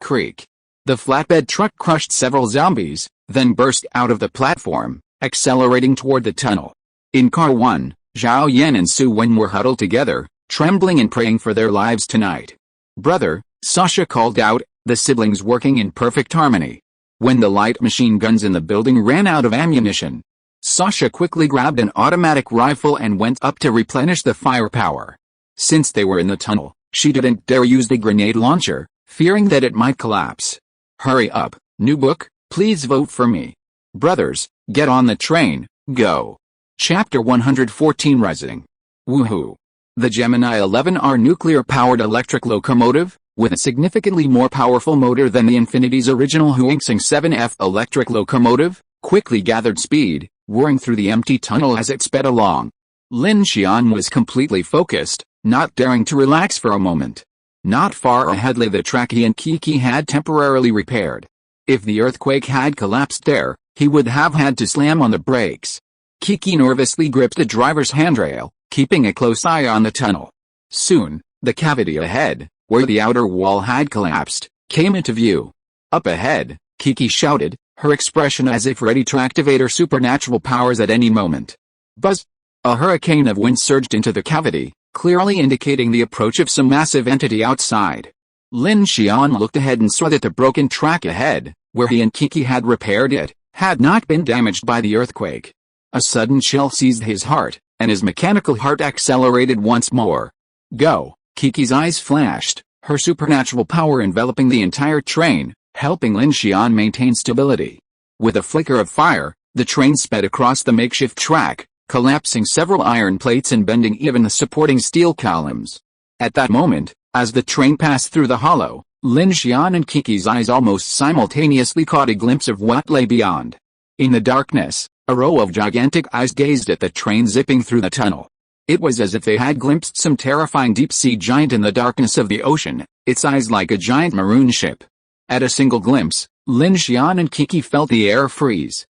Creak. The flatbed truck crushed several zombies, then burst out of the platform, accelerating toward the tunnel. In Car 1, Zhao Yan and Su Wen were huddled together, trembling and praying for their lives tonight. Brother, Sasha called out, the siblings working in perfect harmony. When the light machine guns in the building ran out of ammunition, Sasha quickly grabbed an automatic rifle and went up to replenish the firepower. Since they were in the tunnel, she didn't dare use the grenade launcher, fearing that it might collapse. Hurry up, new book, please vote for me. Brothers, get on the train, go. Chapter 114 Rising. Woohoo. The Gemini 11R nuclear-powered electric locomotive, with a significantly more powerful motor than the Infinity's original Huingsing 7F electric locomotive, quickly gathered speed, whirring through the empty tunnel as it sped along. Lin Xian was completely focused, not daring to relax for a moment. Not far ahead lay the track he and Kiki had temporarily repaired. If the earthquake had collapsed there, he would have had to slam on the brakes. Kiki nervously gripped the driver's handrail, keeping a close eye on the tunnel. Soon, the cavity ahead, where the outer wall had collapsed, came into view. Up ahead, Kiki shouted, her expression as if ready to activate her supernatural powers at any moment. Buzz! A hurricane of wind surged into the cavity, clearly indicating the approach of some massive entity outside. Lin Xian looked ahead and saw that the broken track ahead, where he and Kiki had repaired it, had not been damaged by the earthquake. A sudden chill seized his heart, and his mechanical heart accelerated once more. Go! Kiki's eyes flashed, her supernatural power enveloping the entire train, helping Lin Xian maintain stability. With a flicker of fire, the train sped across the makeshift track, collapsing several iron plates and bending even the supporting steel columns. At that moment, as the train passed through the hollow, Lin Xian and Kiki's eyes almost simultaneously caught a glimpse of what lay beyond. In the darkness, a row of gigantic eyes gazed at the train zipping through the tunnel. It was as if they had glimpsed some terrifying deep-sea giant in the darkness of the ocean, its eyes like a giant maroon ship. At a single glimpse, Lin Xian and Kiki felt the air freeze.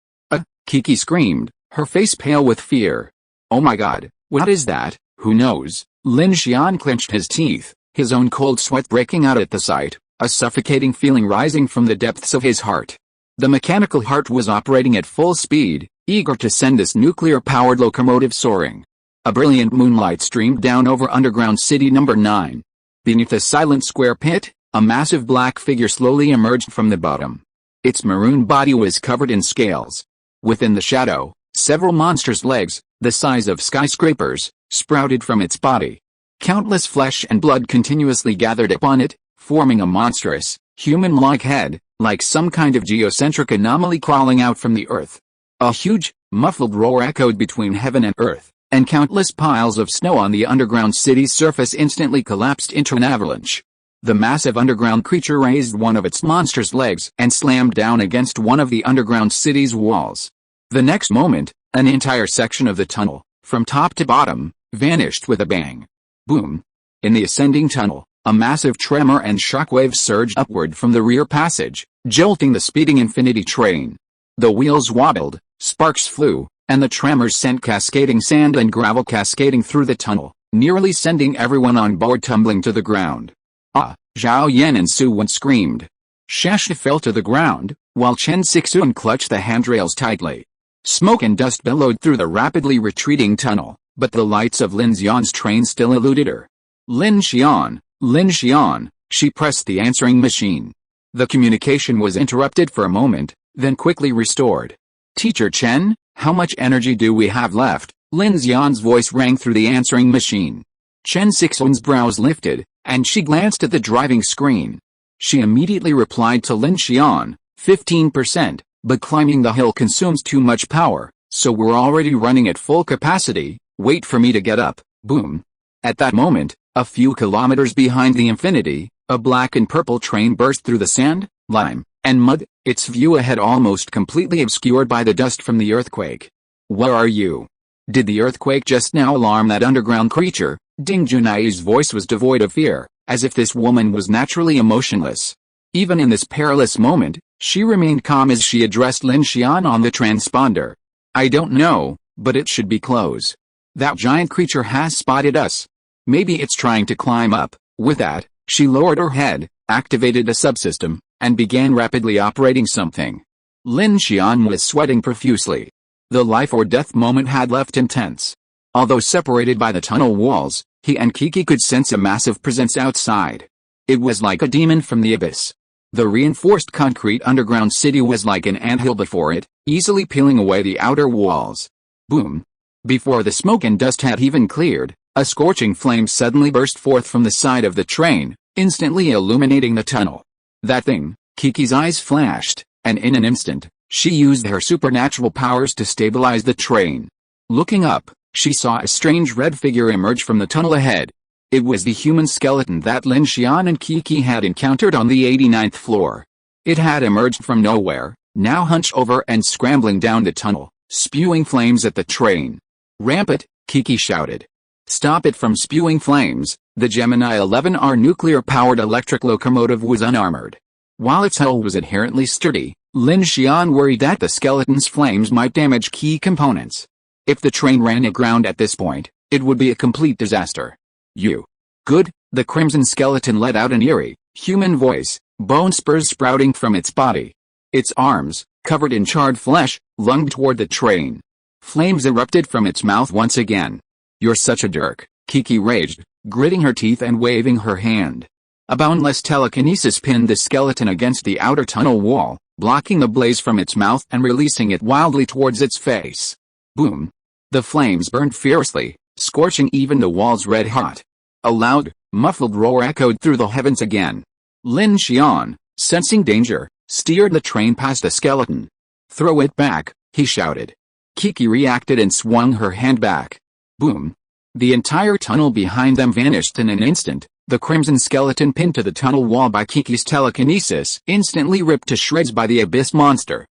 Kiki screamed, her face pale with fear. Oh my god, what is that? Who knows? Lin Xian clenched his teeth, his own cold sweat breaking out at the sight, a suffocating feeling rising from the depths of his heart. The mechanical heart was operating at full speed, eager to send this nuclear-powered locomotive soaring. A brilliant moonlight streamed down over underground city number 9. Beneath a silent square pit, a massive black figure slowly emerged from the bottom. Its maroon body was covered in scales. Within the shadow, several monstrous legs, the size of skyscrapers, sprouted from its body. Countless flesh and blood continuously gathered upon it, forming a monstrous, human-like head, like some kind of geocentric anomaly crawling out from the earth. A huge, muffled roar echoed between heaven and earth, and countless piles of snow on the underground city's surface instantly collapsed into an avalanche. The massive underground creature raised one of its monstrous legs and slammed down against one of the underground city's walls. The next moment, an entire section of the tunnel, from top to bottom, vanished with a bang. Boom! In the ascending tunnel, a massive tremor and shockwave surged upward from the rear passage, jolting the speeding Infinity train. The wheels wobbled, sparks flew, and the tremors sent cascading sand and gravel cascading through the tunnel, nearly sending everyone on board tumbling to the ground. Ah! Zhao Yan and Su Wen screamed. Shasha fell to the ground, while Chen Sixuan clutched the handrails tightly. Smoke and dust billowed through the rapidly retreating tunnel, but the lights of Lin Xian's train still eluded her. Lin Xian, she pressed the answering machine. The communication was interrupted for a moment, then quickly restored. Teacher Chen, how much energy do we have left? Lin Xian's voice rang through the answering machine. Chen Sixuan's brows lifted, and she glanced at the driving screen. She immediately replied to Lin Xian, 15%, but climbing the hill consumes too much power, so we're already running at full capacity, wait for me to get up, boom. At that moment, a few kilometers behind the infinity, a black and purple train burst through the sand, lime, and mud, its view ahead almost completely obscured by the dust from the earthquake. Where are you? Did the earthquake just now alarm that underground creature? Ding Junai's voice was devoid of fear, as if this woman was naturally emotionless. Even in this perilous moment, she remained calm as she addressed Lin Xian on the transponder. I don't know, but it should be close. That giant creature has spotted us. Maybe it's trying to climb up. With that, she lowered her head, activated a subsystem, and began rapidly operating something. Lin Xian was sweating profusely. The life or death moment had left him tense. Although separated by the tunnel walls, he and Kiki could sense a massive presence outside. It was like a demon from the abyss. The reinforced concrete underground city was like an anthill before it, easily peeling away the outer walls. Boom! Before the smoke and dust had even cleared, a scorching flame suddenly burst forth from the side of the train, instantly illuminating the tunnel. That thing, Kiki's eyes flashed, and in an instant, she used her supernatural powers to stabilize the train. Looking up, she saw a strange red figure emerge from the tunnel ahead. It was the human skeleton that Lin Xian and Kiki had encountered on the 89th floor. It had emerged from nowhere, now hunched over and scrambling down the tunnel, spewing flames at the train. Ramp it, Kiki shouted. Stop it from spewing flames. The Gemini 11R nuclear-powered electric locomotive was unarmored. While its hull was inherently sturdy, Lin Xian worried that the skeleton's flames might damage key components. If the train ran aground at this point, it would be a complete disaster. You. Good, the crimson skeleton let out an eerie, human voice, bone spurs sprouting from its body. Its arms, covered in charred flesh, lunged toward the train. Flames erupted from its mouth once again. You're such a jerk, Kiki raged, gritting her teeth and waving her hand. A boundless telekinesis pinned the skeleton against the outer tunnel wall, blocking the blaze from its mouth and releasing it wildly towards its face. Boom! The flames burned fiercely, scorching even the walls red hot. A loud, muffled roar echoed through the heavens again. Lin Xian, sensing danger, steered the train past the skeleton. Throw it back, he shouted. Kiki reacted and swung her hand back. Boom! The entire tunnel behind them vanished in an instant. The crimson skeleton pinned to the tunnel wall by Kiki's telekinesis instantly ripped to shreds by the abyss monster.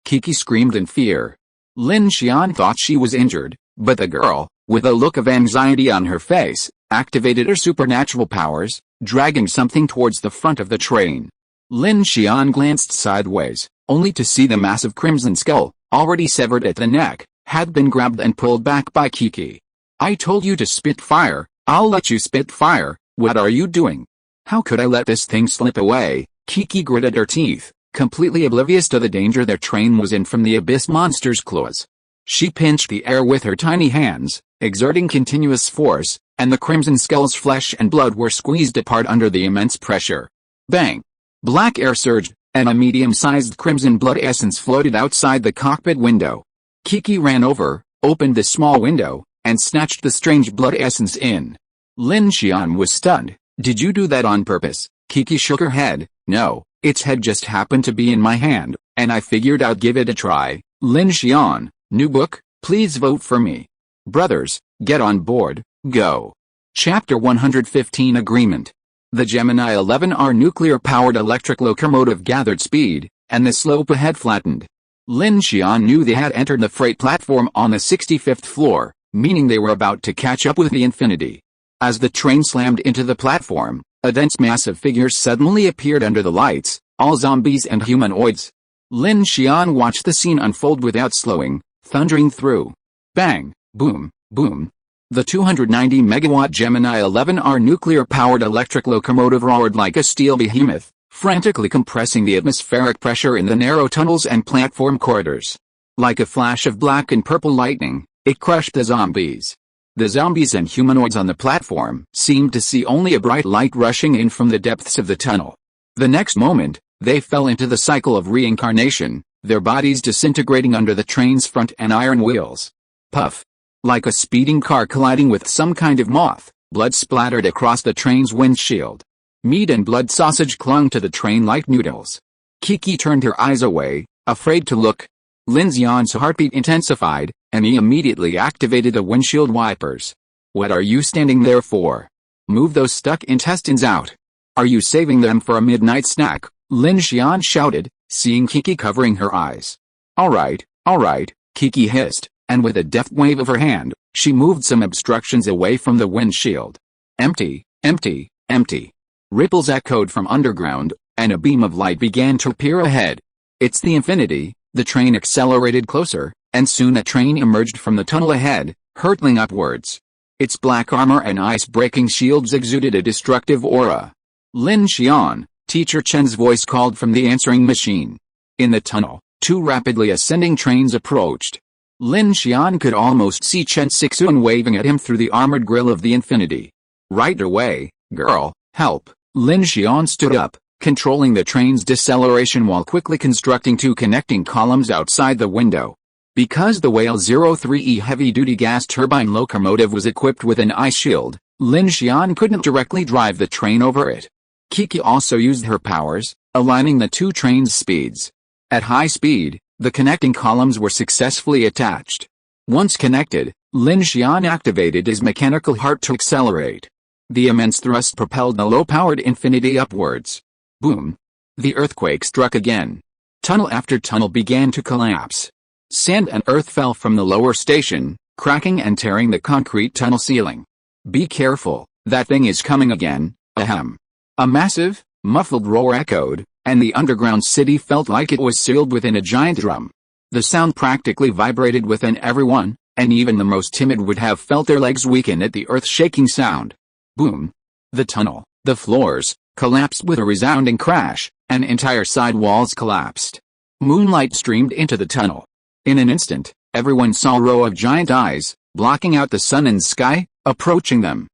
Kiki screamed in fear. Lin Xian thought she was injured, but the girl, with a look of anxiety on her face, activated her supernatural powers, dragging something towards the front of the train. Lin Xian glanced sideways, only to see the massive crimson skull, already severed at the neck, had been grabbed and pulled back by Kiki. I told you to spit fire, I'll let you spit fire. What are you doing? How could I let this thing slip away? Kiki gritted her teeth, completely oblivious to the danger their train was in from the abyss monster's claws. She pinched the air with her tiny hands, exerting continuous force, and the crimson skull's flesh and blood were squeezed apart under the immense pressure. Bang! Black air surged, and a medium-sized crimson blood essence floated outside the cockpit window. Kiki ran over, opened the small window, and snatched the strange blood essence in. Lin Xian was stunned. Did you do that on purpose? Kiki shook her head. No, its head just happened to be in my hand, and I figured I'd give it a try. Lin Xian, new book, please vote for me. Brothers, get on board, go. Chapter 115 Agreement. The Gemini 11R nuclear-powered electric locomotive gathered speed, and the slope ahead flattened. Lin Xian knew they had entered the freight platform on the 65th floor, meaning they were about to catch up with the infinity. As the train slammed into the platform, a dense mass of figures suddenly appeared under the lights, all zombies and humanoids. Lin Xian watched the scene unfold without slowing, thundering through. Bang! Boom! Boom! The 290-megawatt Gemini 11R nuclear-powered electric locomotive roared like a steel behemoth, frantically compressing the atmospheric pressure in the narrow tunnels and platform corridors. Like a flash of black and purple lightning, it crushed the zombies. The zombies and humanoids on the platform seemed to see only a bright light rushing in from the depths of the tunnel. The next moment, they fell into the cycle of reincarnation, their bodies disintegrating under the train's front and iron wheels. Puff! Like a speeding car colliding with some kind of moth, blood splattered across the train's windshield. Meat and blood sausage clung to the train like noodles. Kiki turned her eyes away, afraid to look. Lin Xian's heartbeat intensified, and he immediately activated the windshield wipers. What are you standing there for? Move those stuck intestines out. Are you saving them for a midnight snack? Lin Xian shouted, seeing Kiki covering her eyes. All right, Kiki hissed, and with a deft wave of her hand, she moved some obstructions away from the windshield. Empty, empty, empty. Ripples echoed from underground, and a beam of light began to appear ahead. It's the Infinity. The train accelerated closer, and soon a train emerged from the tunnel ahead, hurtling upwards. Its black armor and ice-breaking shields exuded a destructive aura. Lin Xian, Teacher Chen's voice called from the answering machine. In the tunnel, two rapidly ascending trains approached. Lin Xian could almost see Chen Sixuan waving at him through the armored grille of the Infinity. Right away, girl, help. Lin Xian stood up, controlling the train's deceleration while quickly constructing two connecting columns outside the window. Because the Whale 03E heavy-duty gas turbine locomotive was equipped with an ice shield, Lin Xian couldn't directly drive the train over it. Kiki also used her powers, aligning the two trains' speeds. At high speed, the connecting columns were successfully attached. Once connected, Lin Xian activated his mechanical heart to accelerate. The immense thrust propelled the low-powered Infinity upwards. Boom! The earthquake struck again. Tunnel after tunnel began to collapse. Sand and earth fell from the lower station, cracking and tearing the concrete tunnel ceiling. Be careful, that thing is coming again, ahem. A massive, muffled roar echoed, and the underground city felt like it was sealed within a giant drum. The sound practically vibrated within everyone, and even the most timid would have felt their legs weaken at the earth-shaking sound. Boom! The tunnel, the floors, collapsed with a resounding crash, and entire side walls collapsed. Moonlight streamed into the tunnel. In an instant, everyone saw a row of giant eyes, blocking out the sun and sky, approaching them.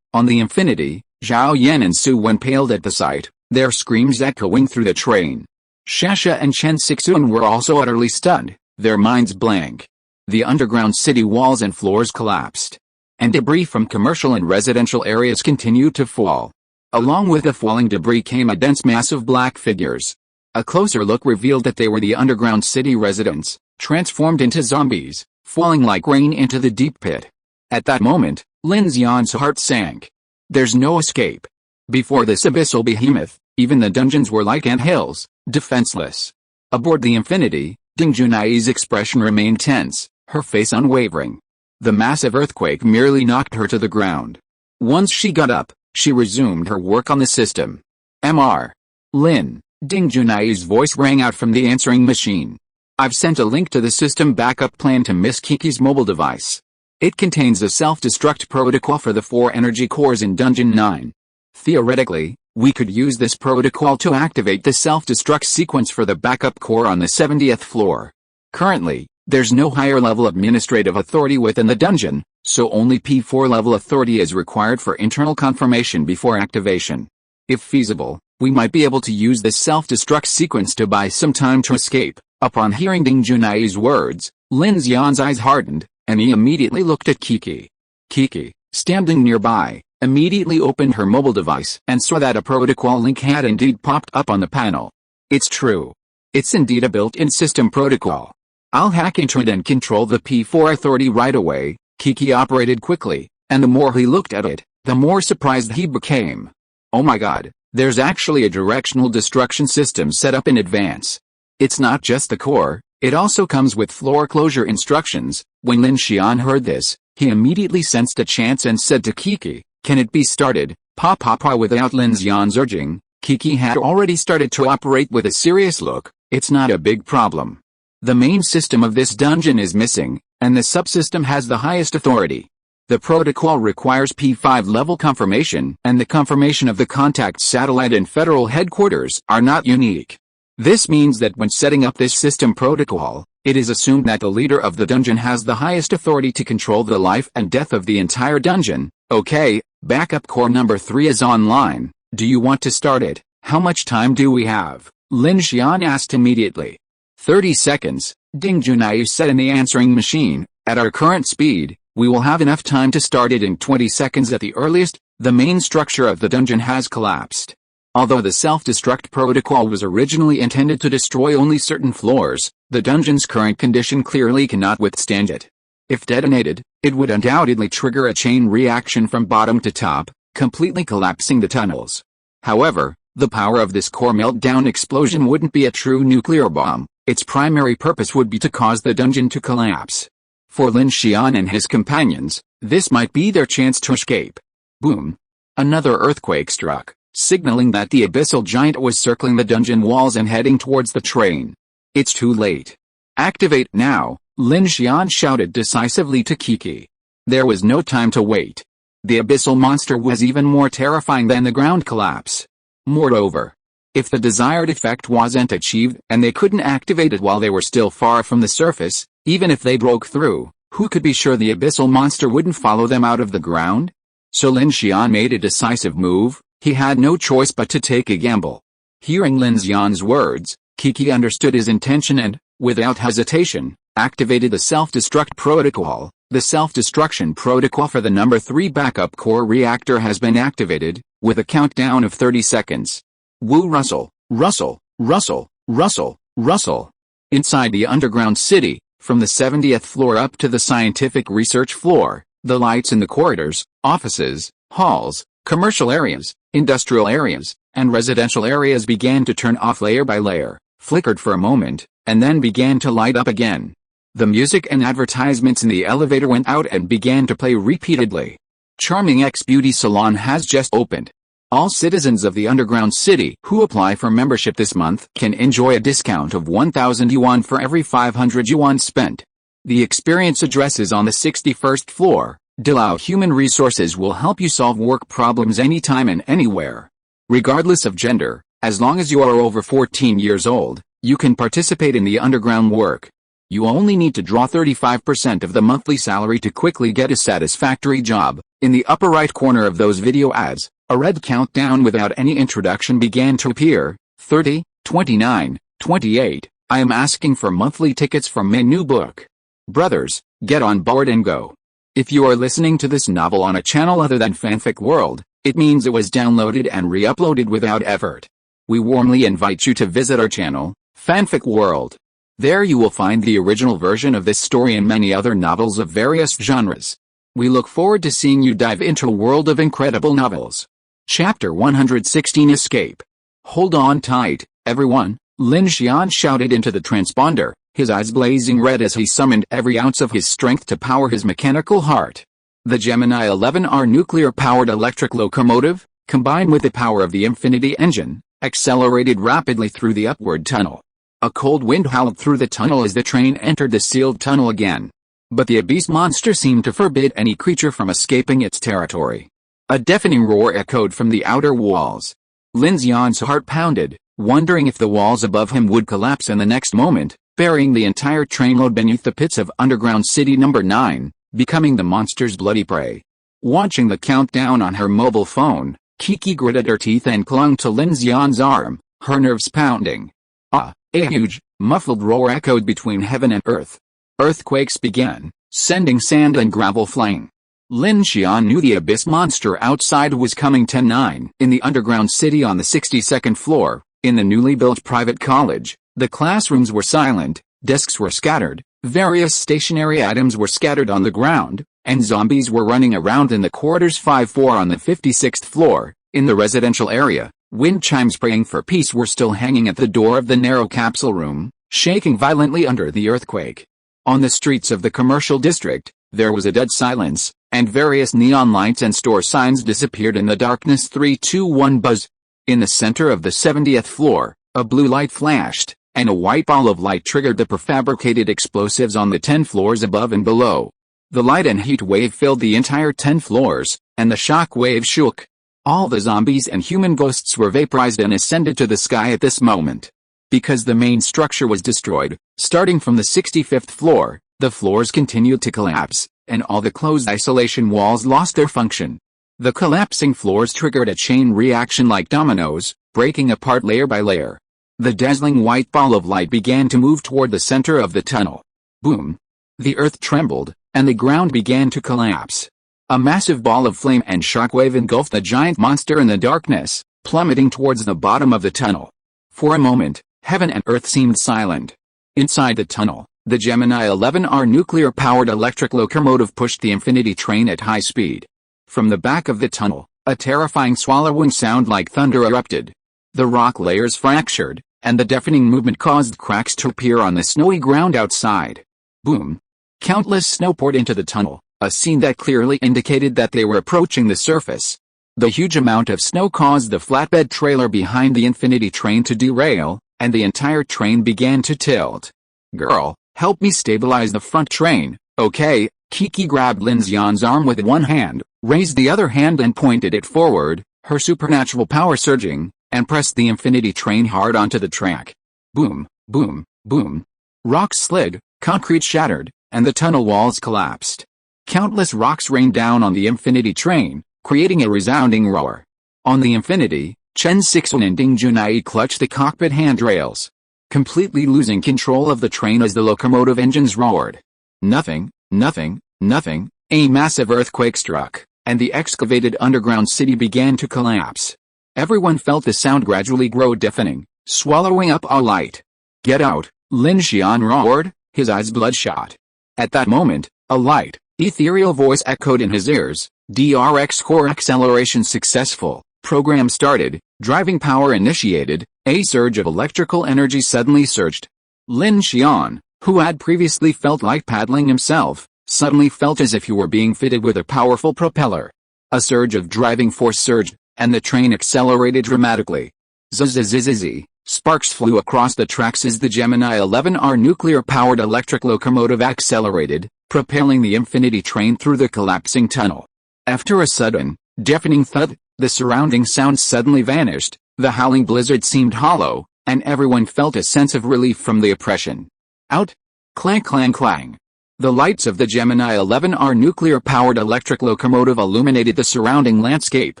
On the Infinity, Zhao Yan and Su Wen paled at the sight, their screams echoing through the train. Shasha and Chen Sixuan were also utterly stunned, their minds blank. The underground city walls and floors collapsed, and debris from commercial and residential areas continued to fall. Along with the falling debris came a dense mass of black figures. A closer look revealed that they were the underground city residents, transformed into zombies, falling like rain into the deep pit. At that moment, Lin Xian's heart sank. There's no escape. Before this abyssal behemoth, even the dungeons were like anthills, defenseless. Aboard the Infinity, Ding Junai's expression remained tense, her face unwavering. The massive earthquake merely knocked her to the ground. Once she got up, she resumed her work on the system. Mr. Lin, Ding Junai's voice rang out from the answering machine. I've sent a link to the system backup plan to Miss Kiki's mobile device. It contains a self-destruct protocol for the 4 energy cores in Dungeon 9. Theoretically, we could use this protocol to activate the self-destruct sequence for the backup core on the 70th floor. Currently, there's no higher level administrative authority within the dungeon, so only P4 level authority is required for internal confirmation before activation. If feasible, we might be able to use this self-destruct sequence to buy some time to escape. Upon hearing Ding Junai's words, Lin Xian's eyes hardened, and he immediately looked at Kiki. Kiki, standing nearby, immediately opened her mobile device and saw that a protocol link had indeed popped up on the panel. It's true. It's indeed a built-in system protocol. I'll hack into it and control the P4 authority right away. Kiki operated quickly, and the more he looked at it, the more surprised he became. Oh my god, there's actually a directional destruction system set up in advance. It's not just the core, it also comes with floor closure instructions. When Lin Xian heard this, he immediately sensed a chance and said to Kiki, can it be started? Pa. Without Lin Xian's urging, Kiki had already started to operate with a serious look. It's not a big problem. The main system of this dungeon is missing, and the subsystem has the highest authority. The protocol requires P5 level confirmation, and the confirmation of the contact satellite and federal headquarters are not unique. This means that when setting up this system protocol, it is assumed that the leader of the dungeon has the highest authority to control the life and death of the entire dungeon. Okay, backup core number 3 is online. Do you want to start it? How much time do we have? Lin Xian asked immediately. 30 seconds, Ding Junai said in the answering machine. At our current speed, we will have enough time to start it in 20 seconds at the earliest. The main structure of the dungeon has collapsed. Although the self-destruct protocol was originally intended to destroy only certain floors, the dungeon's current condition clearly cannot withstand it. If detonated, it would undoubtedly trigger a chain reaction from bottom to top, completely collapsing the tunnels. However, the power of this core meltdown explosion wouldn't be a true nuclear bomb. Its primary purpose would be to cause the dungeon to collapse. For Lin Xian and his companions, this might be their chance to escape. Boom! Another earthquake struck, signaling that the abyssal giant was circling the dungeon walls and heading towards the train. It's too late. Activate now, Lin Xian shouted decisively to Kiki. There was no time to wait. The abyssal monster was even more terrifying than the ground collapse. Moreover, if the desired effect wasn't achieved and they couldn't activate it while they were still far from the surface, even if they broke through, who could be sure the abyssal monster wouldn't follow them out of the ground? So Lin Xian made a decisive move. He had no choice but to take a gamble. Hearing Lin Xian's words, Kiki understood his intention and, without hesitation, activated the self-destruct protocol. The self-destruction protocol for the number 3 backup core reactor has been activated, with a countdown of 30 seconds. Woo rustle, rustle, rustle, rustle, rustle. Inside the underground city, from the 70th floor up to the scientific research floor, the lights in the corridors, offices, halls, commercial areas, industrial areas, and residential areas began to turn off layer by layer, flickered for a moment, and then began to light up again. The music and advertisements in the elevator went out and began to play repeatedly. Charming X Beauty Salon has just opened. All citizens of the underground city who apply for membership this month can enjoy a discount of 1,000 yuan for every 500 yuan spent. The experience address is on the 61st floor. Dilao Human Resources will help you solve work problems anytime and anywhere. Regardless of gender, as long as you are over 14 years old, you can participate in the underground work. You only need to draw 35% of the monthly salary to quickly get a satisfactory job. In the upper right corner of those video ads, a red countdown without any introduction began to appear. 30, 29, 28. I am asking for monthly tickets from my new book. Brothers, get on board and go. If you are listening to this novel on a channel other than Fanfic World, it means it was downloaded and re-uploaded without effort. We warmly invite you to visit our channel, Fanfic World. There you will find the original version of this story and many other novels of various genres. We look forward to seeing you dive into a world of incredible novels. Chapter 116 Escape. Hold on tight, everyone, Lin Xian shouted into the transponder, his eyes blazing red as he summoned every ounce of his strength to power his mechanical heart. The Gemini 11R nuclear-powered electric locomotive, combined with the power of the Infinity engine, accelerated rapidly through the upward tunnel. A cold wind howled through the tunnel as the train entered the sealed tunnel again. But the abyss monster seemed to forbid any creature from escaping its territory. A deafening roar echoed from the outer walls. Lin Xian's heart pounded, wondering if the walls above him would collapse in the next moment, burying the entire trainload beneath the pits of underground city number 9, becoming the monster's bloody prey. Watching the countdown on her mobile phone, Kiki gritted her teeth and clung to Lin Xian's arm, her nerves pounding. A huge, muffled roar echoed between heaven and earth. Earthquakes began, sending sand and gravel flying. Lin Xian knew the abyss monster outside was coming. 10-9. In the underground city on the 62nd floor, in the newly built private college, the classrooms were silent, desks were scattered, various stationary items were scattered on the ground, and zombies were running around in the corridors. 5-4 on the 56th floor, in the residential area, wind chimes praying for peace were still hanging at the door of the narrow capsule room, shaking violently under the earthquake. On the streets of the commercial district, there was a dead silence, and various neon lights and store signs disappeared in the darkness. 3-2-1 buzz. In the center of the 70th floor, a blue light flashed, and a white ball of light triggered the prefabricated explosives on the 10 floors above and below. The light and heat wave filled the entire 10 floors, and the shock wave shook. All the zombies and human ghosts were vaporized and ascended to the sky at this moment. Because the main structure was destroyed, starting from the 65th floor, the floors continued to collapse, and all the closed isolation walls lost their function. The collapsing floors triggered a chain reaction like dominoes, breaking apart layer by layer. The dazzling white ball of light began to move toward the center of the tunnel. Boom! The earth trembled, and the ground began to collapse. A massive ball of flame and shockwave engulfed the giant monster in the darkness, plummeting towards the bottom of the tunnel. For a moment, heaven and earth seemed silent. Inside the tunnel, the Gemini 11R nuclear-powered electric locomotive pushed the infinity train at high speed. From the back of the tunnel, a terrifying swallowing sound like thunder erupted. The rock layers fractured, and the deafening movement caused cracks to appear on the snowy ground outside. Boom! Countless snow poured into the tunnel, a scene that clearly indicated that they were approaching the surface. The huge amount of snow caused the flatbed trailer behind the infinity train to derail, and the entire train began to tilt. "Girl, help me stabilize the front train, okay?" Kiki grabbed Lin Xian's arm with one hand, raised the other hand and pointed it forward, her supernatural power surging, and pressed the infinity train hard onto the track. Boom, boom, boom. Rocks slid, concrete shattered, and the tunnel walls collapsed. Countless rocks rained down on the infinity train, creating a resounding roar. On the infinity, Chen Sixuan and Ding Junai clutched the cockpit handrails, completely losing control of the train as the locomotive engines roared. Nothing, nothing, nothing. A massive earthquake struck, and the excavated underground city began to collapse. Everyone felt the sound gradually grow deafening, swallowing up all light. "Get out!" Lin Xian roared, his eyes bloodshot. At that moment, a light, ethereal voice echoed in his ears. "DRX core acceleration successful. Program started. Driving power initiated." A surge of electrical energy suddenly surged. Lin Xian, who had previously felt like paddling himself, suddenly felt as if he were being fitted with a powerful propeller. A surge of driving force surged, and the train accelerated dramatically. Zzz. Sparks flew across the tracks as the Gemini 11R nuclear-powered electric locomotive accelerated, propelling the infinity train through the collapsing tunnel. After a sudden, deafening thud, the surrounding sounds suddenly vanished, the howling blizzard seemed hollow, and everyone felt a sense of relief from the oppression. Out! Clang clang clang. The lights of the Gemini 11R nuclear-powered electric locomotive illuminated the surrounding landscape,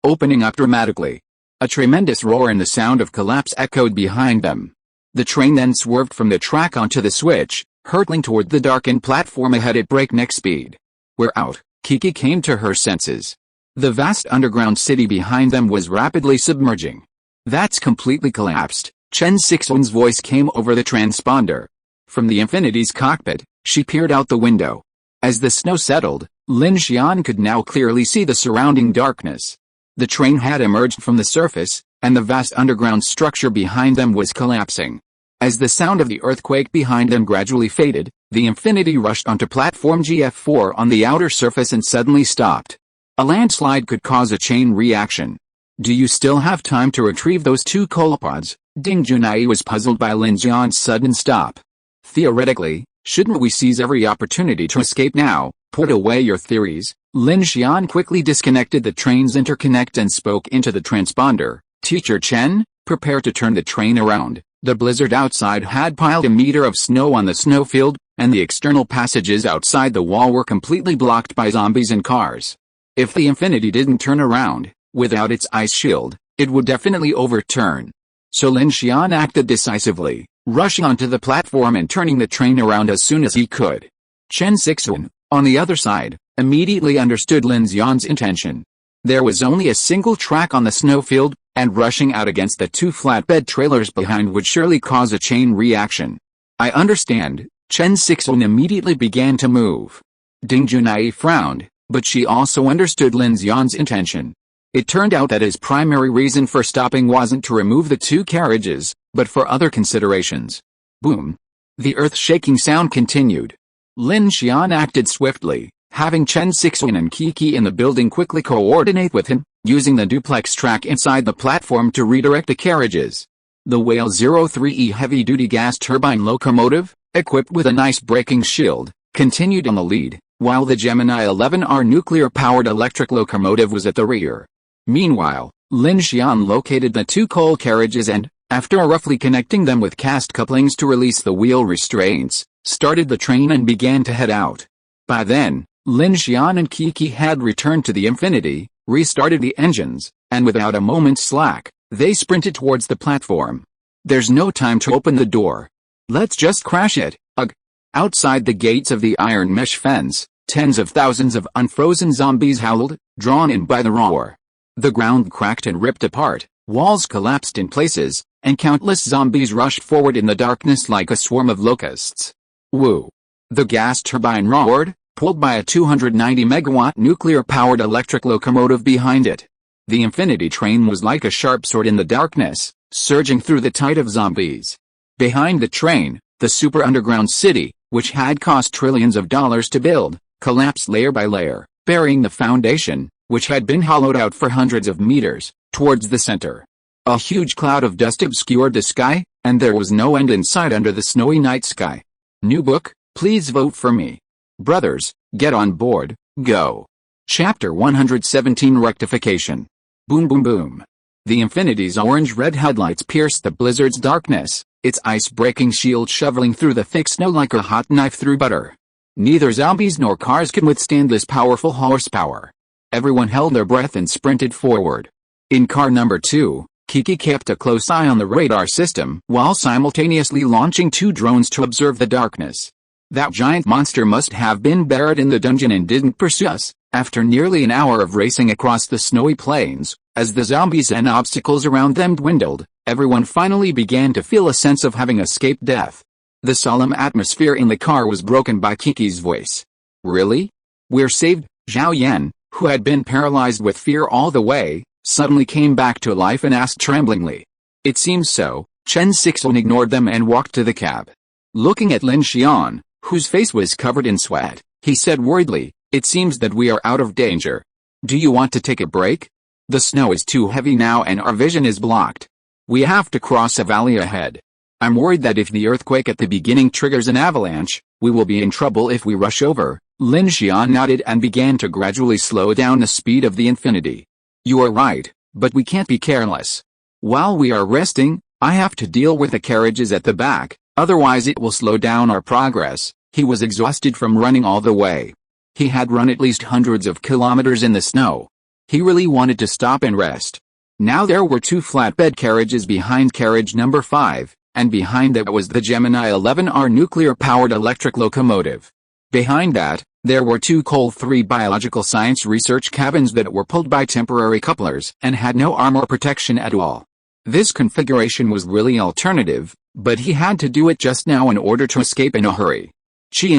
opening up dramatically. A tremendous roar and the sound of collapse echoed behind them. The train then swerved from the track onto the switch, hurtling toward the darkened platform ahead at breakneck speed. "We're out." Kiki came to her senses. The vast underground city behind them was rapidly submerging. "That's completely collapsed." Chen Sixuan's voice came over the transponder. From the Infinity's cockpit, she peered out the window. As the snow settled, Lin Xian could now clearly see the surrounding darkness. The train had emerged from the surface, and the vast underground structure behind them was collapsing. As the sound of the earthquake behind them gradually faded, the Infinity rushed onto platform GF4 on the outer surface and suddenly stopped. A landslide could cause a chain reaction. "Do you still have time to retrieve those two colopods?" Ding Junai was puzzled by Lin Xian's sudden stop. "Theoretically, shouldn't we seize every opportunity to escape now?" "Put away your theories." Lin Xian quickly disconnected the train's interconnect and spoke into the transponder. "Teacher Chen, prepare to turn the train around." The blizzard outside had piled a meter of snow on the snowfield, and the external passages outside the wall were completely blocked by zombies and cars. If the Infinity didn't turn around, without its ice shield, it would definitely overturn. So Lin Xian acted decisively, rushing onto the platform and turning the train around as soon as he could. Chen Sixuan, on the other side, immediately understood Lin Xian's intention. There was only a single track on the snowfield, and rushing out against the two flatbed trailers behind would surely cause a chain reaction. "I understand." Chen Sixuan immediately began to move. Ding Junai frowned, but she also understood Lin Xian's intention. It turned out that his primary reason for stopping wasn't to remove the two carriages, but for other considerations. Boom. The earth-shaking sound continued. Lin Xian acted swiftly, having Chen Sixuan and Kiki in the building quickly coordinate with him, using the duplex track inside the platform to redirect the carriages. The Whale 03E heavy-duty gas turbine locomotive, equipped with an ice-breaking shield, continued on the lead, while the Gemini 11R nuclear-powered electric locomotive was at the rear. Meanwhile, Lin Xian located the two coal carriages and, After roughly connecting them with cast couplings to release the wheel restraints, started the train and began to head out. By then, Lin Xian and Kiki had returned to the Infinity, restarted the engines, and without a moment's slack, they sprinted towards the platform. There's no time to open the door. Let's just crash it, ugh. Outside the gates of the iron mesh fence, tens of thousands of unfrozen zombies howled, drawn in by the roar. The ground cracked and ripped apart, walls collapsed in places, and countless zombies rushed forward in the darkness like a swarm of locusts. Woo! The gas turbine roared, pulled by a 290-megawatt nuclear-powered electric locomotive behind it. The Infinity train was like a sharp sword in the darkness, surging through the tide of zombies. Behind the train, the super underground city, which had cost trillions of dollars to build, collapsed layer by layer, burying the foundation, which had been hollowed out for hundreds of meters, towards the center. A huge cloud of dust obscured the sky, and there was no end in sight under the snowy night sky. New book, please vote for me. Brothers, get on board, go. Chapter 117 Rectification. Boom boom boom. The Infinity's orange-red headlights pierced the blizzard's darkness, its ice-breaking shield shoveling through the thick snow like a hot knife through butter. Neither zombies nor cars could withstand this powerful horsepower. Everyone held their breath and sprinted forward. In car number 2, Kiki kept a close eye on the radar system while simultaneously launching 2 drones to observe the darkness. That giant monster must have been buried in the dungeon and didn't pursue us. After nearly an hour of racing across the snowy plains, as the zombies and obstacles around them dwindled, everyone finally began to feel a sense of having escaped death. The solemn atmosphere in the car was broken by Kiki's voice. Really? We're saved? Zhao Yan, who had been paralyzed with fear all the way, suddenly came back to life and asked tremblingly. It seems so. Chen Sixuan ignored them and walked to the cab. Looking at Lin Xian, whose face was covered in sweat, he said worriedly, "It seems that we are out of danger. Do you want to take a break? The snow is too heavy now and our vision is blocked. We have to cross a valley ahead. I'm worried that if the earthquake at the beginning triggers an avalanche, we will be in trouble if we rush over." Lin Xian nodded and began to gradually slow down the speed of the Infinity. "You are right, but we can't be careless. While we are resting, I have to deal with the carriages at the back, otherwise it will slow down our progress." He was exhausted from running all the way. He had run at least hundreds of kilometers in the snow. He really wanted to stop and rest. Now there were 2 flatbed carriages behind carriage number 5, and behind that was the Gemini 11R nuclear-powered electric locomotive. Behind that, there were 2 Col-3 biological science research cabins that were pulled by temporary couplers and had no armor protection at all. This configuration was really alternative, but he had to do it just now in order to escape in a hurry.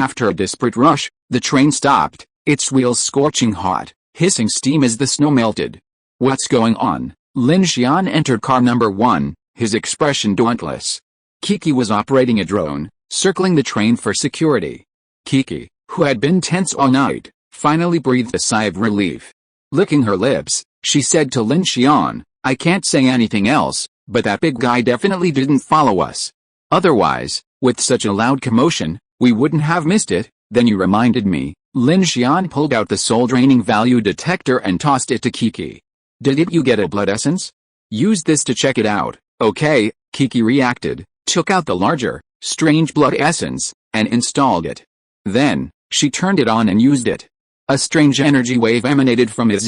After a desperate rush, the train stopped, its wheels scorching hot, hissing steam as the snow melted. "What's going on?" Lin Xian entered car number 1, his expression dauntless. Kiki was operating a drone, circling the train for security. Kiki, who had been tense all night, finally breathed a sigh of relief. Licking her lips, she said to Lin Xian, "I can't say anything else, but that big guy definitely didn't follow us. Otherwise, with such a loud commotion, we wouldn't have missed it." "Then you reminded me." Lin Xian pulled out the soul-draining value detector and tossed it to Kiki. "Did you get a blood essence? Use this to check it out." "Okay," Kiki reacted, took out the larger, strange blood essence, and installed it. Then, she turned it on and used it. A strange energy wave emanated from it.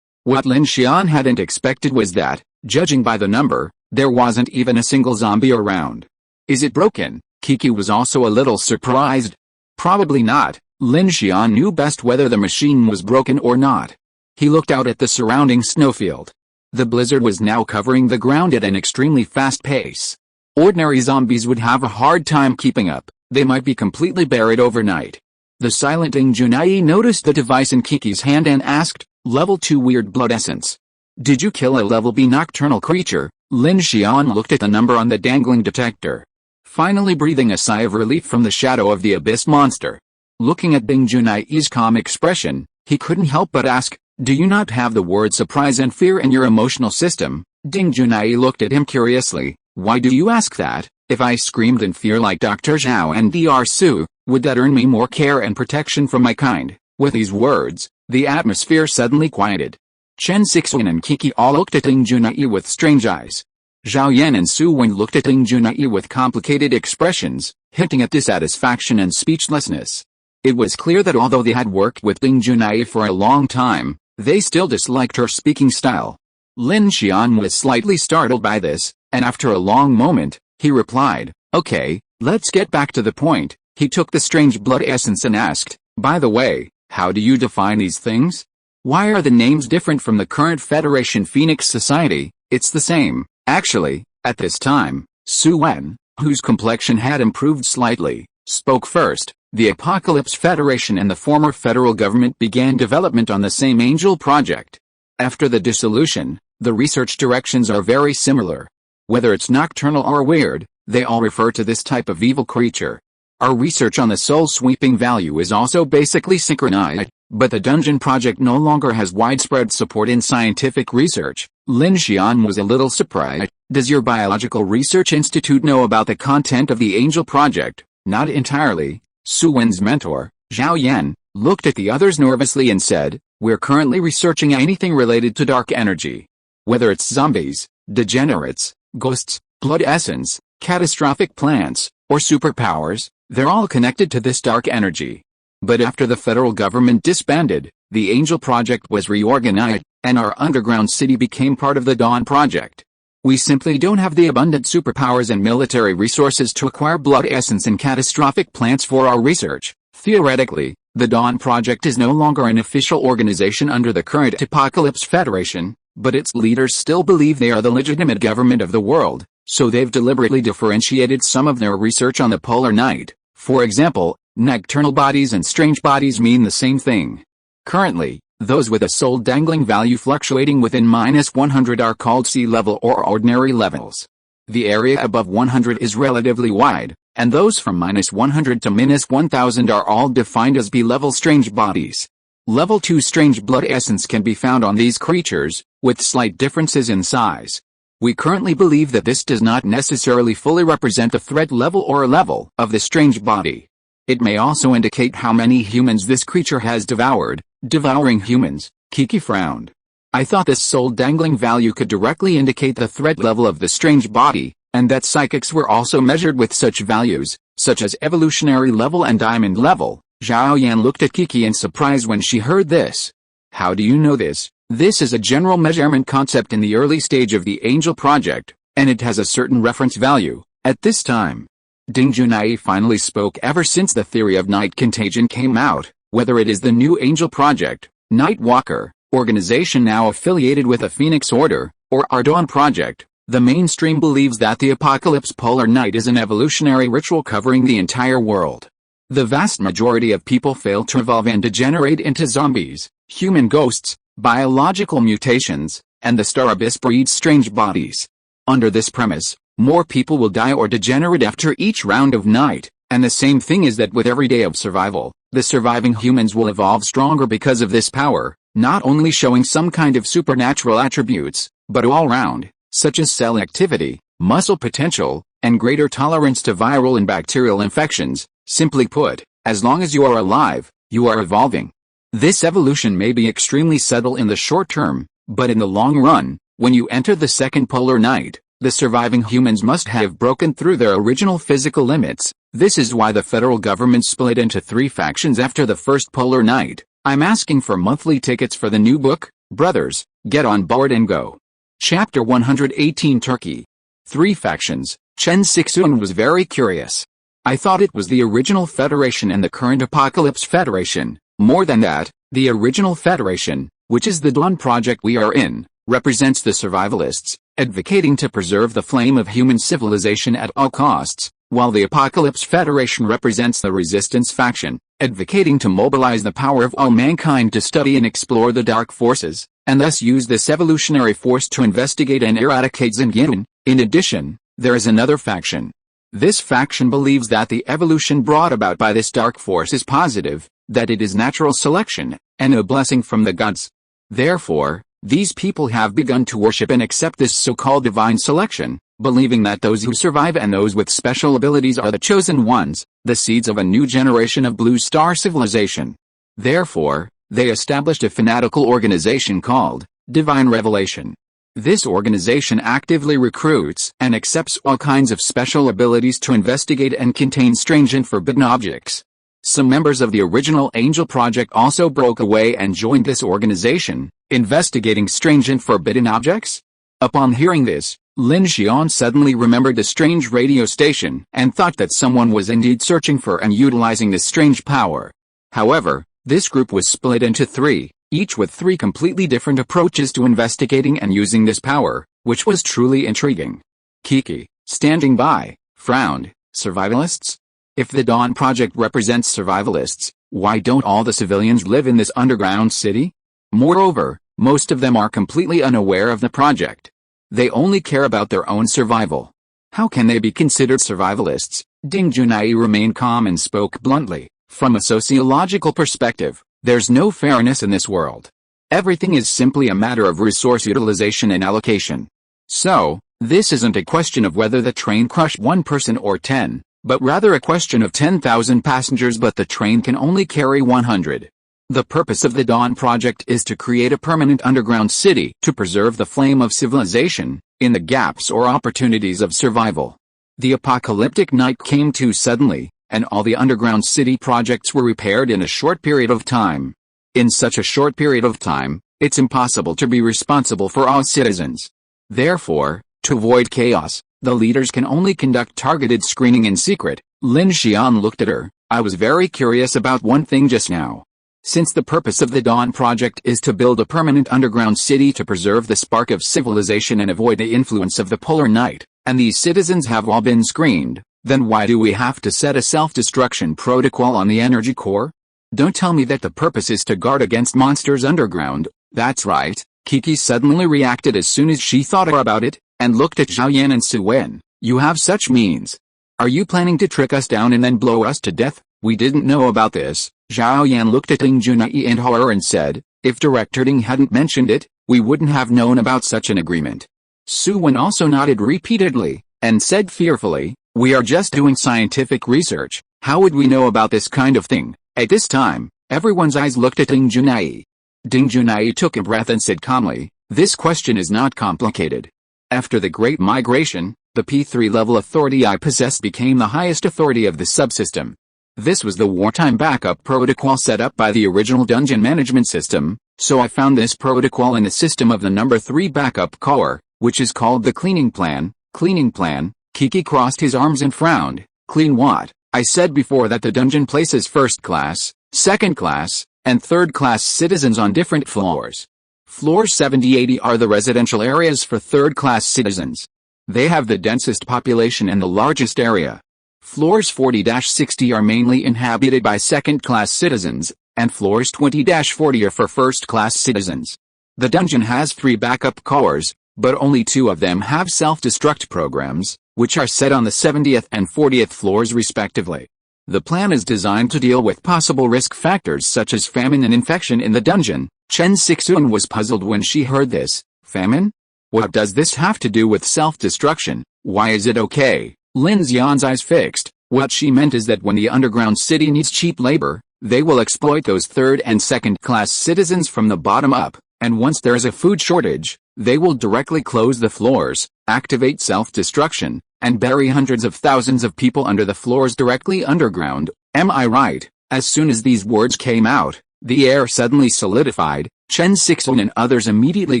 What Lin Xian hadn't expected was that, judging by the number, there wasn't even a single zombie around. "Is it broken?" Kiki was also a little surprised. Probably not. Lin Xian knew best whether the machine was broken or not. He looked out at the surrounding snowfield. The blizzard was now covering the ground at an extremely fast pace. Ordinary zombies would have a hard time keeping up. They might be completely buried overnight. The silent Ding Junai noticed the device in Kiki's hand and asked, "Level 2 weird blood essence. Did you kill a level B nocturnal creature?" Lin Xian looked at the number on the dangling detector, finally breathing a sigh of relief from the shadow of the abyss monster. Looking at Ding Junai's calm expression, he couldn't help but ask, "Do you not have the word surprise and fear in your emotional system?" Ding Junai looked at him curiously. "Why do you ask that? If I screamed in fear like Dr. Zhao and Dr. Su, would that earn me more care and protection from my kind?" With these words, the atmosphere suddenly quieted. Chen Sixuan and Kiki all looked at Ding Junai with strange eyes. Zhao Yan and Su Wen looked at Lin Junai with complicated expressions, hinting at dissatisfaction and speechlessness. It was clear that although they had worked with Lin Junai for a long time, they still disliked her speaking style. Lin Xian was slightly startled by this, and after a long moment, he replied, "Okay, let's get back to the point." He took the strange blood essence and asked, "By the way, how do you define these things? Why are the names different from the current Federation Phoenix Society?" "It's the same, actually." At this time, Su Wen, whose complexion had improved slightly, spoke first. "The Apocalypse Federation and the former federal government began development on the same Angel project. After the dissolution, the research directions are very similar. Whether it's nocturnal or weird, they all refer to this type of evil creature. Our research on the soul-sweeping value is also basically synchronized, but the Dungeon project no longer has widespread support in scientific research." Lin Xian was a little surprised. "Does your Biological Research Institute know about the content of the Angel project?" "Not entirely." Su Wen's mentor, Zhao Yan, looked at the others nervously and said, "We're currently researching anything related to dark energy. Whether it's zombies, degenerates, ghosts, blood essence, catastrophic plants, or superpowers, they're all connected to this dark energy. But after the federal government disbanded, the Angel Project was reorganized, and our underground city became part of the Dawn Project. We simply don't have the abundant superpowers and military resources to acquire blood essence and catastrophic plants for our research. Theoretically, the Dawn Project is no longer an official organization under the current Apocalypse Federation, but its leaders still believe they are the legitimate government of the world, so they've deliberately differentiated some of their research on the polar night. For example, nocturnal bodies and strange bodies mean the same thing. Currently, those with a soul dangling value fluctuating within -100 are called sea level or ordinary levels. The area above 100 is relatively wide, and those from -100 to -1000 are all defined as B-level strange bodies. Level 2 strange blood essence can be found on these creatures, with slight differences in size. We currently believe that this does not necessarily fully represent the threat level or level of the strange body. It may also indicate how many humans this creature has devoured. Devouring humans, Kiki frowned. I thought this soul-dangling value could directly indicate the threat level of the strange body, and that psychics were also measured with such values, such as evolutionary level and diamond level. Zhao Yan looked at Kiki in surprise when she heard this. "How do you know this?" "This is a general measurement concept in the early stage of the Angel Project, and it has a certain reference value. At this time," Ding Junai finally spoke. "Ever since the theory of night contagion came out, whether it is the new Angel Project, Night Walker, organization now affiliated with the Phoenix Order, or our Dawn Project, the mainstream believes that the Apocalypse Polar Night is an evolutionary ritual covering the entire world. The vast majority of people fail to evolve and degenerate into zombies, human ghosts, biological mutations, and the Star Abyss breeds strange bodies. Under this premise, more people will die or degenerate after each round of night, and the same thing is that with every day of survival, the surviving humans will evolve stronger because of this power, not only showing some kind of supernatural attributes, but all round, such as cell activity, muscle potential, and greater tolerance to viral and bacterial infections. Simply put, as long as you are alive, you are evolving. This evolution may be extremely subtle in the short term, but in the long run, when you enter the second polar night, the surviving humans must have broken through their original physical limits. This is why the federal government split into 3 factions after the first polar night. I'm asking for monthly tickets for the new book. Brothers, get on board and go." Chapter 118 Turkey. 3 factions. Chen Sixuan was very curious. "I thought it was the original Federation and the current Apocalypse Federation. More than that, the original Federation, which is the Dawn Project we are in, represents the survivalists, advocating to preserve the flame of human civilization at all costs, while the Apocalypse Federation represents the Resistance faction, advocating to mobilize the power of all mankind to study and explore the dark forces, and thus use this evolutionary force to investigate and eradicate Xinjiang. In addition, there is another faction. This faction believes that the evolution brought about by this dark force is positive, that it is natural selection, and a blessing from the gods. Therefore, these people have begun to worship and accept this so-called divine selection, believing that those who survive and those with special abilities are the chosen ones, the seeds of a new generation of Blue Star civilization. Therefore, they established a fanatical organization called Divine Revelation. This organization actively recruits and accepts all kinds of special abilities to investigate and contain strange and forbidden objects. Some members of the original Angel Project also broke away and joined this organization, investigating strange and forbidden objects. Upon hearing this, Lin Xian suddenly remembered the strange radio station and thought that someone was indeed searching for and utilizing this strange power. However, this group was split into three, each with three completely different approaches to investigating and using this power, which was truly intriguing. Kiki, standing by, frowned. Survivalists? If the Dawn Project represents survivalists, why don't all the civilians live in this underground city? Moreover, most of them are completely unaware of the project. They only care about their own survival. How can they be considered survivalists? Ding Junai remained calm and spoke bluntly. From a sociological perspective, there's no fairness in this world. Everything is simply a matter of resource utilization and allocation. So, this isn't a question of whether the train crushed one person or 10, but rather a question of 10,000 passengers, but the train can only carry 100. The purpose of the Dawn Project is to create a permanent underground city to preserve the flame of civilization, in the gaps or opportunities of survival. The apocalyptic night came too suddenly, and all the underground city projects were repaired in a short period of time. In such a short period of time, it's impossible to be responsible for all citizens. Therefore, to avoid chaos, the leaders can only conduct targeted screening in secret. Lin Xian looked at her. I was very curious about one thing just now. Since the purpose of the Dawn Project is to build a permanent underground city to preserve the spark of civilization and avoid the influence of the polar night, and these citizens have all been screened, then why do we have to set a self-destruction protocol on the energy core? Don't tell me that the purpose is to guard against monsters underground. That's right. Kiki suddenly reacted as soon as she thought about it, and looked at Zhao Yan and Su Wen. You have such means. Are you planning to trick us down and then blow us to death? We didn't know about this. Zhao Yan looked at Ding Junai in horror and said, if Director Ding hadn't mentioned it, we wouldn't have known about such an agreement. Su Wen also nodded repeatedly, and said fearfully, we are just doing scientific research. How would we know about this kind of thing? At this time, everyone's eyes looked at Ding Junai. Ding Junai took a breath and said calmly, this question is not complicated. After the Great Migration, the P3 level authority I possessed became the highest authority of the subsystem. This was the wartime backup protocol set up by the original dungeon management system, so I found this protocol in the system of the number 3 backup core, which is called the cleaning plan. Cleaning plan? Kiki crossed his arms and frowned. Clean what? I said before that the dungeon places first class, second class, and third class citizens on different floors. Floors 70-80 are the residential areas for third class citizens. They have the densest population and the largest area. Floors 40-60 are mainly inhabited by second-class citizens, and floors 20-40 are for first-class citizens. The dungeon has 3 backup cores, but only 2 of them have self-destruct programs, which are set on the 70th and 40th floors respectively. The plan is designed to deal with possible risk factors such as famine and infection in the dungeon. Chen Sixuan was puzzled when she heard this. Famine? What does this have to do with self-destruction? Why is it okay? Lin Xian's eyes fixed. What she meant is that when the underground city needs cheap labor, they will exploit those third and second class citizens from the bottom up, and once there is a food shortage, they will directly close the floors, activate self-destruction, and bury hundreds of thousands of people under the floors directly underground. Am I right? As soon as these words came out, the air suddenly solidified. Chen Sixuan and others immediately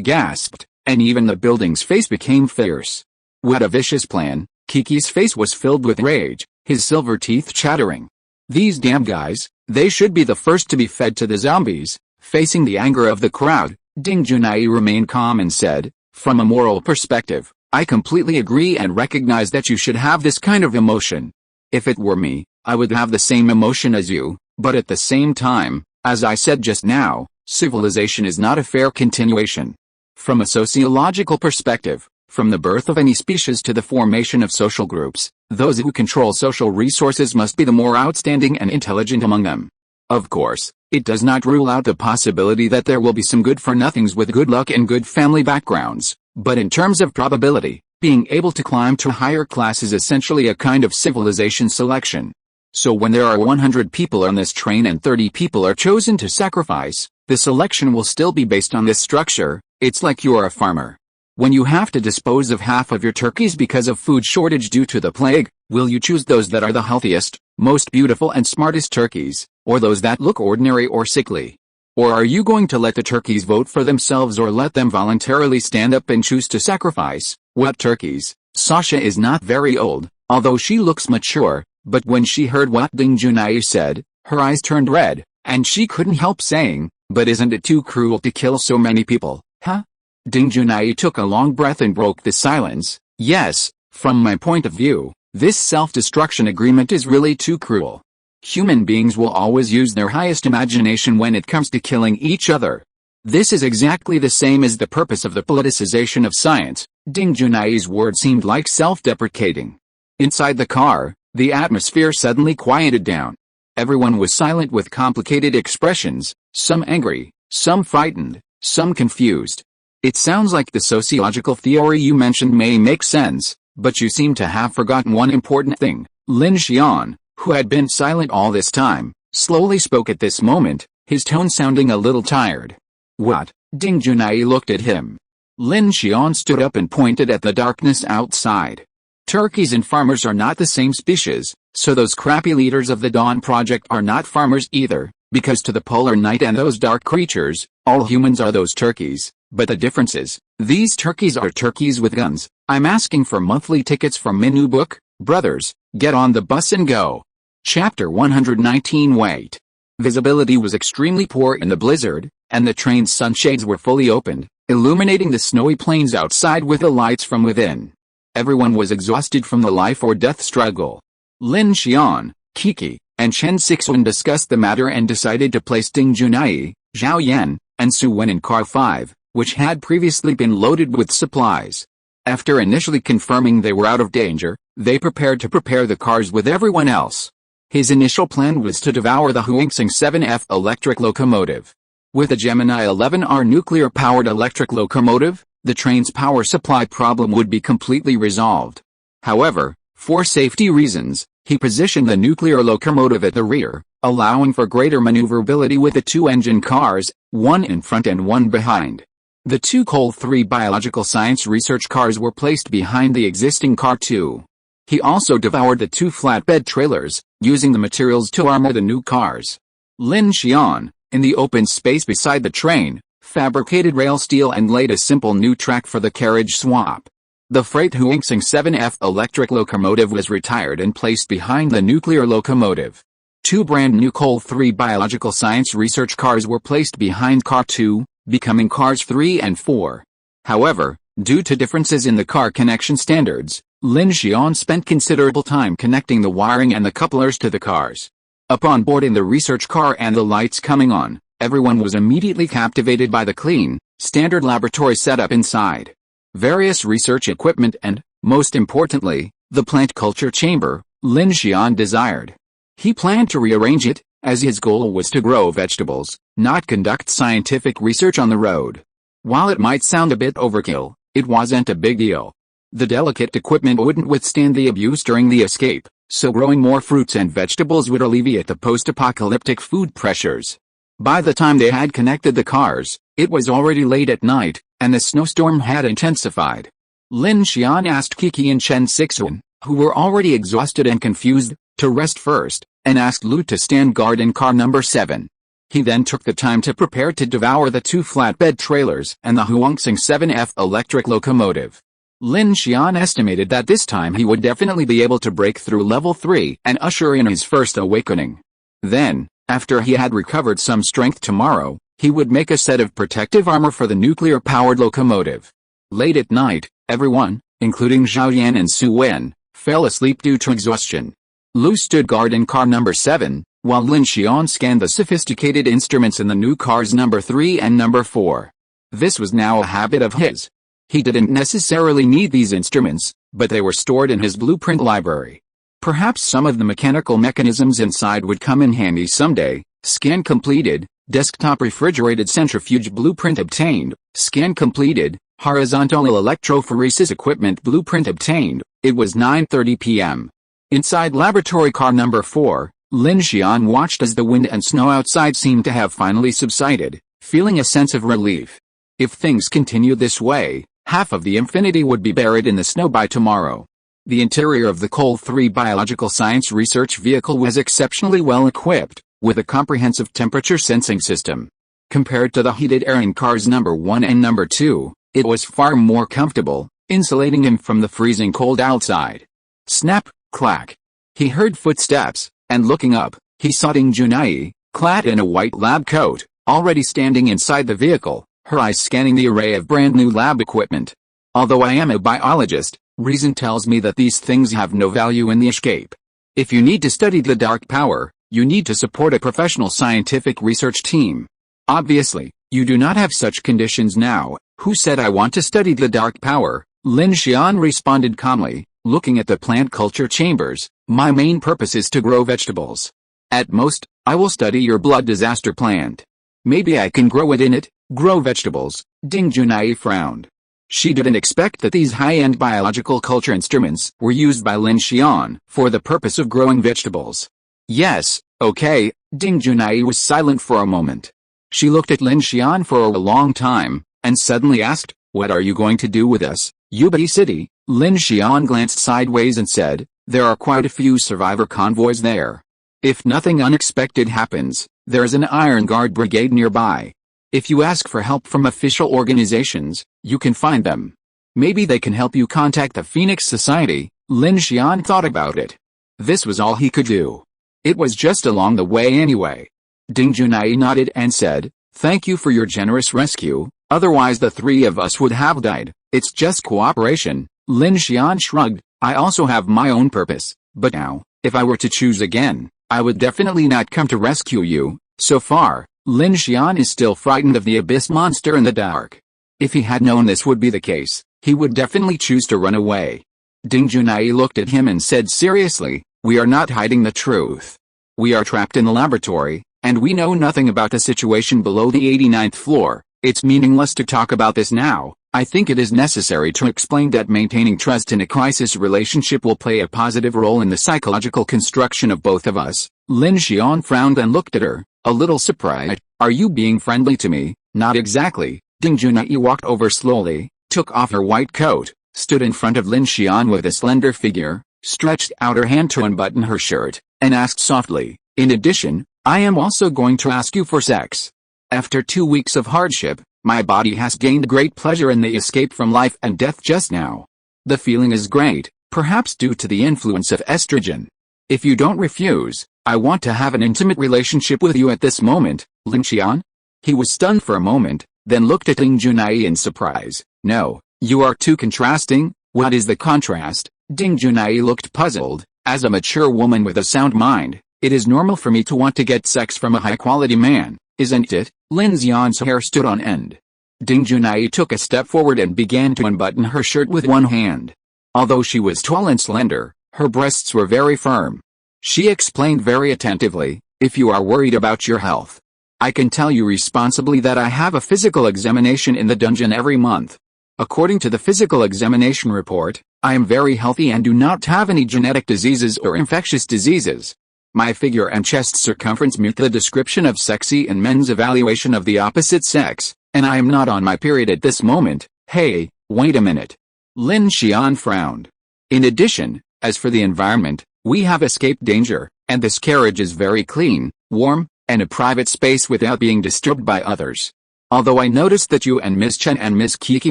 gasped, and even the building's face became fierce. What a vicious plan. Kiki's face was filled with rage, his silver teeth chattering. These damn guys, they should be the first to be fed to the zombies. Facing the anger of the crowd, Ding Junai remained calm and said, from a moral perspective, I completely agree and recognize that you should have this kind of emotion. If it were me, I would have the same emotion as you, but at the same time, as I said just now, civilization is not a fair continuation. From a sociological perspective, from the birth of any species to the formation of social groups, those who control social resources must be the more outstanding and intelligent among them. Of course, it does not rule out the possibility that there will be some good-for-nothings with good luck and good family backgrounds, but in terms of probability, being able to climb to higher class is essentially a kind of civilization selection. So when there are 100 people on this train and 30 people are chosen to sacrifice, the selection will still be based on this structure. It's like you are a farmer. When you have to dispose of half of your turkeys because of food shortage due to the plague, will you choose those that are the healthiest, most beautiful and smartest turkeys, or those that look ordinary or sickly? Or are you going to let the turkeys vote for themselves or let them voluntarily stand up and choose to sacrifice? What turkeys? Sasha is not very old, although she looks mature, but when she heard what Ding Junai said, her eyes turned red, and she couldn't help saying, "But isn't it too cruel to kill so many people, huh?" Ding Junai took a long breath and broke the silence. "Yes, from my point of view, this self-destruction agreement is really too cruel. Human beings will always use their highest imagination when it comes to killing each other. This is exactly the same as the purpose of the politicization of science." Ding Junai's words seemed like self-deprecating. Inside the car, the atmosphere suddenly quieted down. Everyone was silent with complicated expressions, some angry, some frightened, some confused. "It sounds like the sociological theory you mentioned may make sense, but you seem to have forgotten one important thing." Lin Xian, who had been silent all this time, slowly spoke at this moment, his tone sounding a little tired. "What?" Ding Junai looked at him. Lin Xian stood up and pointed at the darkness outside. "Turkeys and farmers are not the same species, so those crappy leaders of the Dawn Project are not farmers either, because to the polar night and those dark creatures, all humans are those turkeys. But the difference is, these turkeys are turkeys with guns. I'm asking for monthly tickets from Minu Book. Brothers, get on the bus and go." Chapter 119. Wait. Visibility was extremely poor in the blizzard, and the train's sunshades were fully opened, illuminating the snowy plains outside with the lights from within. Everyone was exhausted from the life-or-death struggle. Lin Xian, Kiki, and Chen Sixuan discussed the matter and decided to place Ding Junai, Zhao Yan, and Su Wen in Car 5. Which had previously been loaded with supplies. After initially confirming they were out of danger, they prepared to prepare the cars with everyone else. His initial plan was to devour the Huingsing 7F electric locomotive. With the Gemini 11R nuclear-powered electric locomotive, the train's power supply problem would be completely resolved. However, for safety reasons, he positioned the nuclear locomotive at the rear, allowing for greater maneuverability with the two-engine cars, one in front and one behind. The two Col 3 biological science research cars were placed behind the existing Car 2. He also devoured the two flatbed trailers, using the materials to armor the new cars. Lin Xian, in the open space beside the train, fabricated rail steel and laid a simple new track for the carriage swap. The freight Huingsing 7F electric locomotive was retired and placed behind the nuclear locomotive. Two brand new Col 3 biological science research cars were placed behind Car 2, becoming Cars 3 and 4. However, due to differences in the car connection standards, Lin Xian spent considerable time connecting the wiring and the couplers to the cars. Upon boarding the research car and the lights coming on, everyone was immediately captivated by the clean, standard laboratory setup inside. Various research equipment and, most importantly, the plant culture chamber, Lin Xian desired. He planned to rearrange it, as his goal was to grow vegetables, not conduct scientific research on the road. While it might sound a bit overkill, it wasn't a big deal. The delicate equipment wouldn't withstand the abuse during the escape, so growing more fruits and vegetables would alleviate the post-apocalyptic food pressures. By the time they had connected the cars, it was already late at night, and the snowstorm had intensified. Lin Xian asked Kiki and Chen Sixuan, who were already exhausted and confused, to rest first, and asked Lu to stand guard in car number 7. He then took the time to prepare to devour the two flatbed trailers and the Huingsing 7F electric locomotive. Lin Xian estimated that this time he would definitely be able to break through level 3 and usher in his first awakening. Then, after he had recovered some strength tomorrow, he would make a set of protective armor for the nuclear-powered locomotive. Late at night, everyone, including Zhao Yan and Su Wen, fell asleep due to exhaustion. Lu stood guard in car number 7, while Lin Xian scanned the sophisticated instruments in the new cars number 3 and number 4. This was now a habit of his. He didn't necessarily need these instruments, but they were stored in his blueprint library. Perhaps some of the mechanical mechanisms inside would come in handy someday. Scan completed, desktop refrigerated centrifuge blueprint obtained, scan completed, horizontal electrophoresis equipment blueprint obtained. It was 9:30 p.m. Inside laboratory car number 4, Lin Xian watched as the wind and snow outside seemed to have finally subsided, feeling a sense of relief. If things continued this way, Half of the infinity would be buried in the snow by tomorrow. The interior of the Col-3 biological science research vehicle was exceptionally well equipped, with a comprehensive temperature sensing system. Compared to the heated air in cars number 1 and number 2, it was far more comfortable, insulating him from the freezing cold outside. Snap, clack. He heard footsteps, and looking up, he saw Ding Junai, clad in a white lab coat, already standing inside the vehicle, her eyes scanning the array of brand new lab equipment. Although I am a biologist, reason tells me that these things have no value in the escape. If you need to study the dark power, you need to support a professional scientific research team. Obviously, you do not have such conditions now. Who said I want to study the dark power? Lin Xian responded calmly, looking at the plant culture chambers. My main purpose is to grow vegetables. At most, I will study your blood disaster plant. Maybe I can grow it in it. Grow vegetables. Ding Junai frowned. She didn't expect that these high-end biological culture instruments were used by Lin Xian for the purpose of growing vegetables. Yes, okay. Ding Junai was silent for a moment. She looked at Lin Xian for a long time, and suddenly asked, what are you going to do with us, Yubei City? Lin Xian glanced sideways and said, there are quite a few survivor convoys there. If nothing unexpected happens, there is an Iron Guard brigade nearby. If you ask for help from official organizations, you can find them. Maybe they can help you contact the Phoenix Society. Lin Xian thought about it. This was all he could do. It was just along the way anyway. Ding Junai nodded and said, thank you for your generous rescue, otherwise the three of us would have died. It's just cooperation. Lin Xian shrugged. I also have my own purpose, but now, if I were to choose again, I would definitely not come to rescue you. So far, Lin Xian is still frightened of the abyss monster in the dark. If he had known this would be the case, he would definitely choose to run away. Ding Junai looked at him and said seriously, we are not hiding the truth. We are trapped in the laboratory, and we know nothing about the situation below the 89th floor. It's meaningless to talk about this now. I think it is necessary to explain that maintaining trust in a crisis relationship will play a positive role in the psychological construction of both of us. Lin Xian frowned and looked at her, a little surprised. Are you being friendly to me? Not exactly. Ding Junai walked over slowly, took off her white coat, stood in front of Lin Xian with a slender figure, stretched out her hand to unbutton her shirt, and asked softly, in addition, I am also going to ask you for sex. After 2 weeks of hardship, my body has gained great pleasure in the escape from life and death just now. The feeling is great, perhaps due to the influence of estrogen. If you don't refuse, I want to have an intimate relationship with you at this moment, Lin Xian. He was stunned for a moment, then looked at Ding Junai in surprise. No, you are too contrasting. What is the contrast? Ding Junai looked puzzled. As a mature woman with a sound mind, it is normal for me to want to get sex from a high-quality man, isn't it? Lin Xian's hair stood on end. Ding Junai took a step forward and began to unbutton her shirt with one hand. Although she was tall and slender, her breasts were very firm. She explained very attentively, if you are worried about your health, I can tell you responsibly that I have a physical examination in the dungeon every month. According to the physical examination report, I am very healthy and do not have any genetic diseases or infectious diseases. My figure and chest circumference meet the description of sexy in men's evaluation of the opposite sex, and I am not on my period at this moment. Hey, wait a minute. Lin Xian frowned. In addition, as for the environment, we have escaped danger, and this carriage is very clean, warm, and a private space without being disturbed by others. Although I noticed that you and Miss Chen and Miss Kiki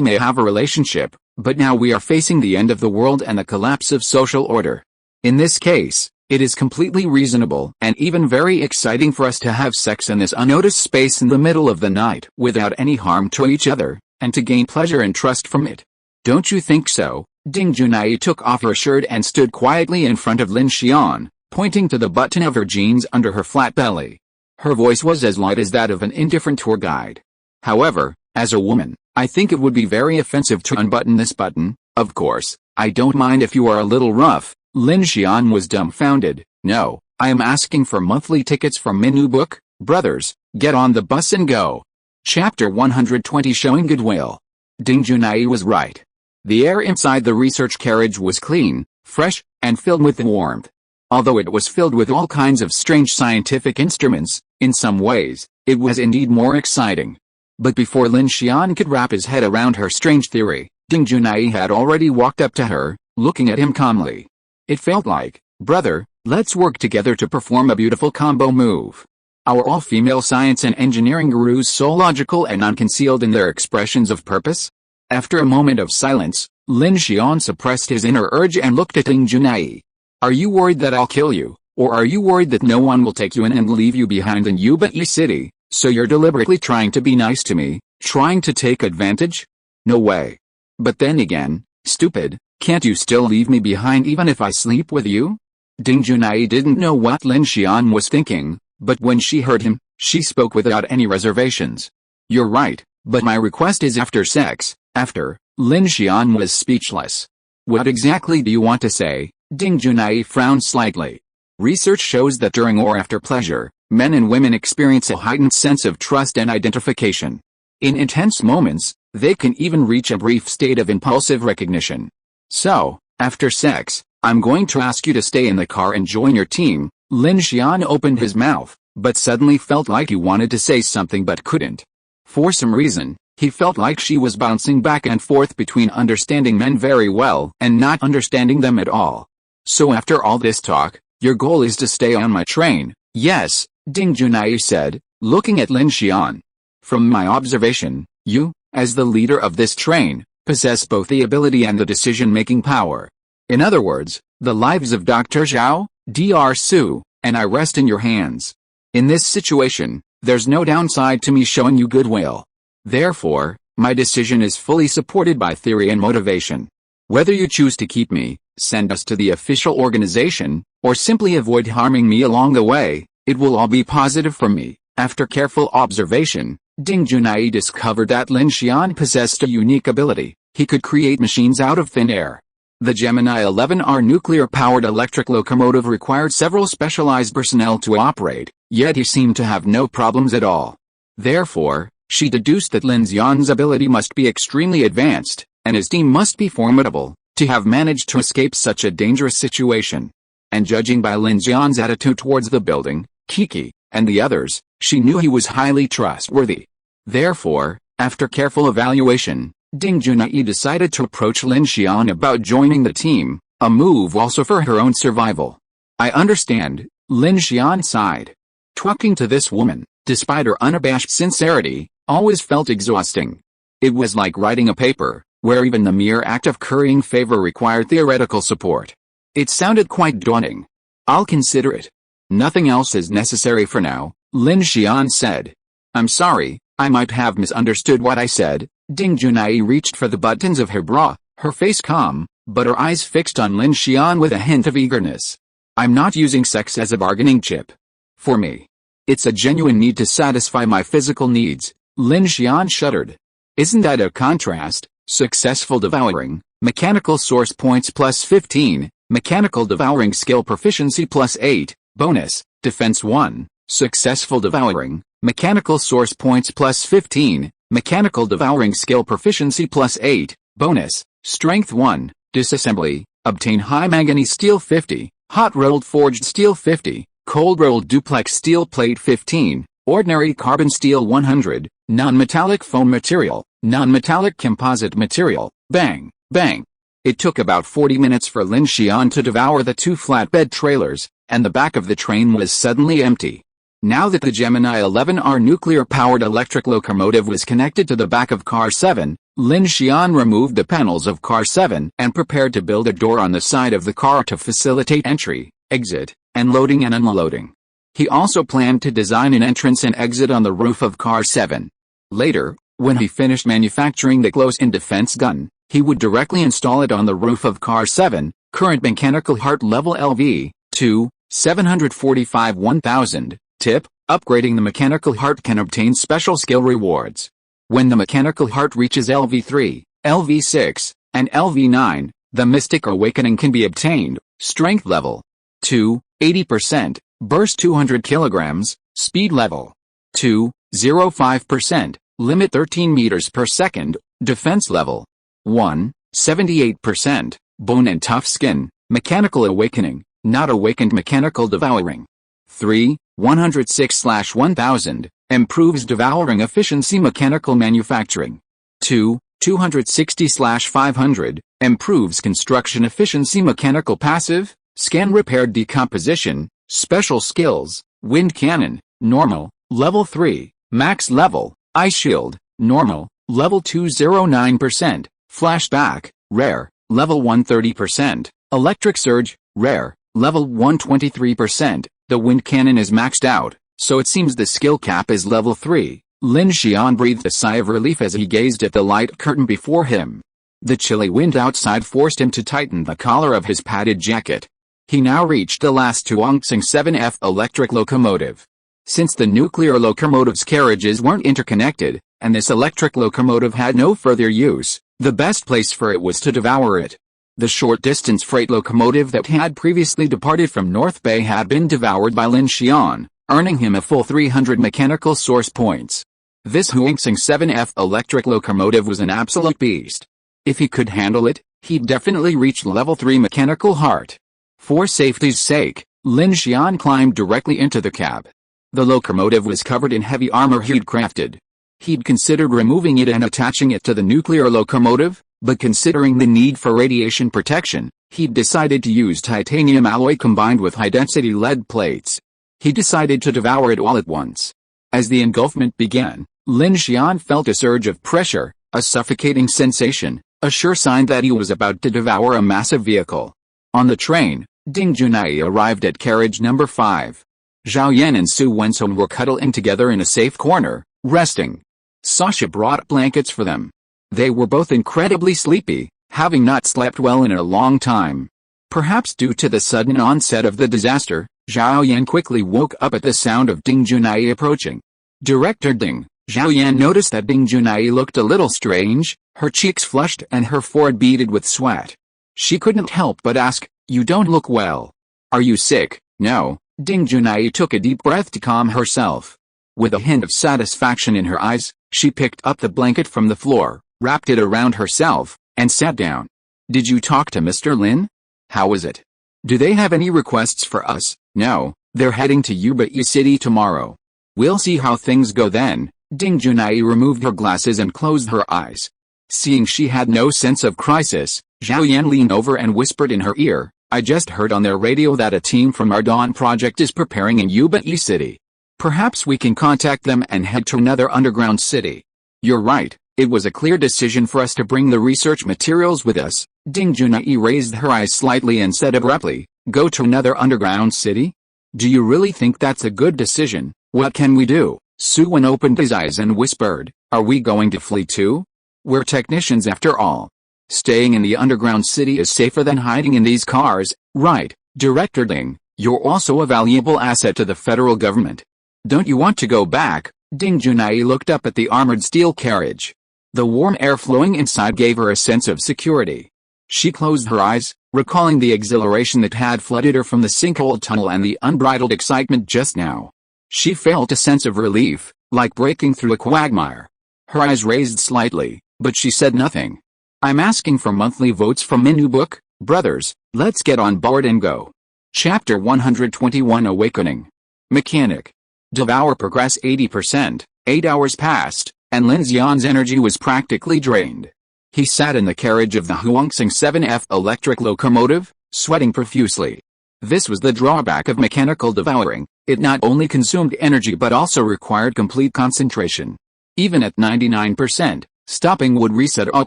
may have a relationship, but now we are facing the end of the world and the collapse of social order. In this case, it is completely reasonable and even very exciting for us to have sex in this unnoticed space in the middle of the night without any harm to each other, and to gain pleasure and trust from it. Don't you think so? Ding Junai took off her shirt and stood quietly in front of Lin Xian, pointing to the button of her jeans under her flat belly. Her voice was as light as that of an indifferent tour guide. However, as a woman, I think it would be very offensive to unbutton this button. Of course, I don't mind if you are a little rough. Lin Xian was dumbfounded. No, I am asking for monthly tickets from Menu Book. Brothers, get on the bus and go. Chapter 120 Showing Goodwill. Ding Junai was right. The air inside the research carriage was clean, fresh, and filled with warmth. Although it was filled with all kinds of strange scientific instruments, in some ways, it was indeed more exciting. But before Lin Xian could wrap his head around her strange theory, Ding Junai had already walked up to her, looking at him calmly. It felt like, brother, let's work together to perform a beautiful combo move. Our all-female science and engineering gurus so logical and unconcealed in their expressions of purpose? After a moment of silence, Lin Xian suppressed his inner urge and looked at Ding Junai. Are you worried that I'll kill you, or are you worried that no one will take you in and leave you behind in Yubai City, so you're deliberately trying to be nice to me, trying to take advantage? No way. But then again, stupid, can't you still leave me behind even if I sleep with you? Ding Junai didn't know what Lin Xian was thinking, but when she heard him, she spoke without any reservations. You're right, but my request is after sex. After. Lin Xian was speechless. What exactly do you want to say? Ding Junai frowned slightly. Research shows that during or after pleasure, men and women experience a heightened sense of trust and identification. In intense moments, they can even reach a brief state of impulsive recognition. So, after sex, I'm going to ask you to stay in the car and join your team. Lin Xian opened his mouth, but suddenly felt like he wanted to say something but couldn't. For some reason, he felt like she was bouncing back and forth between understanding men very well and not understanding them at all. So after all this talk, your goal is to stay on my train? Yes, Ding Junai said, looking at Lin Xian. From my observation, you, as the leader of this train, possess both the ability and the decision-making power. In other words, the lives of Dr. Zhao, Dr. Su, and I rest in your hands. In this situation, there's no downside to me showing you goodwill. Therefore, my decision is fully supported by theory and motivation. Whether you choose to keep me, send us to the official organization, or simply avoid harming me along the way, it will all be positive for me. After careful observation, Ding Junai discovered that Lin Xian possessed a unique ability. He could create machines out of thin air. The Gemini 11R nuclear-powered electric locomotive required several specialized personnel to operate, yet he seemed to have no problems at all. Therefore, she deduced that Lin Xian's ability must be extremely advanced, and his team must be formidable, to have managed to escape such a dangerous situation. And judging by Lin Xian's attitude towards the building, Kiki, and the others, she knew he was highly trustworthy. Therefore, after careful evaluation, Ding Junai decided to approach Lin Xian about joining the team, a move also for her own survival. I understand, Lin Xian sighed. Talking to this woman, despite her unabashed sincerity, always felt exhausting. It was like writing a paper, where even the mere act of currying favor required theoretical support. It sounded quite daunting. I'll consider it. Nothing else is necessary for now, Lin Xian said. I'm sorry, I might have misunderstood what I said. Ding Junai reached for the buttons of her bra, her face calm, but her eyes fixed on Lin Xian with a hint of eagerness. I'm not using sex as a bargaining chip. For me, it's a genuine need to satisfy my physical needs. Lin Xian shuddered. Isn't that a contrast? Successful devouring, mechanical source points plus 15, mechanical devouring skill proficiency plus 8, bonus, defense 1, successful devouring, mechanical source points plus 15, mechanical devouring skill proficiency plus 8, bonus, strength 1, disassembly, obtain high manganese steel 50, hot rolled forged steel 50, cold rolled duplex steel plate 15, ordinary carbon steel 100, non-metallic foam material, non-metallic composite material, bang, bang. It took about 40 minutes for Lin Xian to devour the 2 flatbed trailers, and the back of the train was suddenly empty. Now that the Gemini 11R nuclear-powered electric locomotive was connected to the back of Car 7, Lin Xian removed the panels of Car 7 and prepared to build a door on the side of the car to facilitate entry, exit, and loading and unloading. He also planned to design an entrance and exit on the roof of Car 7. Later, when he finished manufacturing the close-in defense gun, he would directly install it on the roof of Car 7, current mechanical heart level LV, 2, 745 1000. Tip, upgrading the mechanical heart can obtain special skill rewards. When the mechanical heart reaches LV3, LV6, and LV9, the mystic awakening can be obtained. Strength level 2, 80%, burst 200 kilograms, speed level 2, 0.5%, limit 13 meters per second, defense level 1, 78%, bone and tough skin, mechanical awakening, not awakened mechanical devouring. 3, 106/1000, improves devouring efficiency mechanical manufacturing. 2, 260/500, improves construction efficiency. Mechanical passive, scan repair decomposition, special skills, wind cannon, normal, level 3, max level, ice shield, normal, level 209%, flashback, rare, level 130%, electric surge, rare, level 123%, the wind cannon is maxed out, so it seems the skill cap is level 3. Lin Xian breathed a sigh of relief as he gazed at the light curtain before him. The chilly wind outside forced him to tighten the collar of his padded jacket. He now reached the last Tuongsing 7F electric locomotive. Since the nuclear locomotive's carriages weren't interconnected, and this electric locomotive had no further use, the best place for it was to devour it. The short-distance freight locomotive that had previously departed from North Bay had been devoured by Lin Xian, earning him a full 300 mechanical source points. This Huingsing 7F electric locomotive was an absolute beast. If he could handle it, he'd definitely reach level 3 mechanical heart. For safety's sake, Lin Xian climbed directly into the cab. The locomotive was covered in heavy armor he'd crafted. He'd considered removing it and attaching it to the nuclear locomotive, but considering the need for radiation protection, he'd decided to use titanium alloy combined with high-density lead plates. He decided to devour it all at once. As the engulfment began, Lin Xian felt a surge of pressure, a suffocating sensation, a sure sign that he was about to devour a massive vehicle. On the train, Ding Junai arrived at carriage number 5. Zhao Yan and Su Wensong were cuddling together in a safe corner, resting. Sasha brought blankets for them. They were both incredibly sleepy, having not slept well in a long time. Perhaps due to the sudden onset of the disaster, Zhao Yan quickly woke up at the sound of Ding Junai approaching. Director Ding, Zhao Yan noticed that Ding Junai looked a little strange, her cheeks flushed and her forehead beaded with sweat. She couldn't help but ask, "You don't look well. Are you sick?" "No." Ding Junai took a deep breath to calm herself. With a hint of satisfaction in her eyes, she picked up the blanket from the floor, wrapped it around herself, and sat down. "Did you talk to Mr. Lin? How was it? Do they have any requests for us?" "No, they're heading to Yubai City tomorrow. We'll see how things go then." Ding Junai removed her glasses and closed her eyes. Seeing she had no sense of crisis, Zhao Yan leaned over and whispered in her ear, "I just heard on their radio that a team from our Dawn project is preparing in Yubai City. Perhaps we can contact them and head to another underground city." "You're right, it was a clear decision for us to bring the research materials with us." Ding Junai raised her eyes slightly and said abruptly, "Go to another underground city? Do you really think that's a good decision? What can we do?" Su Wen opened his eyes and whispered, "Are we going to flee too? We're technicians after all. Staying in the underground city is safer than hiding in these cars, right?" "Director Ding, you're also a valuable asset to the federal government. Don't you want to go back?" Ding Junai looked up at the armored steel carriage. The warm air flowing inside gave her a sense of security. She closed her eyes, recalling the exhilaration that had flooded her from the sinkhole tunnel and the unbridled excitement just now. She felt a sense of relief, like breaking through a quagmire. Her eyes raised slightly, but she said nothing. "I'm asking for monthly votes from Minu Book, brothers, let's get on board and go." Chapter 121 Awakening. Mechanic. Devour progress 80%, 8 hours passed, and Lin Xian's energy was practically drained. He sat in the carriage of the Huangsing 7F electric locomotive, sweating profusely. This was the drawback of mechanical devouring, it not only consumed energy but also required complete concentration. Even at 99%, stopping would reset all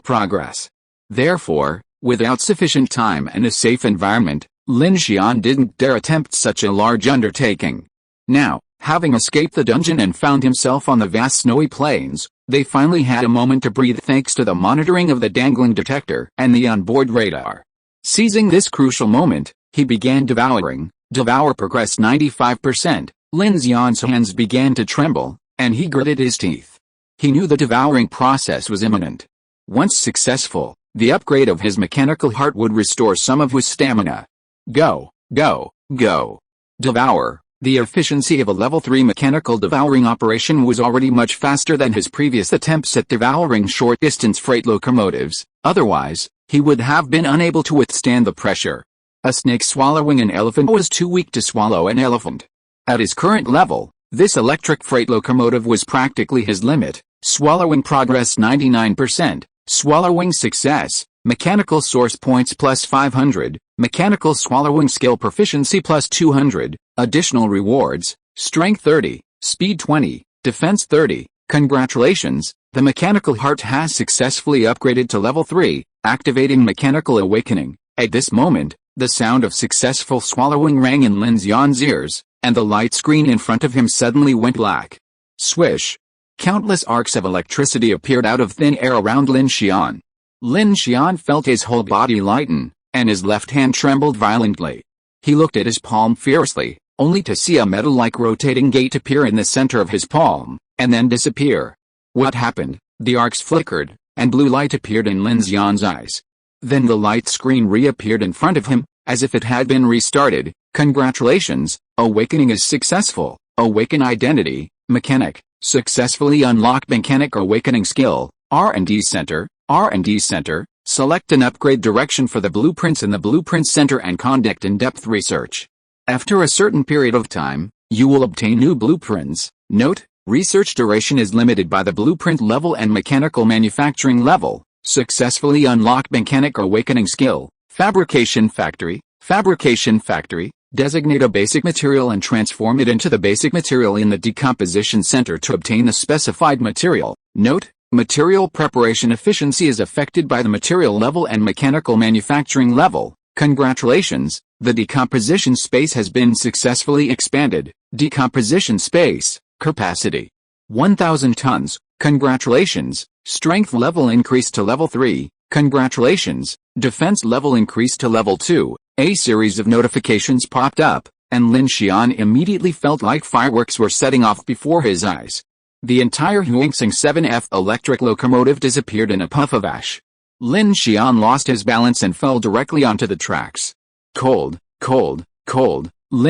progress. Therefore, without sufficient time and a safe environment, Lin Xian didn't dare attempt such a large undertaking. Now, having escaped the dungeon and found himself on the vast snowy plains, they finally had a moment to breathe thanks to the monitoring of the dangling detector and the onboard radar. Seizing this crucial moment, he began devouring. Devour progressed 95%, Lin Xian's hands began to tremble, and he gritted his teeth. He knew the devouring process was imminent. Once successful, the upgrade of his mechanical heart would restore some of his stamina. Go, go, go. Devour. The efficiency of a level 3 mechanical devouring operation was already much faster than his previous attempts at devouring short-distance freight locomotives, otherwise, he would have been unable to withstand the pressure. A snake swallowing an elephant was too weak to swallow an elephant. At his current level, this electric freight locomotive was practically his limit, swallowing progress 99%, Swallowing success, mechanical source points plus 500, mechanical swallowing skill proficiency plus 200, additional rewards, strength 30, speed 20, defense 30. Congratulations, the mechanical heart has successfully upgraded to level 3, activating mechanical awakening. At this moment, the sound of successful swallowing rang in Lin Xian's ears, and the light screen in front of him suddenly went black. Swish! Countless arcs of electricity appeared out of thin air around Lin Xian. Lin Xian felt his whole body lighten, and his left hand trembled violently. He looked at his palm fiercely, only to see a metal-like rotating gate appear in the center of his palm, and then disappear. What happened? The arcs flickered, and blue light appeared in Lin Xian's eyes. Then the light screen reappeared in front of him, as if it had been restarted. Congratulations, awakening is successful. Awaken identity, mechanic, successfully unlocked mechanic awakening skill, R&D Center, R&D Center, select an upgrade direction for the blueprints in the Blueprint Center and conduct in-depth research. After a certain period of time, you will obtain new blueprints. Note, research duration is limited by the blueprint level and mechanical manufacturing level. Successfully unlocked mechanic awakening skill, fabrication factory, designate a basic material and transform it into the basic material in the decomposition center to obtain the specified material. Note, material preparation efficiency is affected by the material level and mechanical manufacturing level. Congratulations, the decomposition space has been successfully expanded. Decomposition space, capacity, 1,000 tons. Congratulations, strength level increased to level 3. Congratulations, defense level increased to level 2. A series of notifications popped up, and Lin Xian immediately felt like fireworks were setting off before his eyes. The entire Huingsing 7F electric locomotive disappeared in a puff of ash. Lin Xian lost his balance and fell directly onto the tracks. Cold. Lin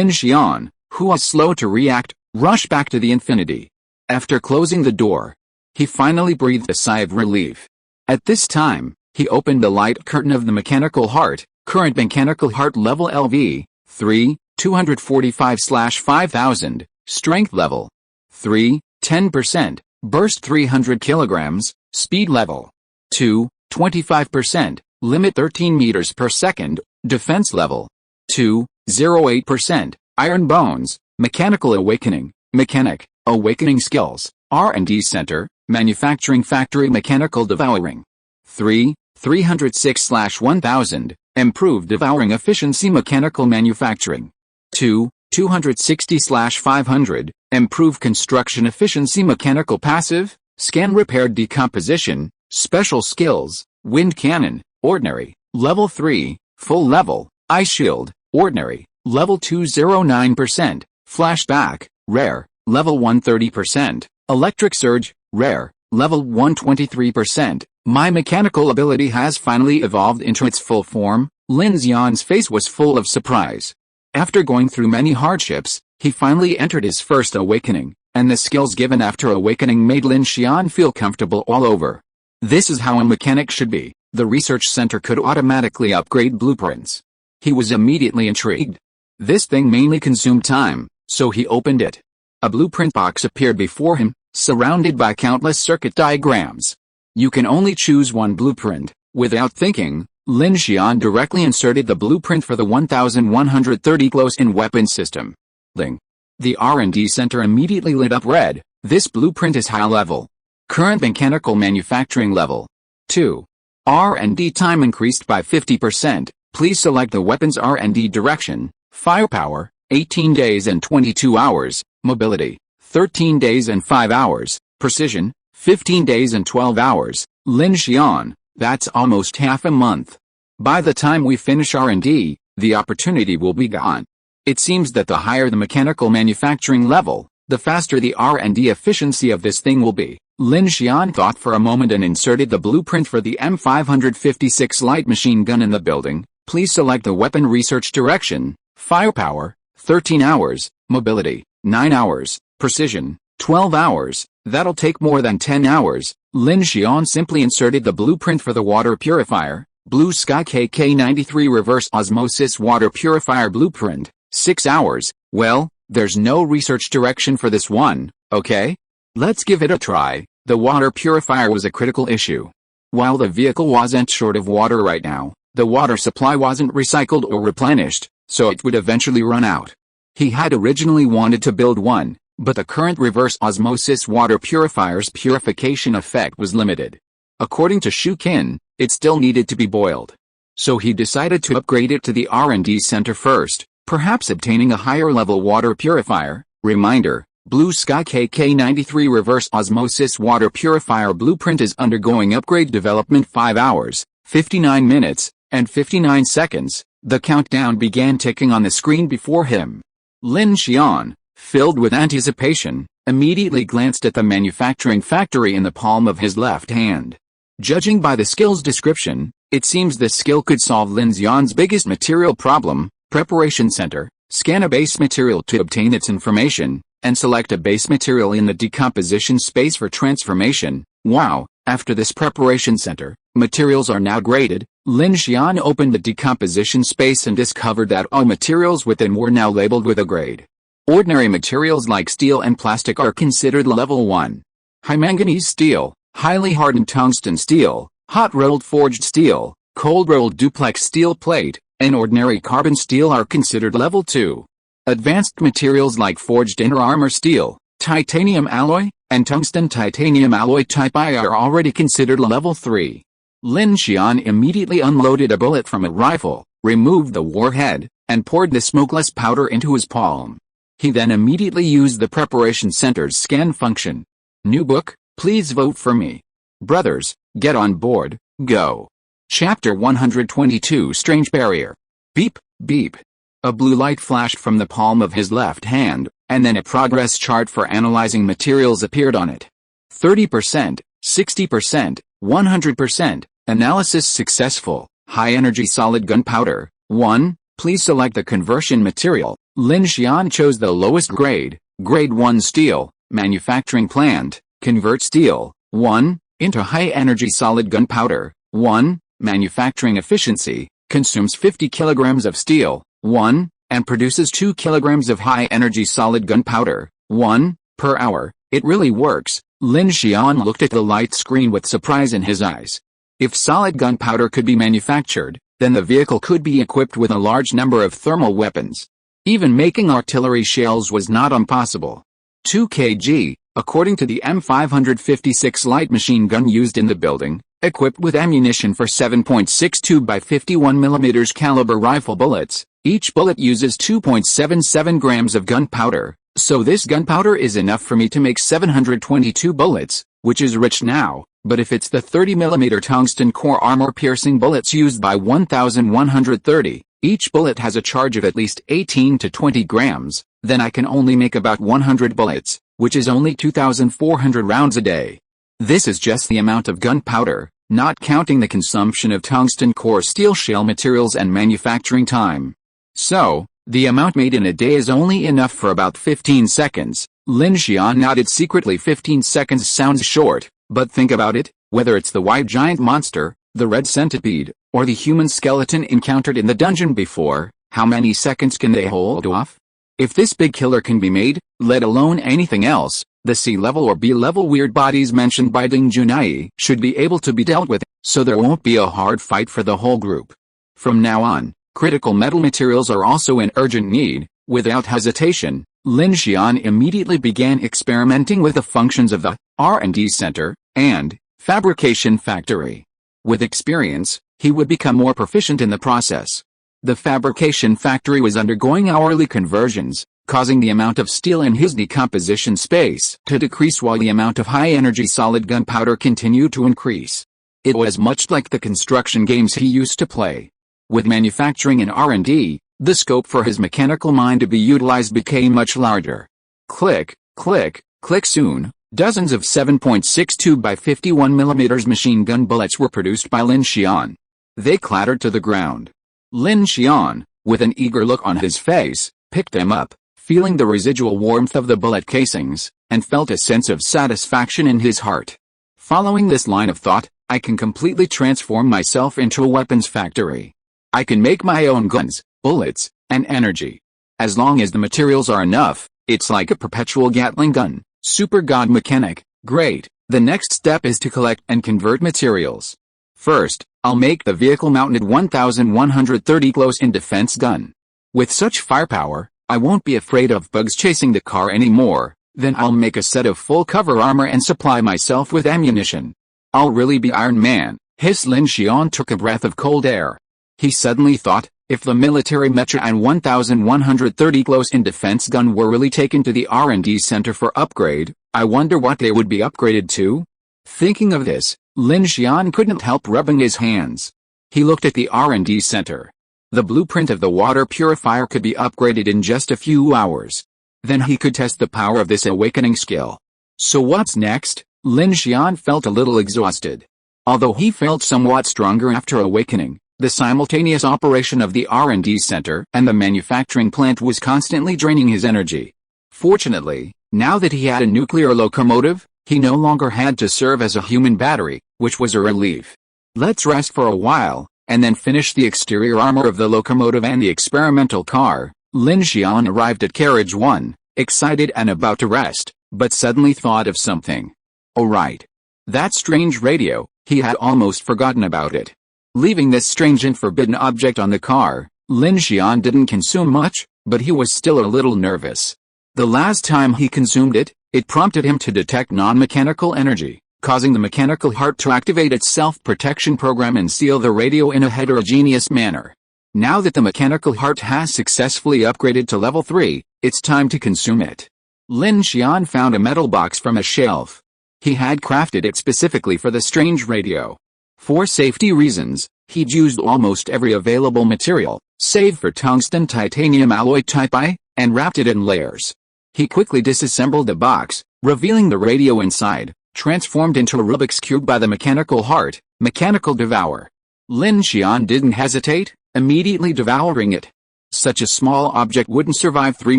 Xian, who was slow to react, rushed back to the infinity. After closing the door, he finally breathed a sigh of relief. At this time, he opened the light curtain of the mechanical heart. Current mechanical heart level LV, 3, 245/5000, strength level, 3, 10%, burst 300 kilograms, speed level, 2, 25%, limit 13 meters per second, defense level, 2, 08%, iron bones, mechanical awakening, mechanic, awakening skills, R&D Center, manufacturing factory mechanical devouring, 3, 306/1000, improved devouring efficiency mechanical manufacturing. 2, 260/500, improve construction efficiency mechanical passive, scan repair decomposition, special skills, wind cannon, ordinary, level 3, full level, eye shield, ordinary, level 209%, flashback, rare, level 130%, electric surge, rare, level 123%. My mechanical ability has finally evolved into its full form. Lin Xian's face was full of surprise. After going through many hardships, he finally entered his first awakening, and the skills given after awakening made Lin Xian feel comfortable all over. This is how a mechanic should be. The research center could automatically upgrade blueprints. He was immediately intrigued. This thing mainly consumed time, so he opened it. A blueprint box appeared before him, surrounded by countless circuit diagrams. You can only choose one blueprint. Without thinking, Lin Xian directly inserted the blueprint for the 1130 close-in weapon system. Ling. The R&D center immediately lit up red. This blueprint is high level. Current mechanical manufacturing level 2. R&D time increased by 50%. Please select the weapons R&D direction. Firepower, 18 days and 22 hours. Mobility, 13 days and 5 hours. Precision, 15 days and 12 hours. Lin Xian, that's almost half a month. By the time we finish R&D, the opportunity will be gone. It seems that the higher the mechanical manufacturing level, the faster the R&D efficiency of this thing will be. Lin Xian thought for a moment and inserted the blueprint for the M556 light machine gun in the building. Please select the weapon research direction. Firepower, 13 hours. Mobility, 9 hours. Precision, 12 hours. That'll take more than 10 hours. Lin Xian simply inserted the blueprint for the water purifier. Blue Sky KK93 reverse osmosis water purifier blueprint. 6 hours. Well, there's no research direction for this one, okay? Let's give it a try. The water purifier was a critical issue. While the vehicle wasn't short of water right now, the water supply wasn't recycled or replenished, so it would eventually run out. He had originally wanted to build one, but the current reverse osmosis water purifier's purification effect was limited. According to Shukin, it still needed to be boiled. So he decided to upgrade it to the R&D center first, perhaps obtaining a higher-level water purifier. Reminder, Blue Sky KK93 reverse osmosis water purifier blueprint is undergoing upgrade development. 5 hours, 59 minutes, and 59 seconds, the countdown began ticking on the screen before him. Lin Xian, filled with anticipation, immediately glanced at the manufacturing factory in the palm of his left hand. Judging by the skill's description, it seems this skill could solve Lin Xian's biggest material problem: preparation center. Scan a base material to obtain its information, and select a base material in the decomposition space for transformation. Wow, after this preparation center, materials are now graded. Lin Xian opened the decomposition space and discovered that all materials within were now labeled with a grade. Ordinary materials like steel and plastic are considered level 1. High manganese steel, highly hardened tungsten steel, hot-rolled forged steel, cold-rolled duplex steel plate, and ordinary carbon steel are considered level 2. Advanced materials like forged inner armor steel, titanium alloy, and tungsten titanium alloy type I are already considered level 3. Lin Xian immediately unloaded a bullet from a rifle, removed the warhead, and poured the smokeless powder into his palm. He then immediately used the preparation center's scan function. New book, please vote for me. Brothers, get on board, go. Chapter 122 Strange Barrier. Beep, beep. A blue light flashed from the palm of his left hand, and then a progress chart for analyzing materials appeared on it. 30%, 60%, 100%, analysis successful. High energy solid gunpowder, 1, please select the conversion material. Lin Xian chose the lowest grade, grade 1 steel, manufacturing plant, convert steel, 1, into high energy solid gunpowder, 1, manufacturing efficiency, consumes 50 kilograms of steel, 1, and produces 2 kilograms of high energy solid gunpowder, 1, per hour. It really works. Lin Xian looked at the light screen with surprise in his eyes. If solid gunpowder could be manufactured, then the vehicle could be equipped with a large number of thermal weapons. Even making artillery shells was not impossible. 2 kg, according to the M556 light machine gun used in the building, equipped with ammunition for 7.62 by 51 mm caliber rifle bullets. Each bullet uses 2.77 grams of gunpowder, so this gunpowder is enough for me to make 722 bullets, which is rich now, but if it's the 30 mm tungsten core armor-piercing bullets used by 1130, each bullet has a charge of at least 18 to 20 grams, then I can only make about 100 bullets, which is only 2,400 rounds a day. This is just the amount of gunpowder, not counting the consumption of tungsten core steel shell materials and manufacturing time. So, the amount made in a day is only enough for about 15 seconds. Lin Xian nodded secretly. 15 seconds sounds short, but think about it, whether it's the white giant monster, the red centipede, or the human skeleton encountered in the dungeon before, how many seconds can they hold off? If this big killer can be made, let alone anything else, the C-level or B-level weird bodies mentioned by Ding Junai should be able to be dealt with, so there won't be a hard fight for the whole group. From now on, critical metal materials are also in urgent need. Without hesitation, Lin Xian immediately began experimenting with the functions of the R&D center and fabrication factory. With experience, he would become more proficient in the process. The fabrication factory was undergoing hourly conversions, causing the amount of steel in his decomposition space to decrease while the amount of high-energy solid gunpowder continued to increase. It was much like the construction games he used to play. With manufacturing and R&D, the scope for his mechanical mind to be utilized became much larger. Click, click, click. Soon, dozens of 7.62 by 51 mm machine gun bullets were produced by Lin Xian. They clattered to the ground. Lin Xian, with an eager look on his face, picked them up, feeling the residual warmth of the bullet casings, and felt a sense of satisfaction in his heart. Following this line of thought, I can completely transform myself into a weapons factory. I can make my own guns, bullets, and energy. As long as the materials are enough, it's like a perpetual Gatling gun. Super God mechanic, great. The next step is to collect and convert materials. First, I'll make the vehicle-mounted 1130 close-in defense gun. With such firepower, I won't be afraid of bugs chasing the car anymore. Then I'll make a set of full-cover armor and supply myself with ammunition. I'll really be Iron Man. Lin Xian took a breath of cold air. He suddenly thought, if the military Mecha and 1130 close-in defense gun were really taken to the R&D center for upgrade, I wonder what they would be upgraded to? Thinking of this, Lin Xian couldn't help rubbing his hands. He looked at the R&D center. The blueprint of the water purifier could be upgraded in just a few hours. Then he could test the power of this awakening skill. So what's next? Lin Xian felt a little exhausted. Although he felt somewhat stronger after awakening, the simultaneous operation of the R&D center and the manufacturing plant was constantly draining his energy. Fortunately, now that he had a nuclear locomotive, he no longer had to serve as a human battery, which was a relief. Let's rest for a while, and then finish the exterior armor of the locomotive and the experimental car. Lin Xian arrived at carriage 1, excited and about to rest, but suddenly thought of something. Oh right. That strange radio, he had almost forgotten about it. Leaving this strange and forbidden object on the car, Lin Xian didn't consume much, but he was still a little nervous. The last time he consumed it, it prompted him to detect non-mechanical energy, causing the mechanical heart to activate its self-protection program and seal the radio in a heterogeneous manner. Now that the mechanical heart has successfully upgraded to level 3, it's time to consume it. Lin Xian found a metal box from a shelf. He had crafted it specifically for the strange radio. For safety reasons, he'd used almost every available material, save for tungsten titanium alloy type I, and wrapped it in layers. He quickly disassembled the box, revealing the radio inside, transformed into a Rubik's Cube by the mechanical heart, mechanical devour. Lin Xian didn't hesitate, immediately devouring it. Such a small object wouldn't survive 3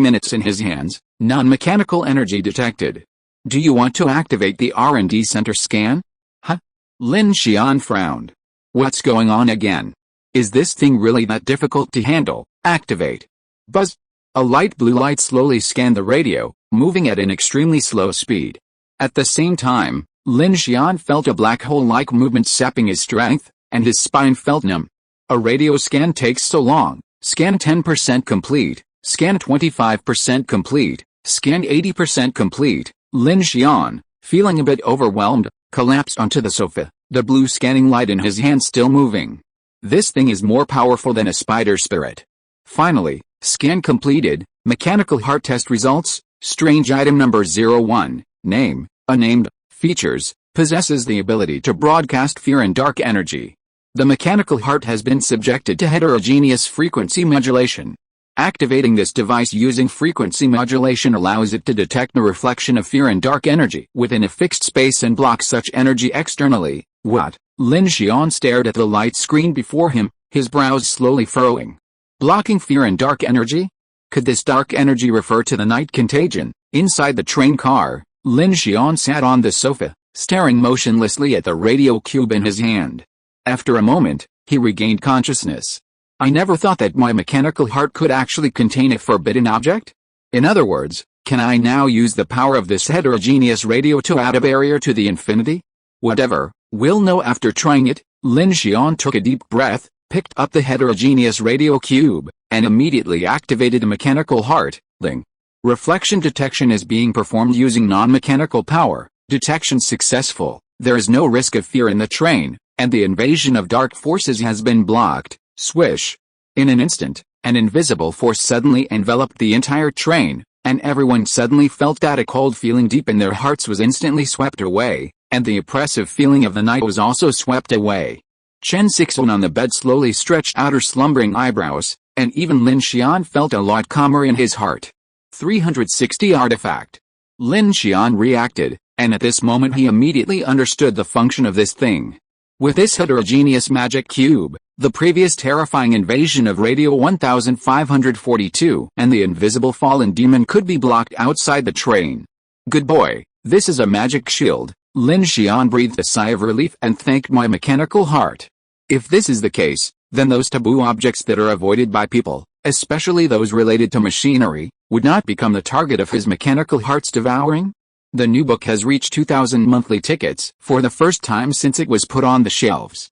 minutes in his hands. Non-mechanical energy detected. Do you want to activate the R&D center scan? Huh? Lin Xian frowned. What's going on again? Is this thing really that difficult to handle? Activate. Buzz. A light blue light slowly scanned the radio, moving at an extremely slow speed. At the same time, Lin Xian felt a black hole-like movement sapping his strength, and his spine felt numb. A radio scan takes so long. Scan 10% complete. Scan 25% complete. Scan 80% complete. Lin Xian, feeling a bit overwhelmed, collapsed onto the sofa, the blue scanning light in his hand still moving. This thing is more powerful than a spider spirit. Finally, scan completed. Mechanical heart test results. Strange item number 01. Name, unnamed. Features, possesses the ability to broadcast fear and dark energy. The mechanical heart has been subjected to heterogeneous frequency modulation. Activating this device using frequency modulation allows it to detect the reflection of fear and dark energy within a fixed space and block such energy externally. What? Lin Xian stared at the light screen before him, his brows slowly furrowing. Blocking fear and dark energy? Could this dark energy refer to the night contagion? Inside the train car, Lin Xian sat on the sofa, staring motionlessly at the radio cube in his hand. After a moment, he regained consciousness. I never thought that my mechanical heart could actually contain a forbidden object? In other words, can I now use the power of this heterogeneous radio to add a barrier to the infinity? Whatever, we'll know after trying it. Lin Xian took a deep breath, picked up the heterogeneous radio cube, and immediately activated the mechanical heart. Ling. Reflection detection is being performed using non-mechanical power. Detection successful. There is no risk of fear in the train, and the invasion of dark forces has been blocked. Swish. In an instant, an invisible force suddenly enveloped the entire train, and everyone suddenly felt that a cold feeling deep in their hearts was instantly swept away, and the oppressive feeling of the night was also swept away. Chen Sixuan on the bed slowly stretched out her slumbering eyebrows, and even Lin Xian felt a lot calmer in his heart. 360 artifact. Lin Xian reacted, and at this moment he immediately understood the function of this thing. With this heterogeneous magic cube, the previous terrifying invasion of Radio 1542 and the invisible fallen demon could be blocked outside the train. Good boy, this is a magic shield. Lin Xian breathed a sigh of relief and thanked my mechanical heart. If this is the case, then those taboo objects that are avoided by people, especially those related to machinery, would not become the target of his mechanical heart's devouring? The new book has reached 2,000 monthly tickets for the first time since it was put on the shelves.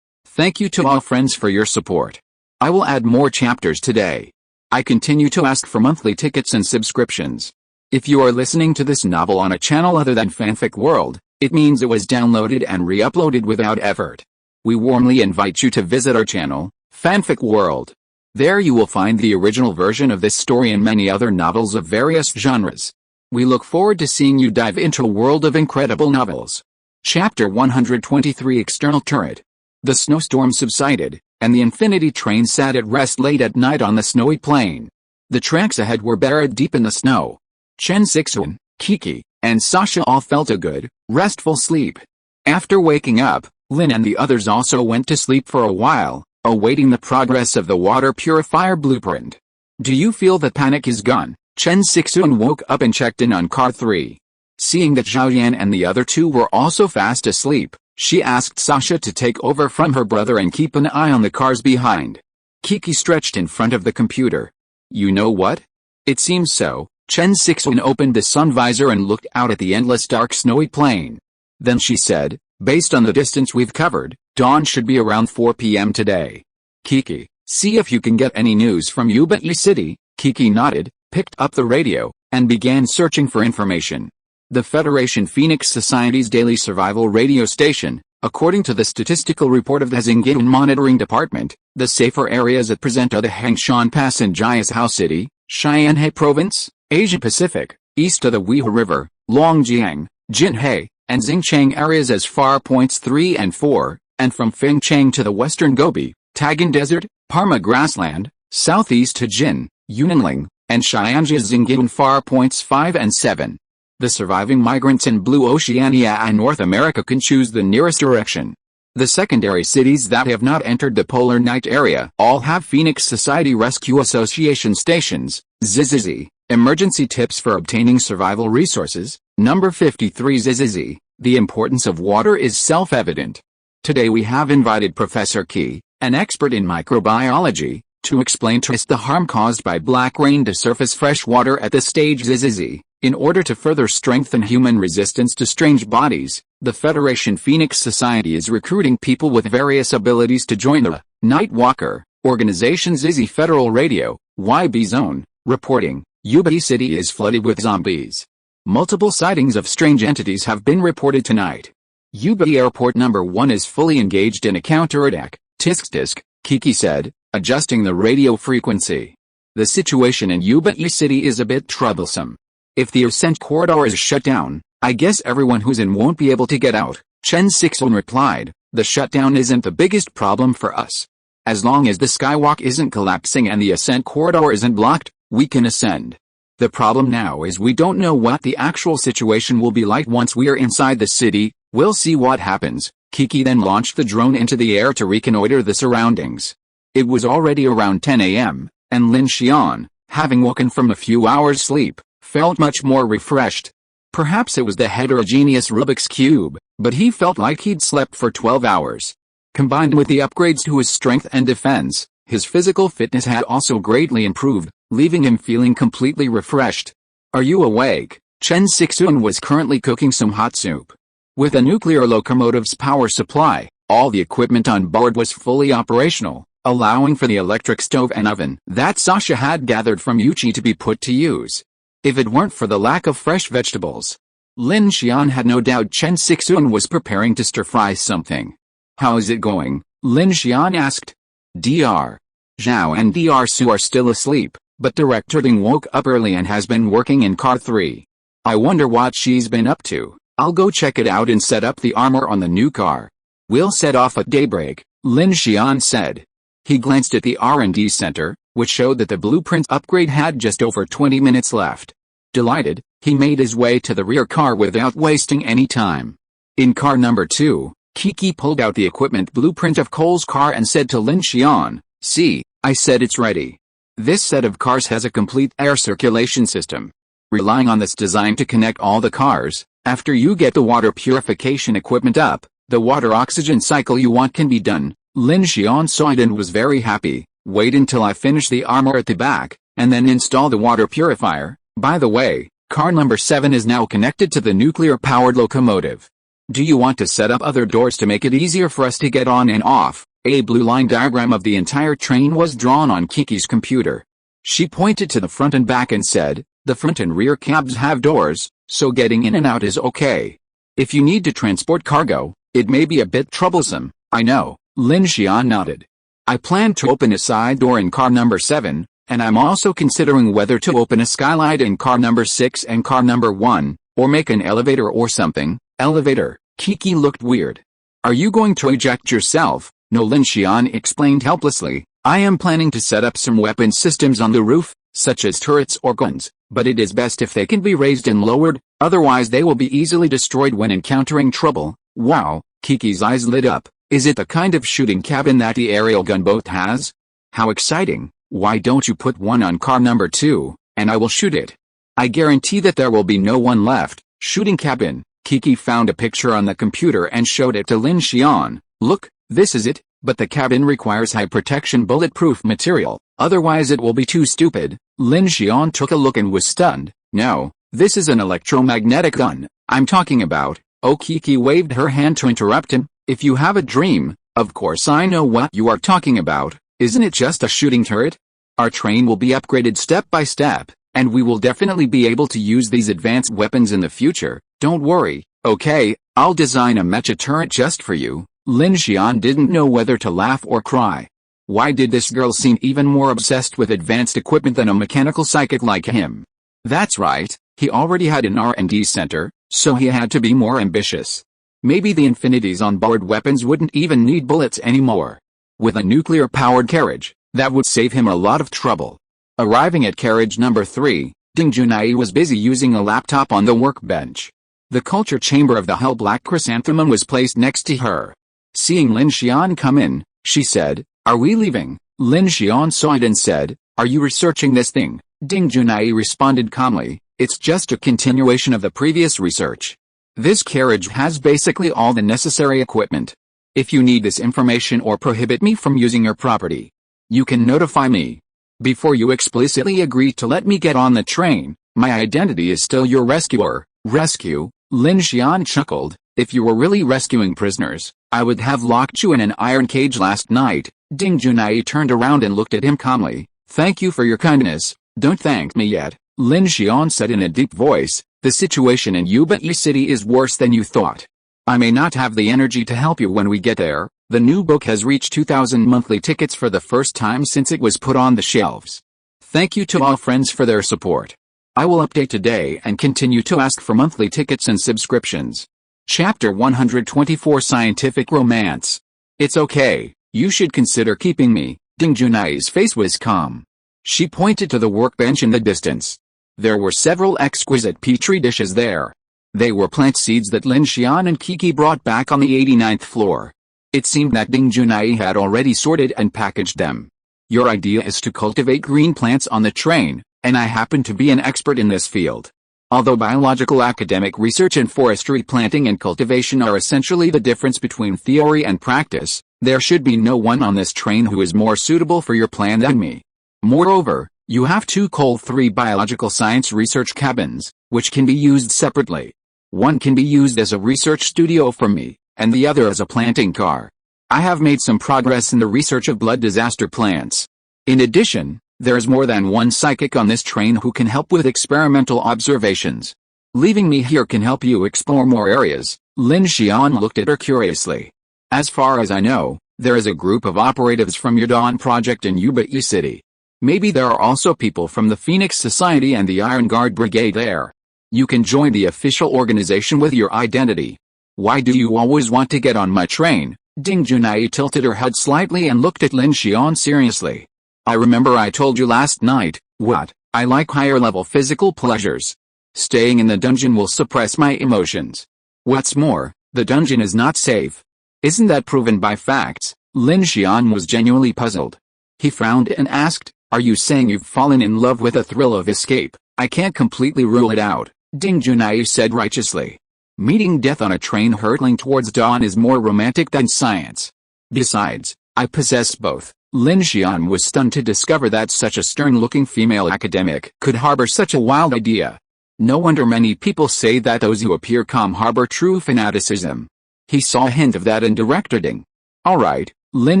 Thank you to all friends for your support. I will add more chapters today. I continue to ask for monthly tickets and subscriptions. If you are listening to this novel on a channel other than Fanfic World, it means it was downloaded and re-uploaded without effort. We warmly invite you to visit our channel, Fanfic World. There you will find the original version of this story and many other novels of various genres. We look forward to seeing you dive into a world of incredible novels. Chapter 123 External Turret. The snowstorm subsided, and the Infinity train sat at rest late at night on the snowy plain. The tracks ahead were buried deep in the snow. Chen Sixuan, Kiki, and Sasha all felt a good, restful sleep. After waking up, Lin and the others also went to sleep for a while, awaiting the progress of the water purifier blueprint. Do you feel that panic is gone? Chen Sixuan woke up and checked in on car 3. Seeing that Zhao Yan and the other two were also fast asleep, she asked Sasha to take over from her brother and keep an eye on the cars behind. Kiki stretched in front of the computer. You know what? It seems so. Chen Sixuan opened the sun visor and looked out at the endless dark snowy plain. Then she said, based on the distance we've covered, dawn should be around 4 p.m. today. Kiki, see if you can get any news from Yubai City. Kiki nodded, picked up the radio, and began searching for information. The Federation Phoenix Society's daily survival radio station, according to the statistical report of the Xingyun Monitoring Department, the safer areas at present are the Hangshan Pass in Jiashao City, Xianhe Province, Asia Pacific, east of the Weihe River, Longjiang, Jinhe, and Xingchang areas as far points 3 and 4, and from Fengchang to the western Gobi, Tagan Desert, Parma Grassland, southeast to Jin, Yunanling, and Xianjia Xingyun far points 5 and 7. The surviving migrants in Blue Oceania and North America can choose the nearest direction. The secondary cities that have not entered the polar night area all have Phoenix Society Rescue Association stations. ZZZ, emergency tips for obtaining survival resources. Number 53 ZZZ, the importance of water is self-evident. Today we have invited Professor Qi, an expert in microbiology, to explain to us the harm caused by black rain to surface fresh water at this stage ZZZ. In order to further strengthen human resistance to strange bodies, the Federation Phoenix Society is recruiting people with various abilities to join the Night Walker organization. ZZ Federal Radio, YB Zone, reporting, Yubai City is flooded with zombies. Multiple sightings of strange entities have been reported tonight. Yubai Airport Number 1 is fully engaged in a counterattack, tisk-tisk, Kiki said, adjusting the radio frequency. The situation in Yubai City is a bit troublesome. If the ascent corridor is shut down, I guess everyone who's in won't be able to get out, Chen Sixuan replied. The shutdown isn't the biggest problem for us. As long as the skywalk isn't collapsing and the ascent corridor isn't blocked, we can ascend. The problem now is we don't know what the actual situation will be like once we are inside the city. We'll see what happens. Kiki then launched the drone into the air to reconnoiter the surroundings. It was already around 10 a.m., and Lin Xian, having woken from a few hours' sleep, felt much more refreshed. Perhaps it was the heterogeneous Rubik's Cube, but he felt like he'd slept for 12 hours. Combined with the upgrades to his strength and defense, his physical fitness had also greatly improved, leaving him feeling completely refreshed. Are you awake? Chen Sixuan was currently cooking some hot soup. With a nuclear locomotive's power supply, all the equipment on board was fully operational, allowing for the electric stove and oven that Sasha had gathered from Yuchi to be put to use. If it weren't for the lack of fresh vegetables, Lin Xian had no doubt Chen Sixuan was preparing to stir-fry something. How is it going? Lin Xian asked. Dr. Zhao and Dr. Su are still asleep, but Director Ding woke up early and has been working in car 3. I wonder what she's been up to. I'll go check it out and set up the armor on the new car. We'll set off at daybreak, Lin Xian said. He glanced at the R&D center, which showed that the blueprint upgrade had just over 20 minutes left. Delighted, he made his way to the rear car without wasting any time. In car number 2, Kiki pulled out the equipment blueprint of Cole's car and said to Lin Xian, "See, I said it's ready. This set of cars has a complete air circulation system. Relying on this design to connect all the cars, after you get the water purification equipment up, the water-oxygen cycle you want can be done." Lin Xian saw it and was very happy. Wait until I finish the armor at the back, and then install the water purifier. By the way, car number 7 is now connected to the nuclear-powered locomotive. Do you want to set up other doors to make it easier for us to get on and off? A blue line diagram of the entire train was drawn on Kiki's computer. She pointed to the front and back and said, "The front and rear cabs have doors, so getting in and out is okay. If you need to transport cargo, it may be a bit troublesome, I know." Lin Xian nodded. "I plan to open a side door in car number 7, and I'm also considering whether to open a skylight in car number 6 and car number 1, or make an elevator or something." Elevator? Kiki looked weird. "Are you going to eject yourself?" "No," Lin Xian explained helplessly. "I am planning to set up some weapon systems on the roof, such as turrets or guns, but it is best if they can be raised and lowered, otherwise they will be easily destroyed when encountering trouble." "Wow," Kiki's eyes lit up. "Is it the kind of shooting cabin that the aerial gunboat has? How exciting. Why don't you put one on car number 2, and I will shoot it? I guarantee that there will be no one left." Shooting cabin. Kiki found a picture on the computer and showed it to Lin Xian. "Look, this is it, but the cabin requires high protection bulletproof material, otherwise it will be too stupid." Lin Xian took a look and was stunned. "No, this is an electromagnetic gun I'm talking about." Oh, Kiki waved her hand to interrupt him. "If you have a dream, of course I know what you are talking about. Isn't it just a shooting turret? Our train will be upgraded step by step, and we will definitely be able to use these advanced weapons in the future. Don't worry, okay, I'll design a mecha turret just for you." Lin Xian didn't know whether to laugh or cry. Why did this girl seem even more obsessed with advanced equipment than a mechanical psychic like him? That's right, he already had an R&D center, so he had to be more ambitious. Maybe the infinities on board weapons wouldn't even need bullets anymore. With a nuclear-powered carriage, that would save him a lot of trouble. Arriving at carriage number 3, Ding Junai was busy using a laptop on the workbench. The culture chamber of the Hell Black Chrysanthemum was placed next to her. Seeing Lin Xian come in, she said, "Are we leaving?" Lin Xian saw it and said, "Are you researching this thing?" Ding Junai responded calmly, "It's just a continuation of the previous research. This carriage has basically all the necessary equipment. If you need this information or prohibit me from using your property, you can notify me. Before you explicitly agree to let me get on the train, my identity is still your rescuer." "Rescue?" Lin Xian chuckled. "If you were really rescuing prisoners, I would have locked you in an iron cage last night." Ding Junai turned around and looked at him calmly. "Thank you for your kindness. Don't thank me yet," Lin Xian said in a deep voice. "The situation in Yubai City is worse than you thought. I may not have the energy to help you when we get there." The new book has reached 2,000 monthly tickets for the first time since it was put on the shelves. Thank you to all friends for their support. I will update today and continue to ask for monthly tickets and subscriptions. Chapter 124 Scientific Romance. "It's okay, you should consider keeping me." Ding Junai's face was calm. She pointed to the workbench in the distance. There were several exquisite petri dishes there. They were plant seeds that Lin Xian and Kiki brought back on the 89th floor. It seemed that Ding Junai had already sorted and packaged them. "Your idea is to cultivate green plants on the train, and I happen to be an expert in this field. Although biological academic research and forestry planting and cultivation are essentially the difference between theory and practice, there should be no one on this train who is more suitable for your plan than me. Moreover, you have 2 Col-3 biological science research cabins, which can be used separately. One can be used as a research studio for me, and the other as a planting car. I have made some progress in the research of blood disaster plants. In addition, there is more than one psychic on this train who can help with experimental observations. Leaving me here can help you explore more areas." Lin Xian looked at her curiously. "As far as I know, there is a group of operatives from your Dawn project in Yubai City. Maybe there are also people from the Phoenix Society and the Iron Guard Brigade there. You can join the official organization with your identity." "Why do you always want to get on my train?" Ding Junai tilted her head slightly and looked at Lin Xian seriously. "I remember I told you last night, what, I like higher-level physical pleasures. Staying in the dungeon will suppress my emotions. What's more, the dungeon is not safe. Isn't that proven by facts?" Lin Xian was genuinely puzzled. He frowned and asked, "Are you saying you've fallen in love with a thrill of escape?" "I can't completely rule it out," Ding Junai said righteously. "Meeting death on a train hurtling towards dawn is more romantic than science. Besides, I possess both." Lin Xian was stunned to discover that such a stern-looking female academic could harbor such a wild idea. No wonder many people say that those who appear calm harbor true fanaticism. He saw a hint of that in Director Ding. "Alright, Lin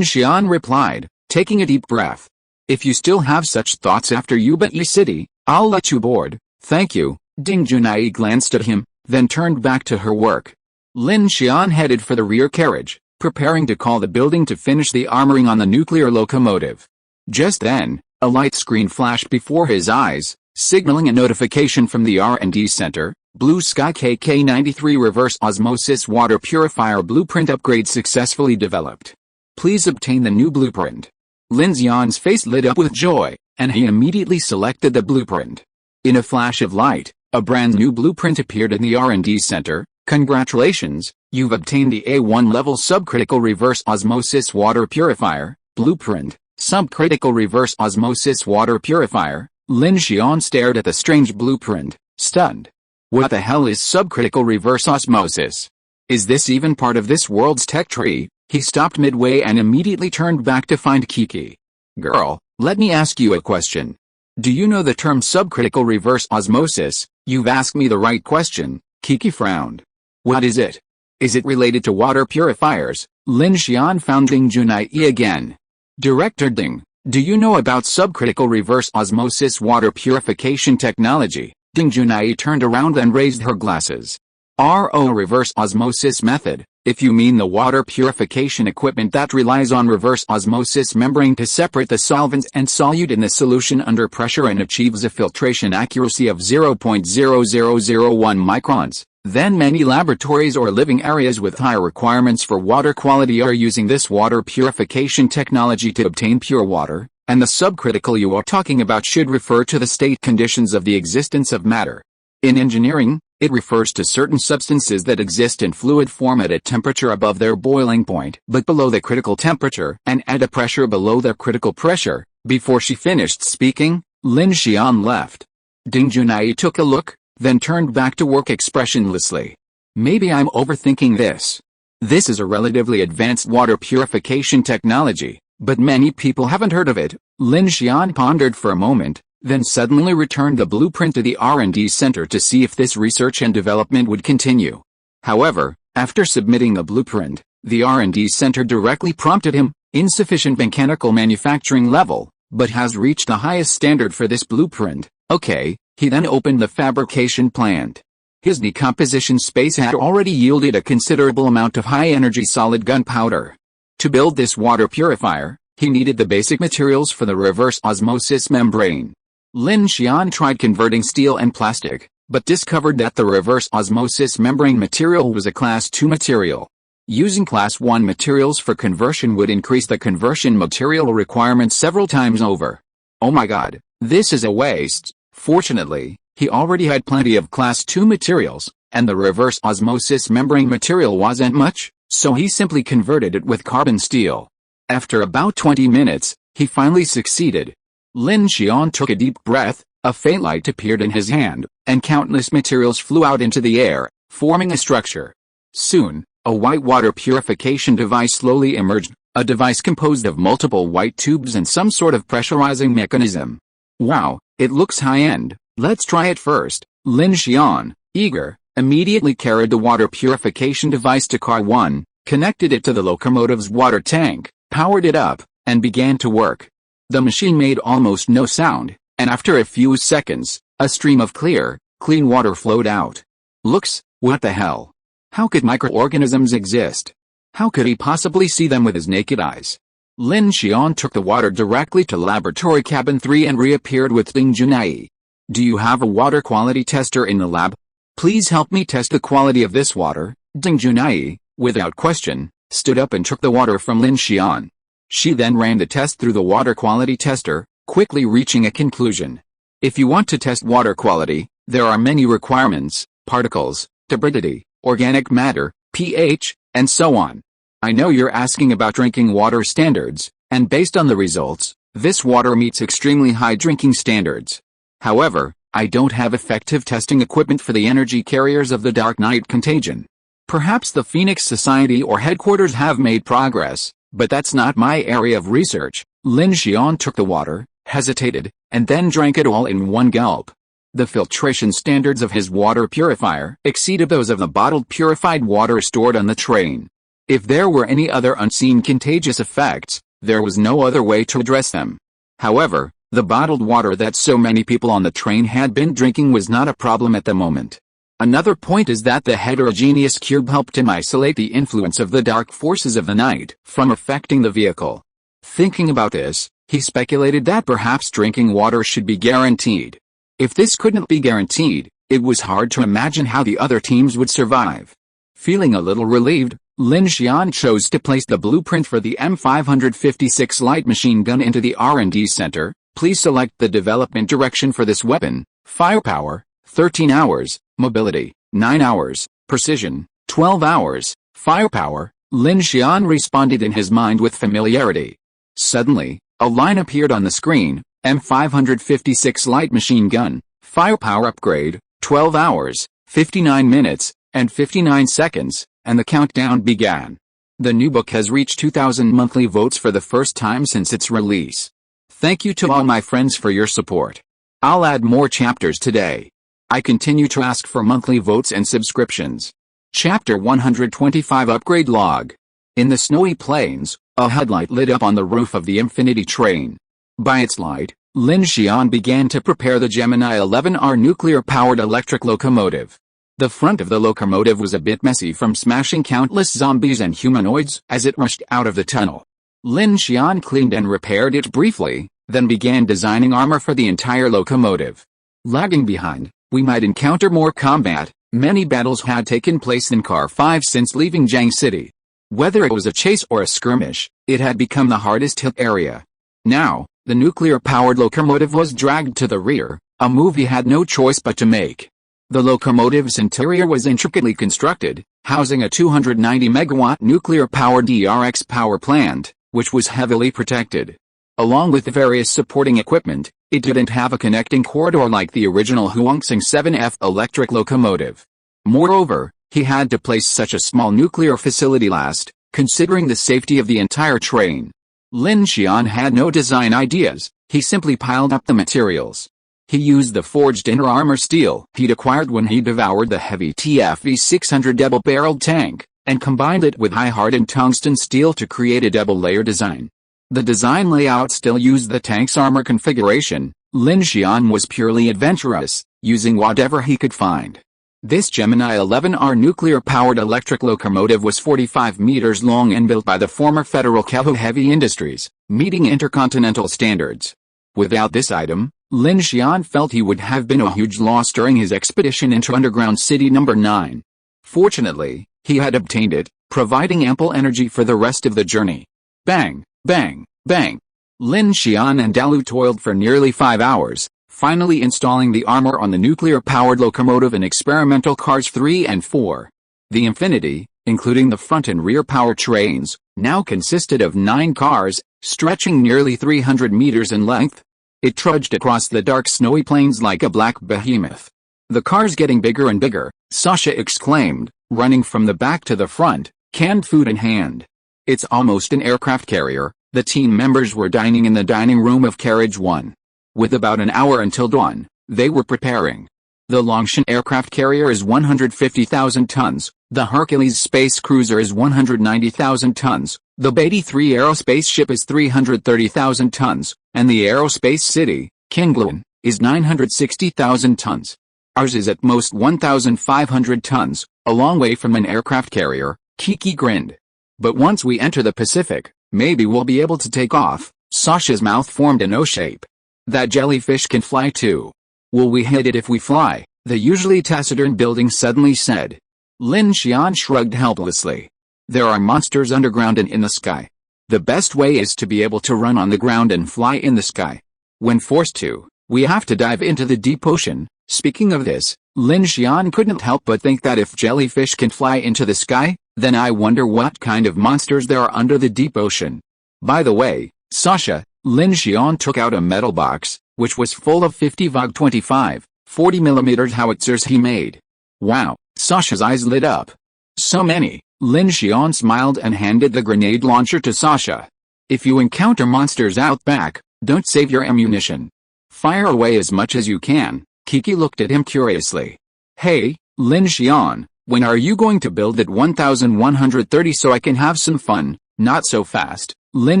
Xian replied, taking a deep breath. If you still have such thoughts after Yubai City, I'll let you board, thank you. Ding Junai glanced at him, then turned back to her work. Lin Xian headed for the rear carriage, preparing to call the building to finish the armoring on the nuclear locomotive. Just then, a light screen flashed before his eyes, signaling a notification from the R&D Center. Blue Sky KK-93 Reverse Osmosis Water Purifier Blueprint Upgrade successfully developed. Please obtain the new blueprint. Lin Xian's face lit up with joy, and he immediately selected the blueprint. In a flash of light, a brand new blueprint appeared in the R&D Center. Congratulations, you've obtained the A1 level subcritical reverse osmosis water purifier, blueprint, subcritical reverse osmosis water purifier. Lin Xian stared at the strange blueprint, stunned. What the hell is subcritical reverse osmosis? Is this even part of this world's tech tree? He stopped midway and immediately turned back to find Kiki. Girl, let me ask you a question. Do you know the term subcritical reverse osmosis? You've asked me the right question, Kiki frowned. What is it? Is it related to water purifiers? Lin Xian found Ding Junai again. Director Ding, do you know about subcritical reverse osmosis water purification technology? Ding Junai turned around and raised her glasses. Reverse osmosis method, if you mean the water purification equipment that relies on reverse osmosis membrane to separate the solvents and solute in the solution under pressure and achieves a filtration accuracy of 0.0001 microns, then many laboratories or living areas with high requirements for water quality are using this water purification technology to obtain pure water. And the subcritical you are talking about should refer to the state conditions of the existence of matter. In engineering, it refers to certain substances that exist in fluid form at a temperature above their boiling point but below the critical temperature and at a pressure below their critical pressure. Before she finished speaking, Lin Xian left. Ding Junai took a look, then turned back to work expressionlessly. Maybe I'm overthinking this. This is a relatively advanced water purification technology. But many people haven't heard of it. Lin Xian pondered for a moment, then suddenly returned the blueprint to the R&D Center to see if this research and development would continue. However, after submitting the blueprint, the R&D Center directly prompted him, insufficient mechanical manufacturing level, but has reached the highest standard for this blueprint. Okay, he then opened the fabrication plant. His decomposition space had already yielded a considerable amount of high-energy solid gunpowder. To build this water purifier, he needed the basic materials for the reverse osmosis membrane. Lin Xian tried converting steel and plastic, but discovered that the reverse osmosis membrane material was a Class 2 material. Using Class 1 materials for conversion would increase the conversion material requirements several times over. Oh my god, this is a waste. Fortunately, he already had plenty of Class 2 materials, and the reverse osmosis membrane material wasn't much. So he simply converted it with carbon steel. After about 20 minutes, he finally succeeded. Lin Xian took a deep breath, a faint light appeared in his hand, and countless materials flew out into the air, forming a structure. Soon, a white water purification device slowly emerged, a device composed of multiple white tubes and some sort of pressurizing mechanism. Wow, it looks high-end, let's try it first. Lin Xian, eager, immediately carried the water purification device to Car 1, connected it to the locomotive's water tank, powered it up, and began to work. The machine made almost no sound, and after a few seconds, a stream of clean water flowed out. Looks, what the hell? How could microorganisms exist? How could he possibly see them with his naked eyes? Lin Xian took the water directly to Laboratory Cabin 3 and reappeared with Ding Junai. Do you have a water quality tester in the lab? Please help me test the quality of this water. Ding Junai, without question, stood up and took the water from Lin Xian. She then ran the test through the water quality tester, quickly reaching a conclusion. If you want to test water quality, there are many requirements: particles, turbidity, organic matter, pH, and so on. I know you're asking about drinking water standards, and based on the results, this water meets extremely high drinking standards. However, I don't have effective testing equipment for the energy carriers of the Dark Knight contagion. Perhaps the Phoenix Society or headquarters have made progress, but that's not my area of research. Lin Xian took the water, hesitated, and then drank it all in one gulp. The filtration standards of his water purifier exceeded those of the bottled purified water stored on the train. If there were any other unseen contagious effects, there was no other way to address them. However, the bottled water that so many people on the train had been drinking was not a problem at the moment. Another point is that the heterogeneous cube helped him isolate the influence of the dark forces of the night from affecting the vehicle. Thinking about this, he speculated that perhaps drinking water should be guaranteed. If this couldn't be guaranteed, it was hard to imagine how the other teams would survive. Feeling a little relieved, Lin Xian chose to place the blueprint for the M556 light machine gun into the R&D center. Please select the development direction for this weapon. Firepower, 13 hours, mobility, 9 hours, precision, 12 hours, firepower. Lin Xian responded in his mind with familiarity. Suddenly, a line appeared on the screen, M556 light machine gun, firepower upgrade, 12 hours, 59 minutes, and 59 seconds, and the countdown began. The new book has reached 2,000 monthly votes for the first time since its release. Thank you to all my friends for your support. I'll add more chapters today. I continue to ask for monthly votes and subscriptions. Chapter 125 Upgrade Log. In the snowy plains, a headlight lit up on the roof of the Infinity train. By its light, Lin Xian began to prepare the Gemini 11R nuclear-powered electric locomotive. The front of the locomotive was a bit messy from smashing countless zombies and humanoids as it rushed out of the tunnel. Lin Xian cleaned and repaired it briefly, then began designing armor for the entire locomotive. Lagging behind, we might encounter more combat. Many battles had taken place in Car 5 since leaving Jiang City. Whether it was a chase or a skirmish, it had become the hardest hit area. Now, the nuclear-powered locomotive was dragged to the rear, a move he had no choice but to make. The locomotive's interior was intricately constructed, housing a 290-megawatt nuclear-powered DRX power plant, which was heavily protected. Along with various supporting equipment, it didn't have a connecting corridor like the original Huangsing 7F electric locomotive. Moreover, he had to place such a small nuclear facility last, considering the safety of the entire train. Lin Xian had no design ideas, he simply piled up the materials. He used the forged inner armor steel he'd acquired when he devoured the heavy TFE 600 double-barreled tank, and combined it with high-hardened tungsten steel to create a double-layer design. The design layout still used the tank's armor configuration. Lin Xian was purely adventurous, using whatever he could find. This Gemini 11R nuclear-powered electric locomotive was 45 meters long and built by the former Federal Kehu Heavy Industries, meeting intercontinental standards. Without this item, Lin Xian felt he would have been a huge loss during his expedition into Underground City No. 9. Fortunately, he had obtained it, providing ample energy for the rest of the journey. Bang, bang, bang. Lin Xian and Dalu toiled for nearly 5 hours, finally installing the armor on the nuclear-powered locomotive in experimental cars 3 and 4. The Infinity, including the front and rear power trains, now consisted of 9 cars, stretching nearly 300 meters in length. It trudged across the dark snowy plains like a black behemoth. The cars getting bigger and bigger, Sasha exclaimed, running from the back to the front, canned food in hand. It's almost an aircraft carrier. The team members were dining in the dining room of Carriage 1. With about an hour until dawn, they were preparing. The Longshan aircraft carrier is 150,000 tons, the Hercules space cruiser is 190,000 tons, the B-83 aerospace ship is 330,000 tons, and the aerospace city, Kinglin, is 960,000 tons. Ours is at most 1,500 tons, a long way from an aircraft carrier, Kiki grinned. But once we enter the Pacific, maybe we'll be able to take off. Sasha's mouth formed an O shape. That jellyfish can fly too. Will we hit it if we fly? The usually taciturn building suddenly said. Lin Xian shrugged helplessly. There are monsters underground and in the sky. The best way is to be able to run on the ground and fly in the sky. When forced to, we have to dive into the deep ocean. Speaking of this, Lin Xian couldn't help but think that if jellyfish can fly into the sky, then I wonder what kind of monsters there are under the deep ocean. By the way, Sasha, Lin Xian took out a metal box, which was full of 50 VOG 25, 40mm howitzers he made. Wow, Sasha's eyes lit up. So many. Lin Xian smiled and handed the grenade launcher to Sasha. If you encounter monsters out back, don't save your ammunition. Fire away as much as you can. Kiki looked at him curiously. Hey, Lin Xian, When are you going to build at 1130 so I can have some fun? Not so fast, Lin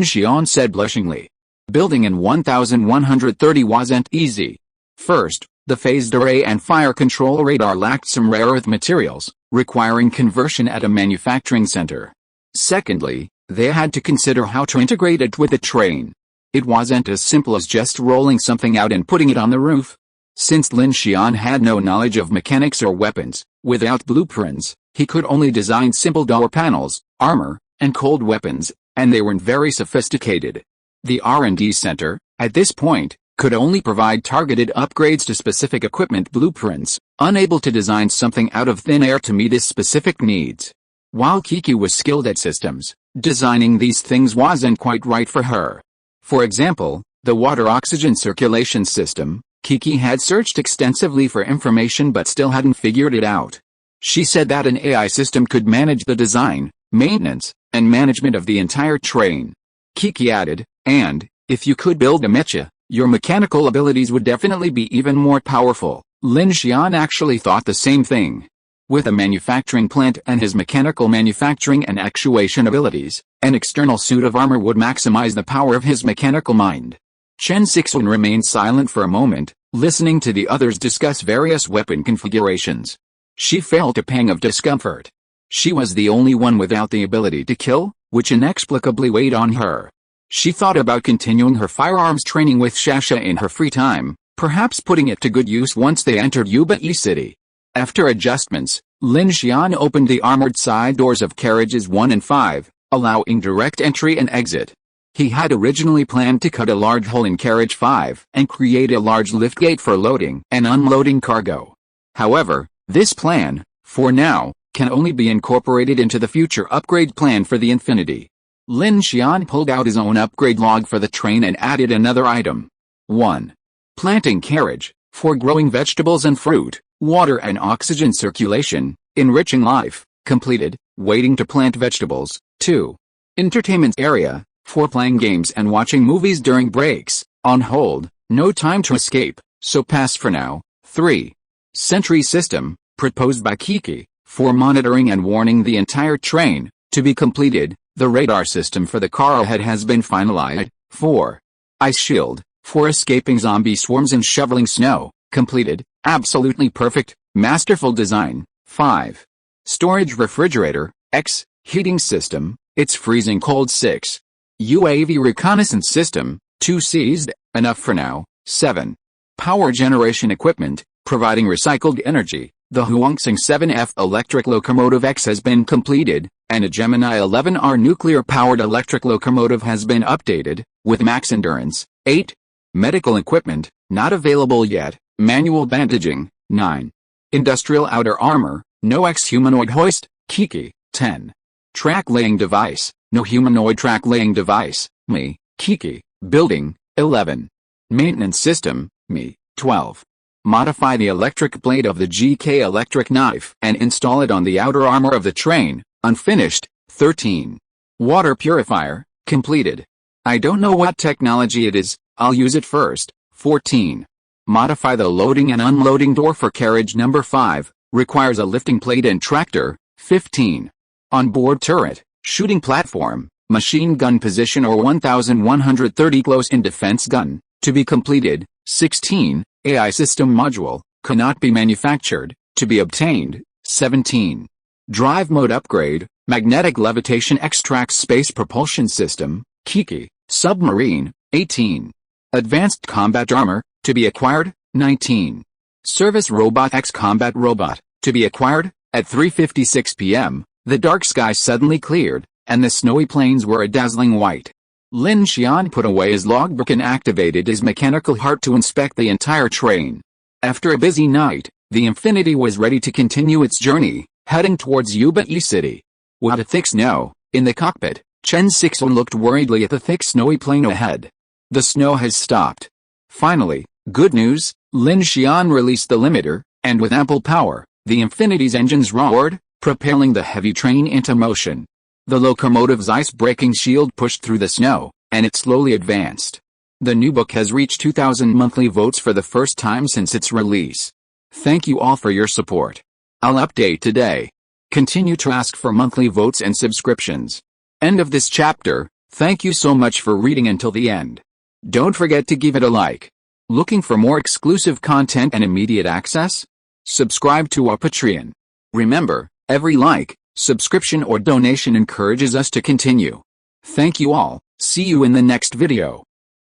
Xian said blushingly. Building in 1130 wasn't easy. First, the phased array and fire control radar lacked some rare earth materials, requiring conversion at a manufacturing center. Secondly, they had to consider how to integrate it with the train. It wasn't as simple as just rolling something out and putting it on the roof. Since Lin Xian had no knowledge of mechanics or weapons, without blueprints, he could only design simple door panels, armor, and cold weapons, and they weren't very sophisticated. The R&D center, at this point, could only provide targeted upgrades to specific equipment blueprints, unable to design something out of thin air to meet his specific needs. While Kiki was skilled at systems, designing these things wasn't quite right for her. For example, the water-oxygen circulation system, Kiki had searched extensively for information but still hadn't figured it out. She said that an AI system could manage the design, maintenance, and management of the entire train. Kiki added, and, if you could build a mecha, your mechanical abilities would definitely be even more powerful. Lin Xian actually thought the same thing. With a manufacturing plant and his mechanical manufacturing and actuation abilities, an external suit of armor would maximize the power of his mechanical mind. Chen Sixuan remained silent for a moment, listening to the others discuss various weapon configurations. She felt a pang of discomfort. She was the only one without the ability to kill, which inexplicably weighed on her. She thought about continuing her firearms training with Shasha in her free time, perhaps putting it to good use once they entered Yuba-E City. After adjustments, Lin Xian opened the armored side doors of carriages 1 and 5, allowing direct entry and exit. He had originally planned to cut a large hole in carriage 5 and create a large liftgate for loading and unloading cargo. However, this plan, for now, can only be incorporated into the future upgrade plan for the Infinity. Lin Xian pulled out his own upgrade log for the train and added another item. 1. Planting carriage, for growing vegetables and fruit, water and oxygen circulation, enriching life, completed, waiting to plant vegetables. 2. Entertainment area, for playing games and watching movies during breaks, on hold, no time to escape, so pass for now. 3. Sentry system, proposed by Kiki, for monitoring and warning the entire train, to be completed. The radar system for the car ahead has been finalized. 4. Ice shield, for escaping zombie swarms and shoveling snow, completed, absolutely perfect, masterful design. 5. Storage refrigerator, X, heating system, it's freezing cold. 6. UAV reconnaissance system, 2 seized, enough for now. 7. Power generation equipment, providing recycled energy, the Huangsing 7F electric locomotive X has been completed, and a Gemini 11R nuclear-powered electric locomotive has been updated, with max endurance. 8. Medical equipment, not available yet, manual bandaging. 9. Industrial outer armor, no X-humanoid hoist, Kiki. 10. Track-laying device, no humanoid track-laying device, me, Kiki. Building. 11. Maintenance system, me. 12. Modify the electric blade of the GK electric knife and install it on the outer armor of the train, unfinished. 13. Water purifier, completed. I don't know what technology it is, I'll use it first. 14. Modify the loading and unloading door for carriage number 5, requires a lifting plate and tractor. 15. Onboard turret, shooting platform, machine gun position or 1130 close-in defense gun, to be completed. 16. AI system module, cannot be manufactured, to be obtained. 17. Drive mode upgrade, magnetic levitation extracts space propulsion system, Kiki, submarine. 18. Advanced combat armor, to be acquired. 19. Service robot X combat robot, to be acquired. At 3:56 p.m., the dark sky suddenly cleared, and the snowy plains were a dazzling white. Lin Xian put away his logbook and activated his mechanical heart to inspect the entire train. After a busy night, the Infinity was ready to continue its journey, heading towards Yuba-E City. What a thick snow! In the cockpit, Chen Sixuan looked worriedly at the thick snowy plain ahead. The snow has stopped. Finally, good news, Lin Xian released the limiter, and with ample power, the Infinity's engines roared, propelling the heavy train into motion. The locomotive's ice-breaking shield pushed through the snow, and it slowly advanced. The new book has reached 2,000 monthly votes for the first time since its release. Thank you all for your support. I'll update today. Continue to ask for monthly votes and subscriptions. End of this chapter. Thank you so much for reading until the end. Don't forget to give it a like. Looking for more exclusive content and immediate access? Subscribe to our Patreon. Remember, every like, subscription or donation encourages us to continue. Thank you all. See you in the next video.